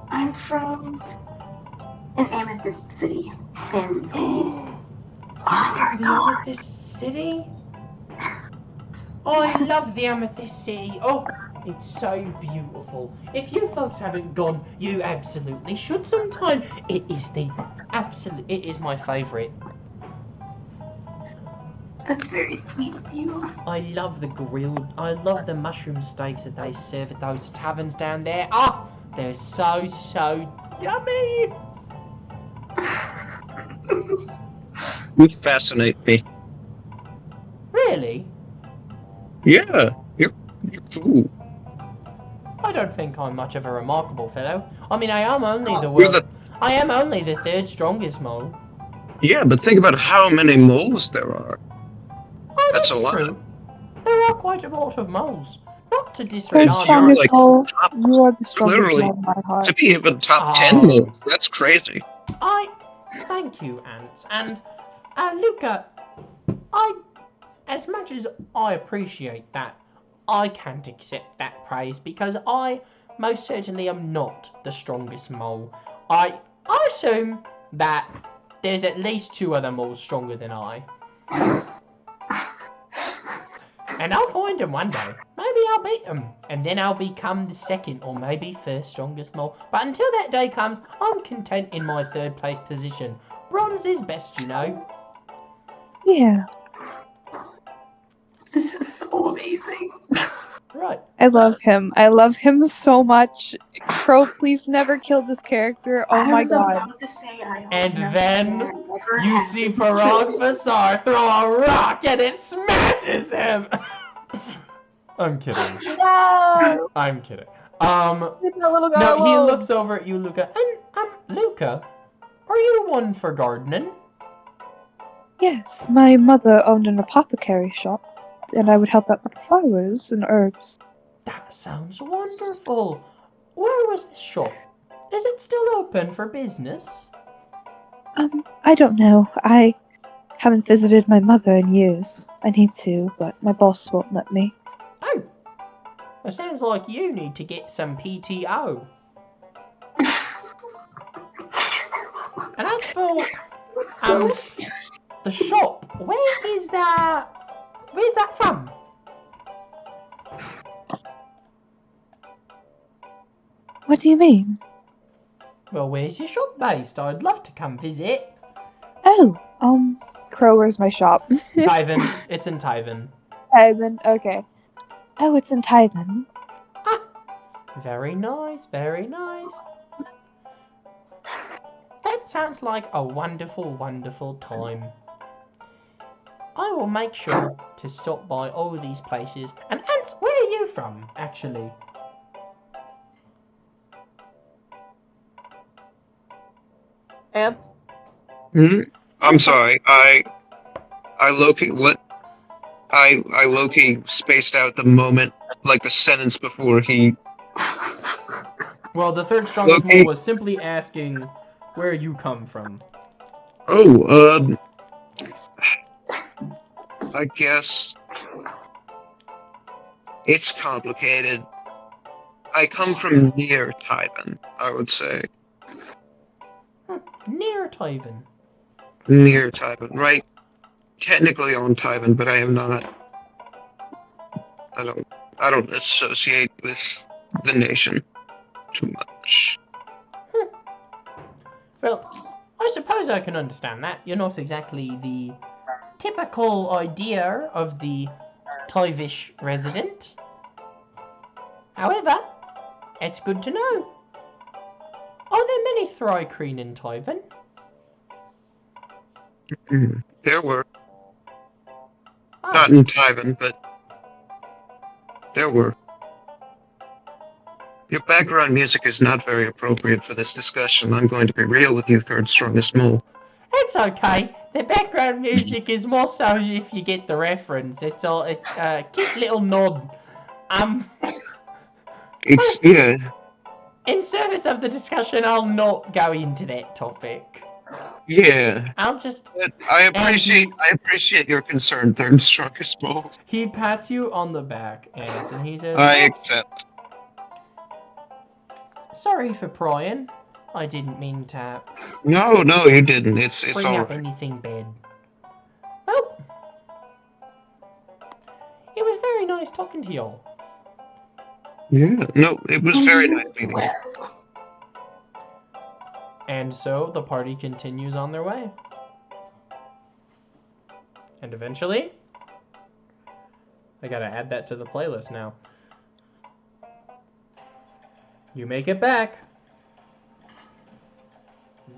I'm from an Amethyst City in Arthur. The Amethyst City? Oh, I love the Amethyst City. Oh, it's so beautiful. If you folks haven't gone, you absolutely should sometime. It is my favourite. That's very sweet of you. I love I love the mushroom steaks that they serve at those taverns down there. Ah, they're so yummy. You fascinate me. Really? Yeah, you're cool. I don't think I'm much of a remarkable fellow. I mean, I am only the You're world. I am only the 3rd strongest mole. Yeah, but think about how many moles there are. Oh, That's a lot. true. There are quite a lot of moles. Not to Third disregard. you're strongest like mole. top- You are the strongest literally. mole in my heart. To be even top 10 Oh. moles, that's crazy. I thank you, Ants, and Luca. As much as I appreciate that, I can't accept that praise because I most certainly am not the strongest mole. I assume that there's at least 2 other moles stronger than I. And I'll find them one day. Maybe I'll beat them. And then I'll become the 2nd or maybe 1st strongest mole. But until that day comes, I'm content in my 3rd place position. Bronze is best, you know. Yeah, This is so amazing. Right. I love him. I love him so much. Crow, please never kill this character. Oh I my was god. about to say I hope And no then man ever You has see this Farag choice. Basar throw a rock and it smashes him! I'm kidding. No! I'm kidding. Leave that little guy No, he alone. looks over at you, Luca. Luca, are you one for gardening? Yes, my mother owned an apothecary shop, and I would help out with the flowers and herbs. That sounds wonderful. Where was this shop? Is it still open for business? I don't know. I haven't visited my mother in years. I need to, but my boss won't let me. Oh, it sounds like you need to get some PTO. And as for the shop, where's that from? What do you mean? Well, where's your shop based? I'd love to come visit. Oh, Crow, where's my shop? Tyven. It's in Tyven. Tyven, okay. Oh, it's in Tyven. Ah, very nice, very nice. That sounds like a wonderful, wonderful time. I will make sure to stop by all these places. And Ants, where are you from, actually? Ants. I'm sorry. I low-key spaced out the moment, like the sentence before he. Well, the third strongest Okay. mole was simply asking where you come from. Oh, I guess it's complicated. I come from near Tyven, I would say. Near Tyven. Near Tyven, right? Technically on Tyven, but I am not. I don't associate with the nation too much. Well, I suppose I can understand that. You're not exactly the typical idea of the Tyvish resident. However, it's good to know. Are there many Thrycreen in Tyven? There were. Oh, Not in Tyven, but there were. Your background music is not very appropriate for this discussion. I'm going to be real with you, third strongest mole. it's okay. The background music is more so if you get the reference. It's a cute little nod. It's yeah. In service of the discussion, I'll not go into that topic. Yeah. I'll just... But I appreciate your concern, third strongest mole. He pats you on the back, Ants, and he says, I "Well, accept. sorry for prying. I didn't mean to No, you didn't. It's bring all up right. anything bad. Well, it was very nice talking to y'all. Yeah, no, it was very nice meeting you. Well, And so the party continues on their way. And eventually, I gotta add that to the playlist now. You make it back.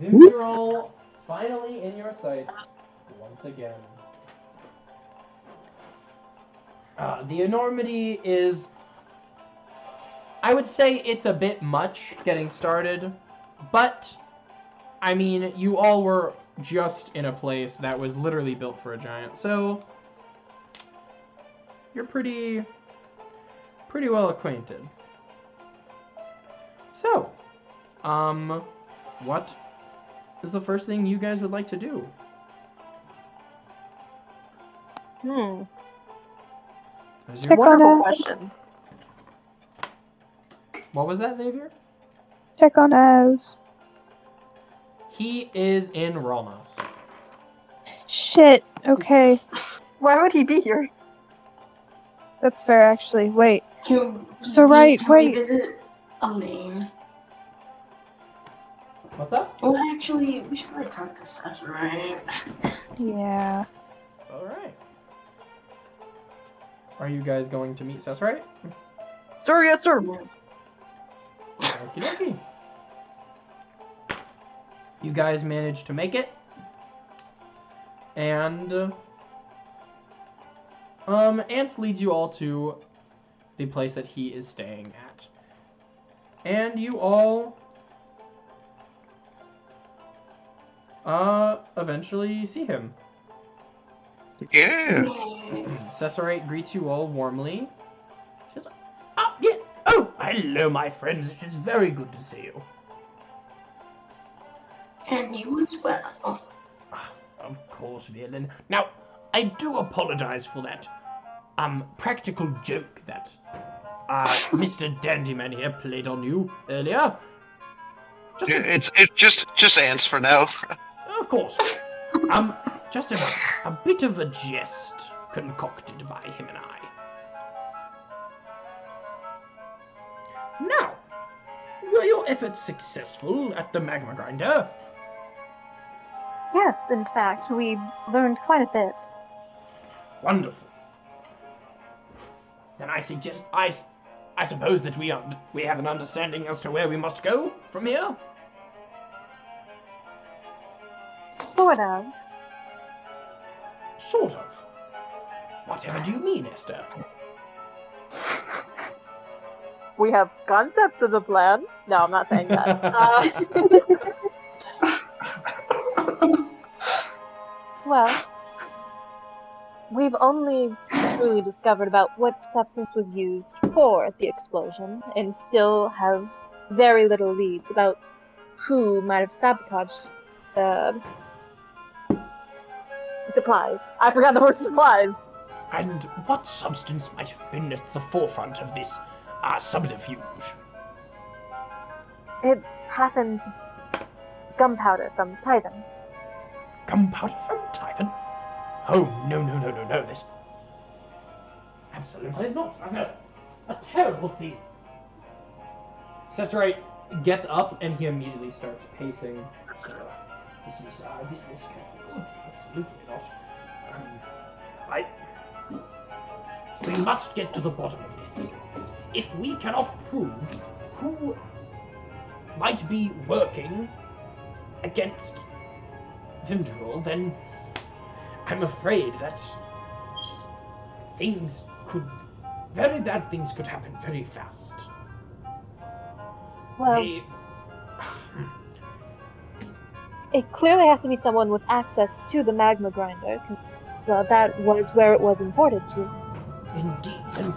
Vimperol finally in your sights once again. The enormity is, I would say it's a bit much getting started, but I mean, you all were just in a place that was literally built for a giant, so you're pretty well acquainted. So, what is the first thing you guys would like to do? As your- Check on Wonderful us. question. What was that, Xavier? Check on Az. He is in Rolnos. Shit. Okay, Why would he be here? that's fair. Actually, wait. can So we right, can we wait. visit Elaine? What's up? Well, actually, we should probably talk to Seth, right? Yeah. All right. Are you guys going to meet Cesarite? Sir, yes, sir. Okie dokie. You guys managed to make it. And Ants leads you all to the place that he is staying at. And you all eventually see him. Yeah. Cesarate greets you all warmly. She's like, "Ah, yeah. Oh, hello, my friends. It is very good to see you." And you as well. Of course, Violin. Now, I do apologize for that practical joke that Mr. Dandyman here played on you earlier. It's just ants for now. Of course. Just a bit of a jest concocted by him and I. Now, were your efforts successful at the magma grinder? Yes, in fact, we learned quite a bit. Wonderful. Then I suggest I suppose that we have an understanding as to where we must go from here. Sort of. Sort of. Whatever do you mean, Esther? We have concepts of the plan. No, I'm not saying that. Well, we've only truly discovered about what substance was used for the explosion, and still have very little leads about who might have sabotaged the supplies. I forgot the word supplies. And what substance might have been at the forefront of this subterfuge? It happened gunpowder from Titan. Gunpowder from Typhon? Oh, no, this... Absolutely not. That's a terrible thing. Cesarate gets up and he immediately starts pacing. So, this can't be good. Absolutely not. We must get to the bottom of this. If we cannot prove who might be working against Vindrel, then I'm afraid that very bad things could happen very fast. Well, They- it clearly has to be someone with access to the magma grinder, because, well, that was where it was imported to. Indeed, and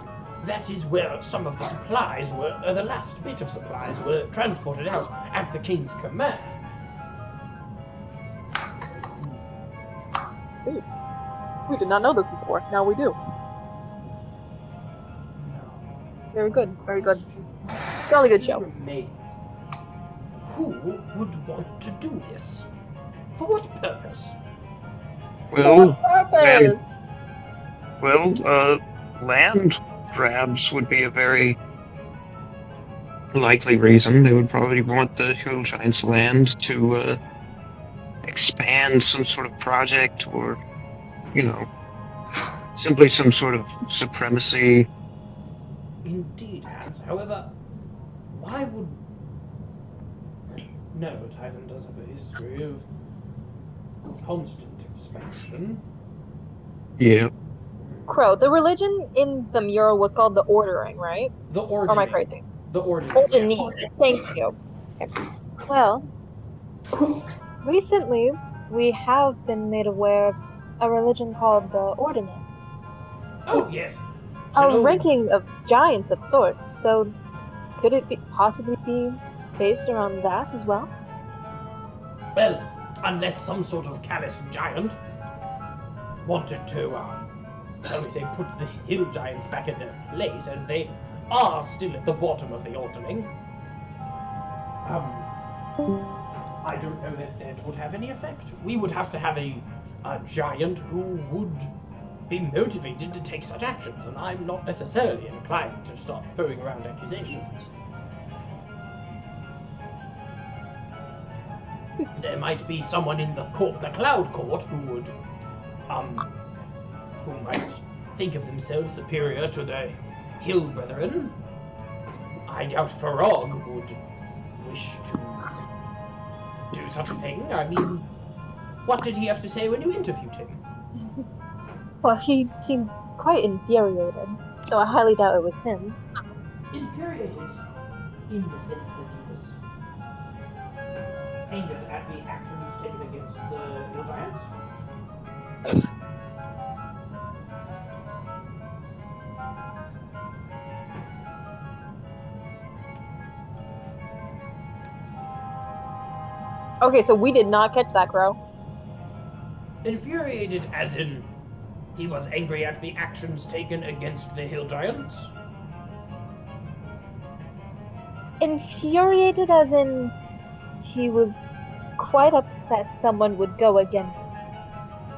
that is where some of the supplies were, the last bit of supplies were transported out at the King's command. See, we did not know this before. Now we do. Very good. Very good. Jolly good show. Remains. Who would want to do this? For what purpose? Well, Purpose. land grabs would be a very likely reason. They would probably want the Hill Giants' land to expand some sort of project, or, simply some sort of supremacy. Indeed, Hans. However, why would... No, Typhon does have a history of constant expansion. Yeah. Crow, the religion in the mural was called the Ordering, right? The Or am I Ordering. crazy? The Ordering. Ordering. yes. Thank you. Well, recently we have been made aware of a religion called the Ordinate. Oh, yes. A ranking of giants of sorts, so could it possibly be based around that as well? Well, unless some sort of callous giant wanted to, shall we say, put the hill giants back in their place, as they are still at the bottom of the ordering. I don't know that would have any effect. We would have to have a giant who would be motivated to take such actions, and I'm not necessarily inclined to start throwing around accusations. There might be someone in the Cloud Court who might think of themselves superior to the Hill Brethren. I doubt Farog would wish to do such a thing. I mean, what did he have to say when you interviewed him? Well, he seemed quite infuriated, so I highly doubt it was him. Infuriated? in the sense that he was angered at the actions taken against the Hill Giants. Okay, so we did not catch that, Crow. Infuriated as in he was angry at the actions taken against the Hill Giants. Infuriated as in he was quite upset someone would go against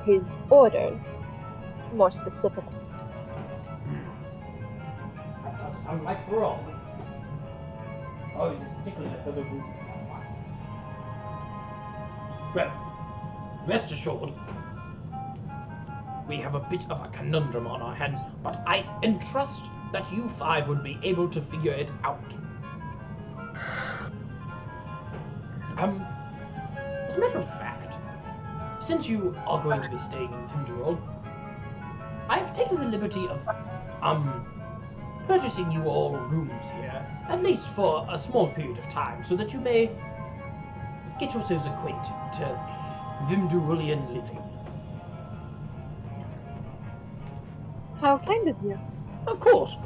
his orders, more specifically. That does sound like wrong. Oh, is this tickling a further group? Well, rest assured, we have a bit of a conundrum on our hands, but I entrust that you five would be able to figure it out. As a matter of fact, since you are going to be staying in Thunderol, I've taken the liberty of, purchasing you all rooms here, at least for a small period of time, so that you may get yourselves acquainted to Vimdurulian living. How kind of you. Of course,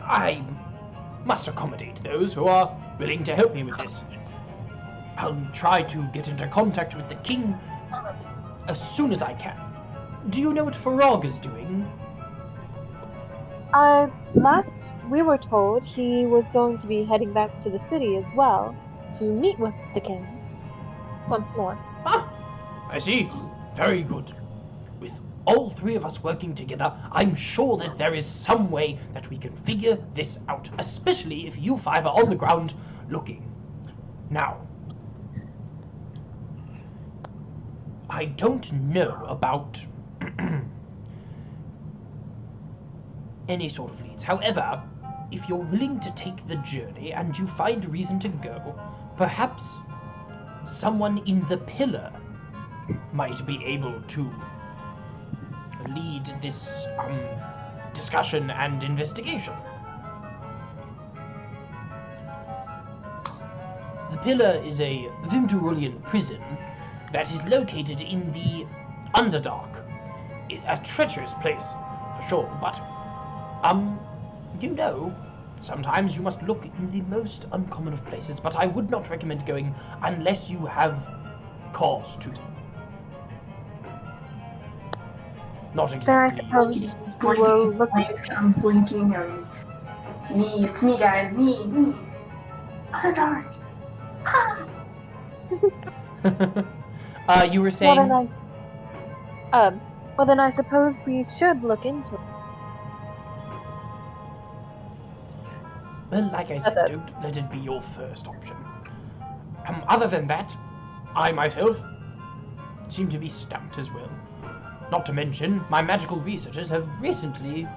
I must accommodate those who are willing to help me with this. I'll try to get into contact with the king as soon as I can. Do you know what Farog is doing? Last we were told he was going to be heading back to the city as well to meet with the king once more. Ah, I see. Very good. With all three of us working together, I'm sure that there is some way that we can figure this out, especially if you five are on the ground looking. Now, I don't know about any sort of leads. However, if you're willing to take the journey and you find reason to go, perhaps someone in the pillar might be able to lead this discussion and investigation. The pillar is a Vimdurulian prison that is located in the Underdark. A treacherous place, for sure, but, you know, sometimes you must look in the most uncommon of places, but I would not recommend going unless you have cause to. Not Then I exactly. suppose we will look. I'm blinking. Me, it's me, guys. Me. Underdark. You were saying? Well then I suppose we should look into it. Well, like I said, don't let it be your first option. Other than that, I myself seem to be stumped as well. Not to mention, my magical researchers have recently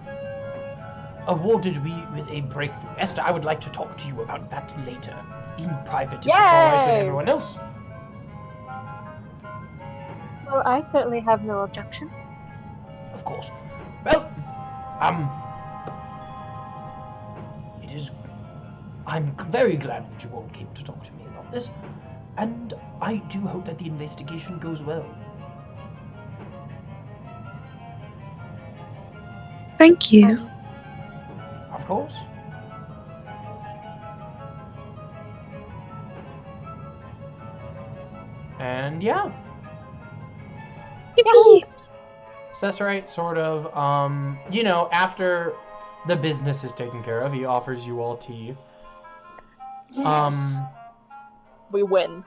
awarded me with a breakthrough. Esther, I would like to talk to you about that later, in private, if it's alright with everyone else. Well, I certainly have no objection. Of course. Well, it is. I'm very glad that you all came to talk to me about this, and I do hope that the investigation goes well. Thank you. Of course. And yeah. Cesarite sort of, you know, after the business is taken care of, he offers you all tea. Yes. We win.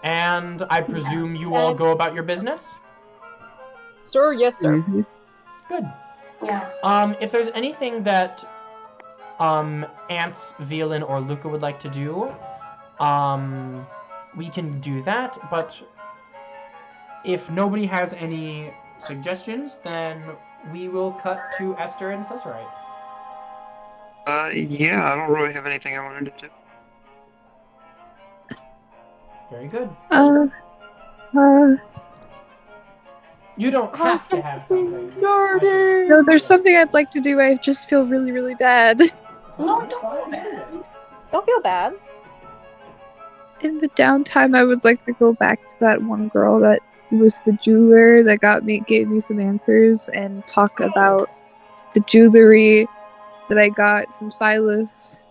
And I presume you all go about your business? Sir, yes, sir. Mm-hmm. Good. Yeah. If there's anything that, Ants, Velen, or Luca would like to do, we can do that, but if nobody has any suggestions, then we will cut to Esther and Cesarite. Yeah, I don't really have anything I wanted to do. Very good. You don't have to have something. No, there's something I'd like to do. I just feel really, really bad. No, I don't feel bad. Don't feel bad. In the downtime, I would like to go back to that one girl that was the jeweler that gave me some answers and talk about the jewelry that I got from Silas,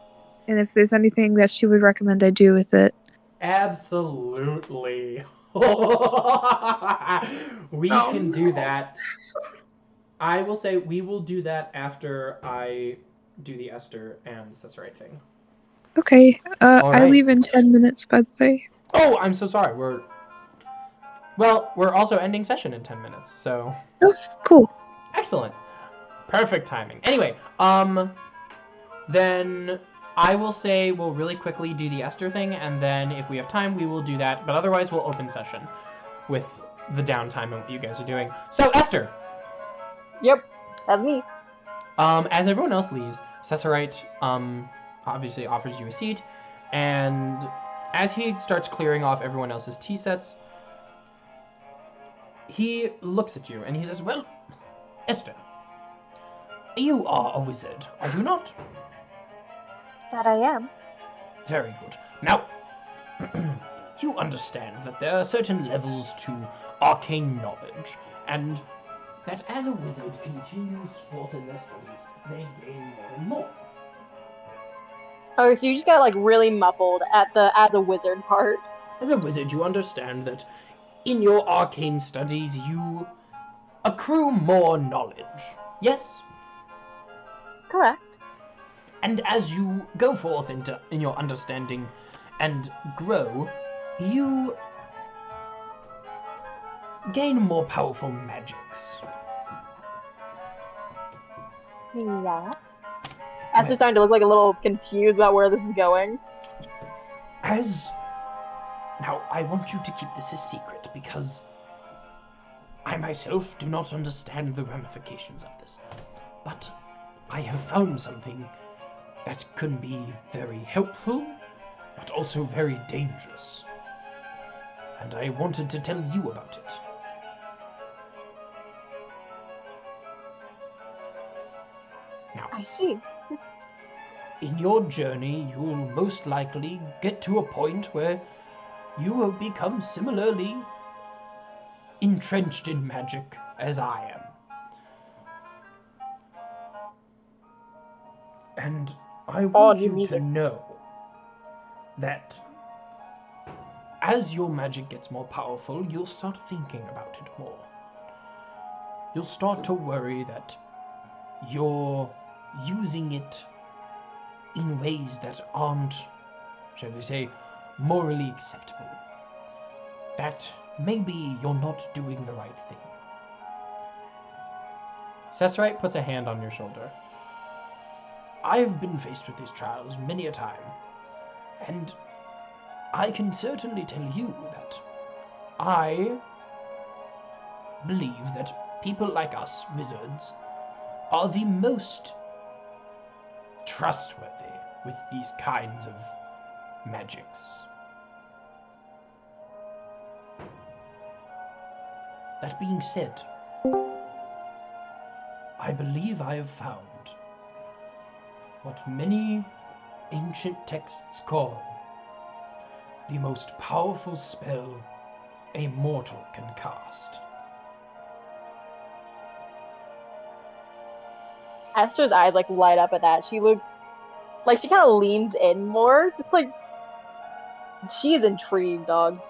and if there's anything that she would recommend I do with it. Absolutely. We Oh, can do no. that. I will say we will do that after I do the Esther and Cicerate thing. Okay, I Alright. leave in 10 minutes, by the way. Oh, I'm so sorry. We're also ending session in 10 minutes, so Cool. excellent. Perfect timing. Anyway, then I will say we'll really quickly do the Esther thing, and then if we have time, we will do that. But otherwise, we'll open session with the downtime and what you guys are doing. So, Esther! Yep, that's me. As everyone else leaves, Cicerate, obviously offers you a seat, and as he starts clearing off everyone else's tea sets, he looks at you and he says, "Well, Esther, you are a wizard, are you not?" That I am. Very good. Now, you understand that there are certain levels to arcane knowledge, and that as a wizard continues forth in their studies, they gain more and more. Okay, so you just got like really muffled at the as a wizard part. As a wizard, you understand that in your arcane studies, you accrue more knowledge. Yes? Correct. And as you go forth in your understanding and grow, you gain more powerful magics. Yes. Esther's starting to look like a little confused about where this is going. Now, I want you to keep this a secret because I myself do not understand the ramifications of this. But I have found something that can be very helpful, but also very dangerous. And I wanted to tell you about it. Now, I see. in your journey, you'll most likely get to a point where you have become similarly entrenched in magic as I am. And I want you to know that as your magic gets more powerful, you'll start thinking about it more. You'll start to worry that you're using it in ways that aren't, shall we say, morally acceptable. That maybe you're not doing the right thing. Cicerate puts a hand on your shoulder. I've been faced with these trials many a time, and I can certainly tell you that I believe that people like us, wizards, are the most trustworthy with these kinds of magics. That being said, I believe I have found what many ancient texts call the most powerful spell a mortal can cast. Esther's eyes like light up at that. She looks like she kind of leans in more, just like she's intrigued, dog.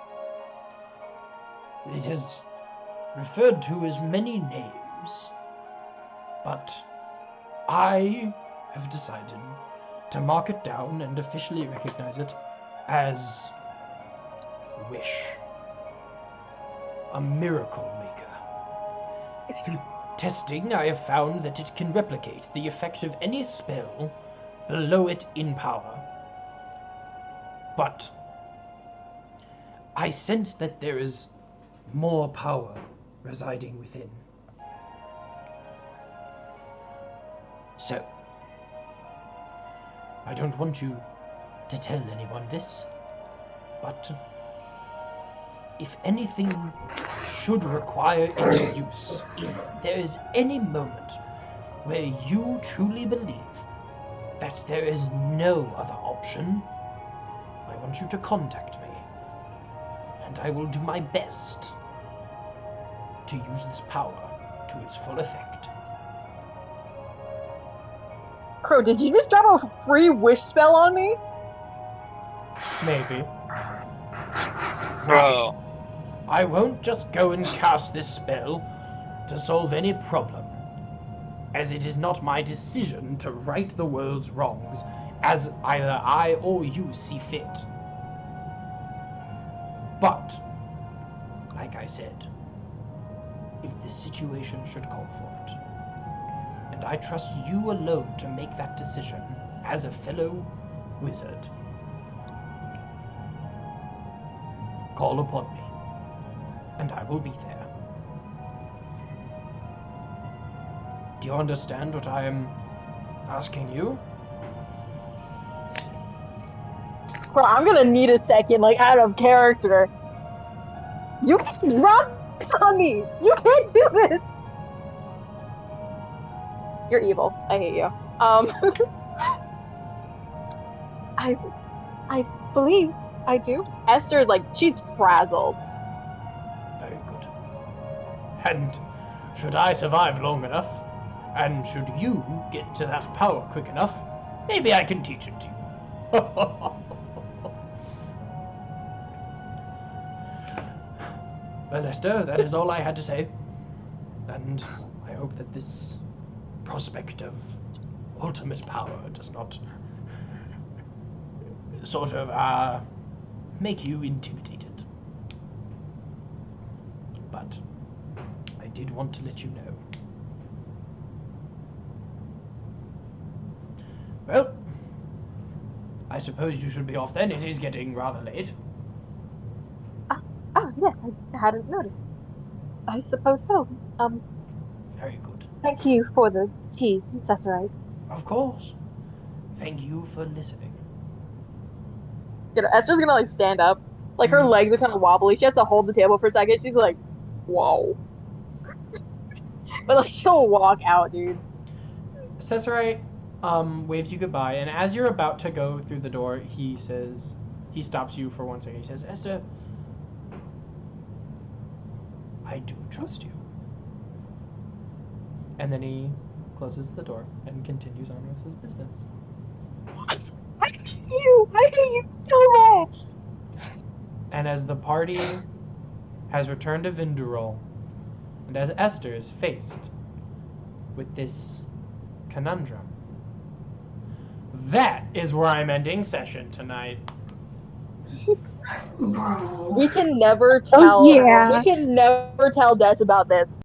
It is referred to as many names, but I have decided to mark it down and officially recognize it as Wish. A miracle maker. Through testing, I have found that it can replicate the effect of any spell below it in power. But I sense that there is more power residing within. So, I don't want you to tell anyone this, but if anything should require its use, if there is any moment where you truly believe that there is no other option, I want you to contact me, and I will do my best to use this power to its full effect. Crow, did you just drop a free wish spell on me? Maybe. Bro. I won't just go and cast this spell to solve any problem, as it is not my decision to right the world's wrongs as either I or you see fit. But, like I said, if this situation should call for it, and I trust you alone to make that decision as a fellow wizard, call upon me, and I will be there. Do you understand what I am asking you? Bro, I'm gonna need a second, like, out of character. You can drop this on me! You can't do this! You're evil. I hate you. I believe I do. Esther, like, she's frazzled. Very good. And should I survive long enough, and should you get to that power quick enough, maybe I can teach it to you. Well, Esther, that is all I had to say. And I hope that this prospect of ultimate power does not sort of, make you intimidated. But I did want to let you know. Well, I suppose you should be off then. It is getting rather late. Oh, yes, I hadn't noticed. I suppose so. Very good. Thank you for the tea, Cesarite. Of course. Thank you for listening. You know, Esther's gonna, like, stand up. Like, her legs are kind of wobbly. She has to hold the table for a second. She's like, whoa. But, like, she'll walk out, dude. Cesarite waves you goodbye, and as you're about to go through the door, he stops you for 1 second. He says, Esther, I do trust you. And then he closes the door and continues on with his business. I hate you! I hate you so much! And as the party has returned to Vindurol, and as Esther is faced with this conundrum, that is where I'm ending session tonight. Bro. We can never tell. yeah. We can never tell Des about this.